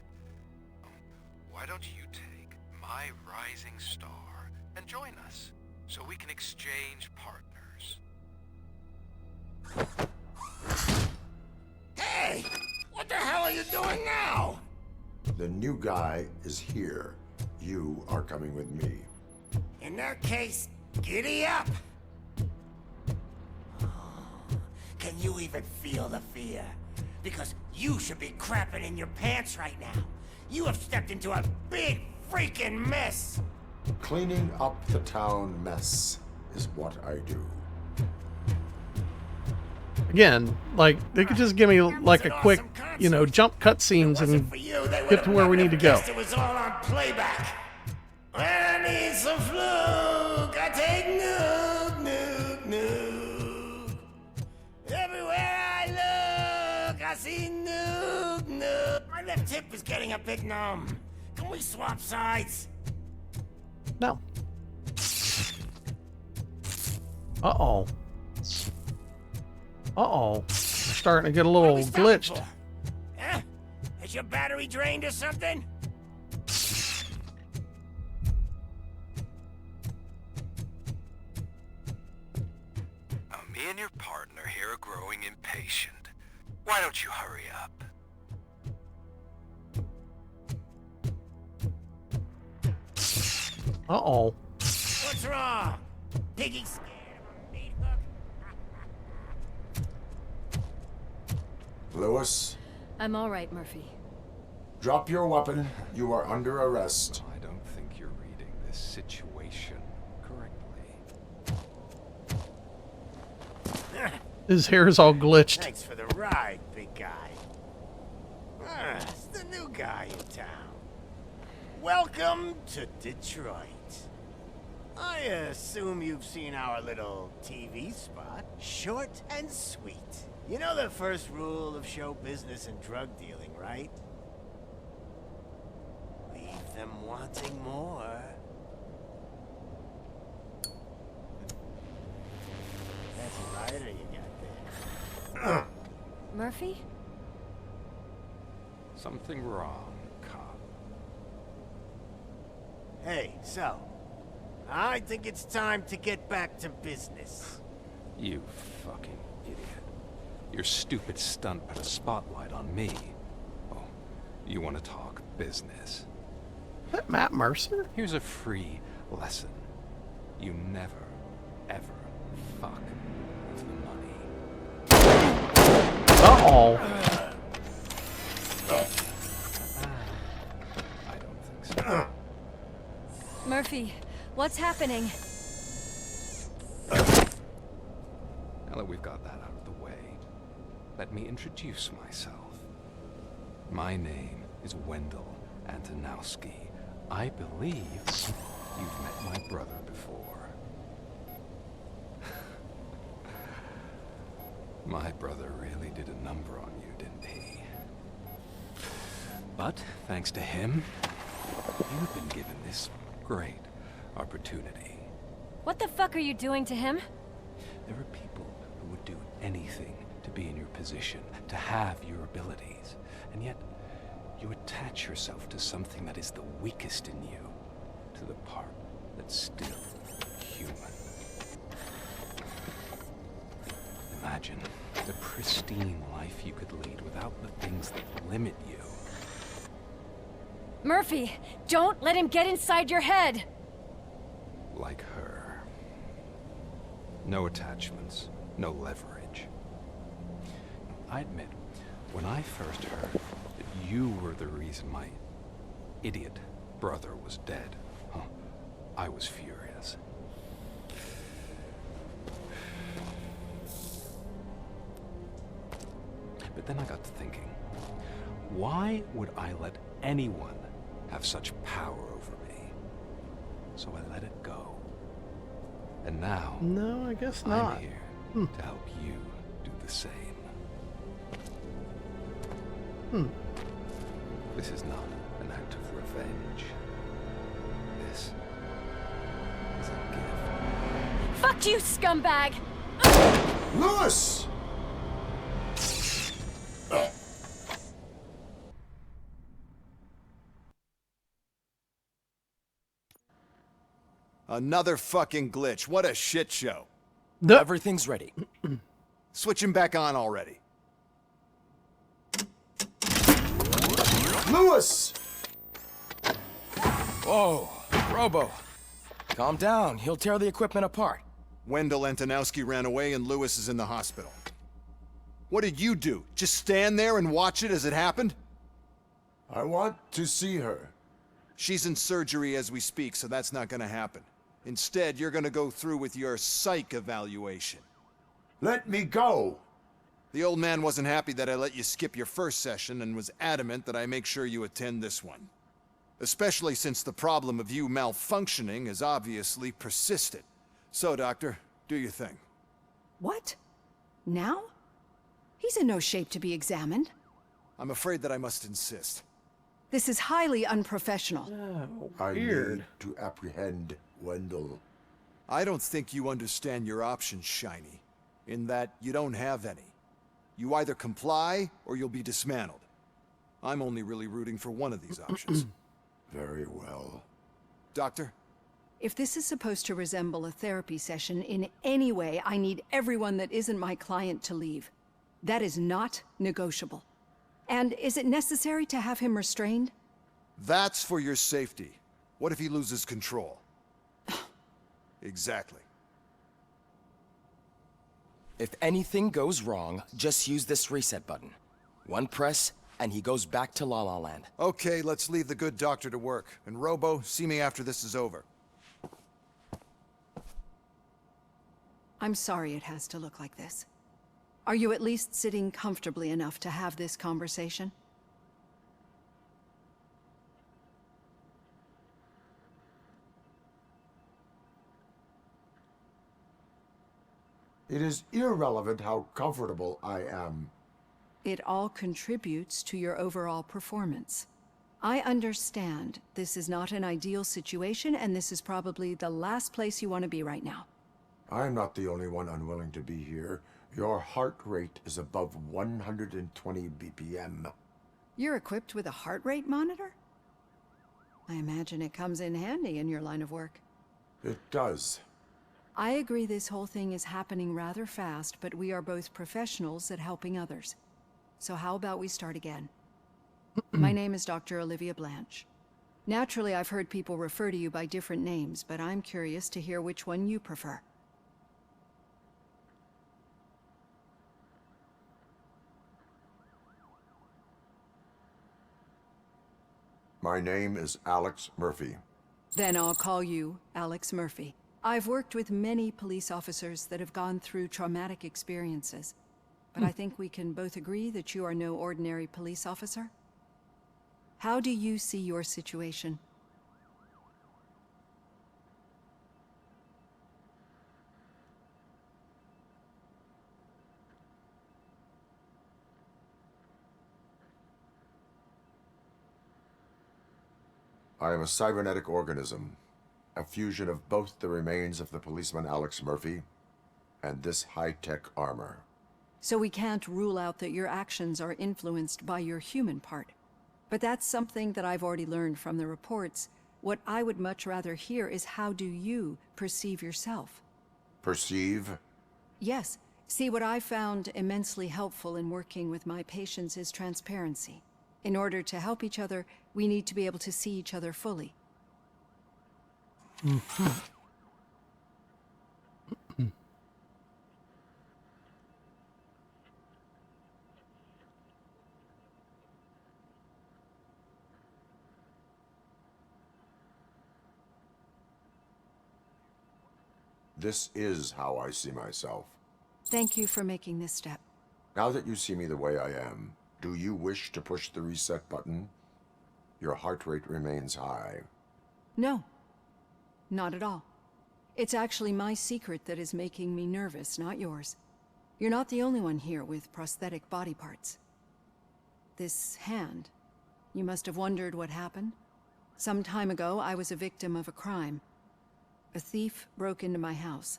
Why don't you take my rising star and join us, so we can exchange partners? Hey! What the hell are you doing now? The new guy is here. You are coming with me. In that case, giddy up! Can you even feel the fear? Because you should be crapping in your pants right now. You have stepped into a big freaking mess! Cleaning up the town mess is what I do. Again, like, they could just give me, like, a quick, you know, jump cutscenes and get to where we need to go. It was all on playback. When I need some fluke, I take nuke, nuke, nuke. Everywhere I look, I see nuke, nuke. My left hip is getting a bit numb. Can we swap sides? No. Uh-oh. Uh-oh. We're starting to get a little glitched. Huh? Is your battery drained or something? Me and your partner here are growing impatient. Why don't you hurry up? Uh-oh. What's wrong? Piggy scared of a meat hook? Lewis, I'm all right, Murphy. drop your weapon. You are under arrest. I don't think you're reading this situation correctly. His hair is all glitched. Thanks for the ride, big guy. It's the new guy in town. Welcome to Detroit. I assume you've seen our little TV spot. Short and sweet. You know the first rule of show business and drug dealing, right? Leave them wanting more. That's a rider you got there. Murphy? Something wrong, cop. Hey, so, I think it's time to get back to business. You fucking idiot. Your stupid stunt put a spotlight on me. Oh, you want to talk business? Is that Matt Mercer? Here's a free lesson. You never, ever fuck with the money. Uh-oh. I don't think so. Murphy, what's happening? Now that we've got that out of the way, let me introduce myself. My name is Wendell Antonowski. I believe you've met my brother before. My brother really did a number on you, didn't he? But thanks to him, you've been given this great opportunity. What the fuck are you doing to him? There are people who would do anything to be in your position, to have your abilities, and yet you attach yourself to something that is the weakest in you, to the part that's still human. Imagine the pristine life you could lead without the things that limit you. Murphy, don't let him get inside your head! Like her. No attachments, no leverage. I admit, when I first heard that you were the reason my idiot brother was dead, I was furious. But then I got to thinking, why would I let anyone have such power over me? So I let it go. And now, No, I guess not. I'm here to help you do the same. This is not an act of revenge. This is a gift. Fuck you, scumbag! Lewis! Another fucking glitch. What a shit show. Everything's ready. Switch him back on already. Lewis! Whoa, Robo. Calm down. He'll tear the equipment apart. Wendell Antonowski ran away and Lewis is in the hospital. What did you do? Just stand there and watch it as it happened? I want to see her. She's in surgery as we speak, so that's not gonna happen. Instead, you're gonna go through with your psych evaluation. Let me go! The old man wasn't happy that I let you skip your first session and was adamant that I make sure you attend this one. Especially since the problem of you malfunctioning has obviously persisted. So, Doctor, do your thing. What? Now? He's in no shape to be examined. I'm afraid that I must insist. This is highly unprofessional. I need to apprehend Wendell. I don't think you understand your options, Shiny. In that you don't have any. You either comply, or you'll be dismantled. I'm only really rooting for one of these options. Very well. Doctor? If this is supposed to resemble a therapy session in any way, I need everyone that isn't my client to leave. That is not negotiable. And is it necessary to have him restrained? That's for your safety. What if he loses control? Exactly. If anything goes wrong, just use this reset button. One press, and he goes back to La La Land. Okay, let's leave the good doctor to work. And Robo, see me after this is over. I'm sorry it has to look like this. Are you at least sitting comfortably enough to have this conversation? It is irrelevant how comfortable I am. It all contributes to your overall performance. I understand this is not an ideal situation, and this is probably the last place you want to be right now. I'm not the only one unwilling to be here. Your heart rate is above 120 BPM. You're equipped with a heart rate monitor? I imagine it comes in handy in your line of work. It does. I agree this whole thing is happening rather fast, but we are both professionals at helping others. So how about we start again? My name is Dr. Olivia Blanche. Naturally, I've heard people refer to you by different names, but I'm curious to hear which one you prefer. My name is Alex Murphy. Then I'll call you Alex Murphy. I've worked with many police officers that have gone through traumatic experiences, but I think we can both agree that you are no ordinary police officer. How do you see your situation? I am a cybernetic organism, a fusion of both the remains of the policeman Alex Murphy and this high-tech armor. So we can't rule out that your actions are influenced by your human part. But that's something that I've already learned from the reports. What I would much rather hear is how do you perceive yourself? Perceive? Yes. See, what I found immensely helpful in working with my patients is transparency. In order to help each other, we need to be able to see each other fully. This is how I see myself. Thank you for making this step. Now that you see me the way I am, do you wish to push the reset button? Your heart rate remains high. No, not at all. It's actually my secret that is making me nervous, not yours. You're not the only one here with prosthetic body parts. This hand, you must have wondered what happened. Some time ago, I was a victim of a crime. A thief broke into my house.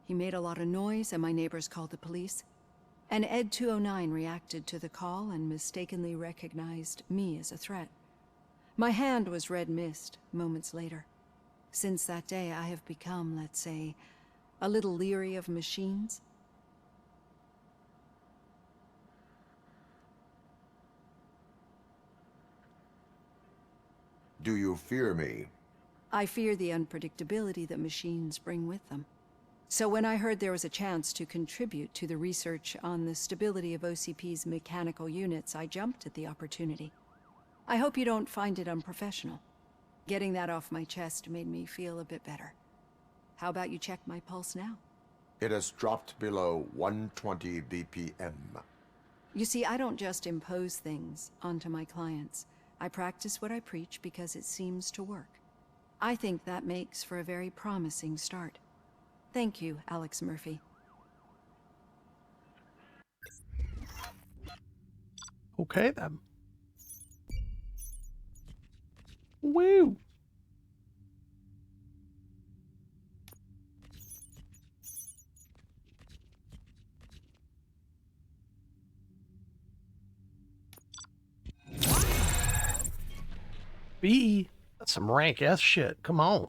He made a lot of noise and my neighbors called the police. And Ed 209 reacted to the call and mistakenly recognized me as a threat. My hand was red mist moments later. Since that day, I have become, let's say, a little leery of machines. Do you fear me? I fear the unpredictability that machines bring with them. So when I heard there was a chance to contribute to the research on the stability of OCP's mechanical units, I jumped at the opportunity. I hope you don't find it unprofessional. Getting that off my chest made me feel a bit better. How about you check my pulse now? It has dropped below 120 BPM. You see, I don't just impose things onto my clients. I practice what I preach because it seems to work. I think that makes for a very promising start. Thank you, Alex Murphy. Okay, then. Woo! B, that's some rank S shit. Come on.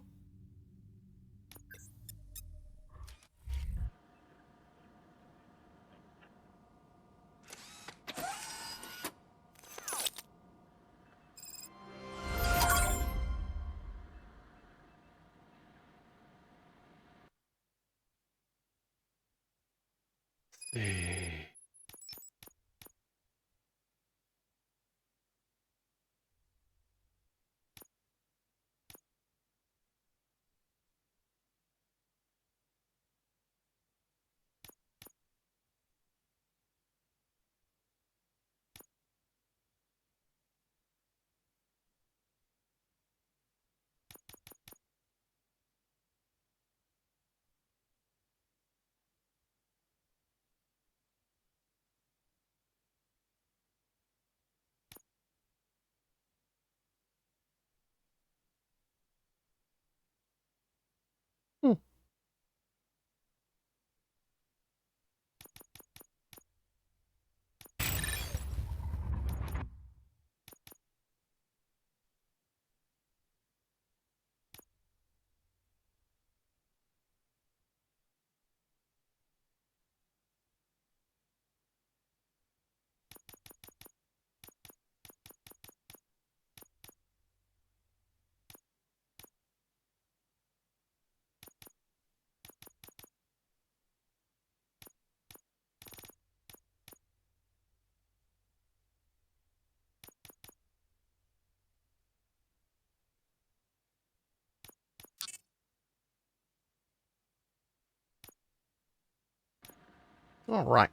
All right.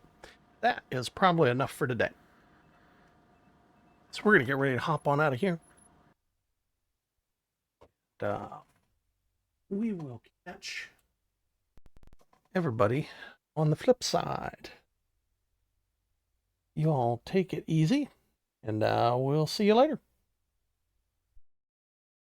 That is probably enough for today. So we're going to get ready to hop on out of here. We will catch everybody on the flip side. You all take it easy, and we'll see you later.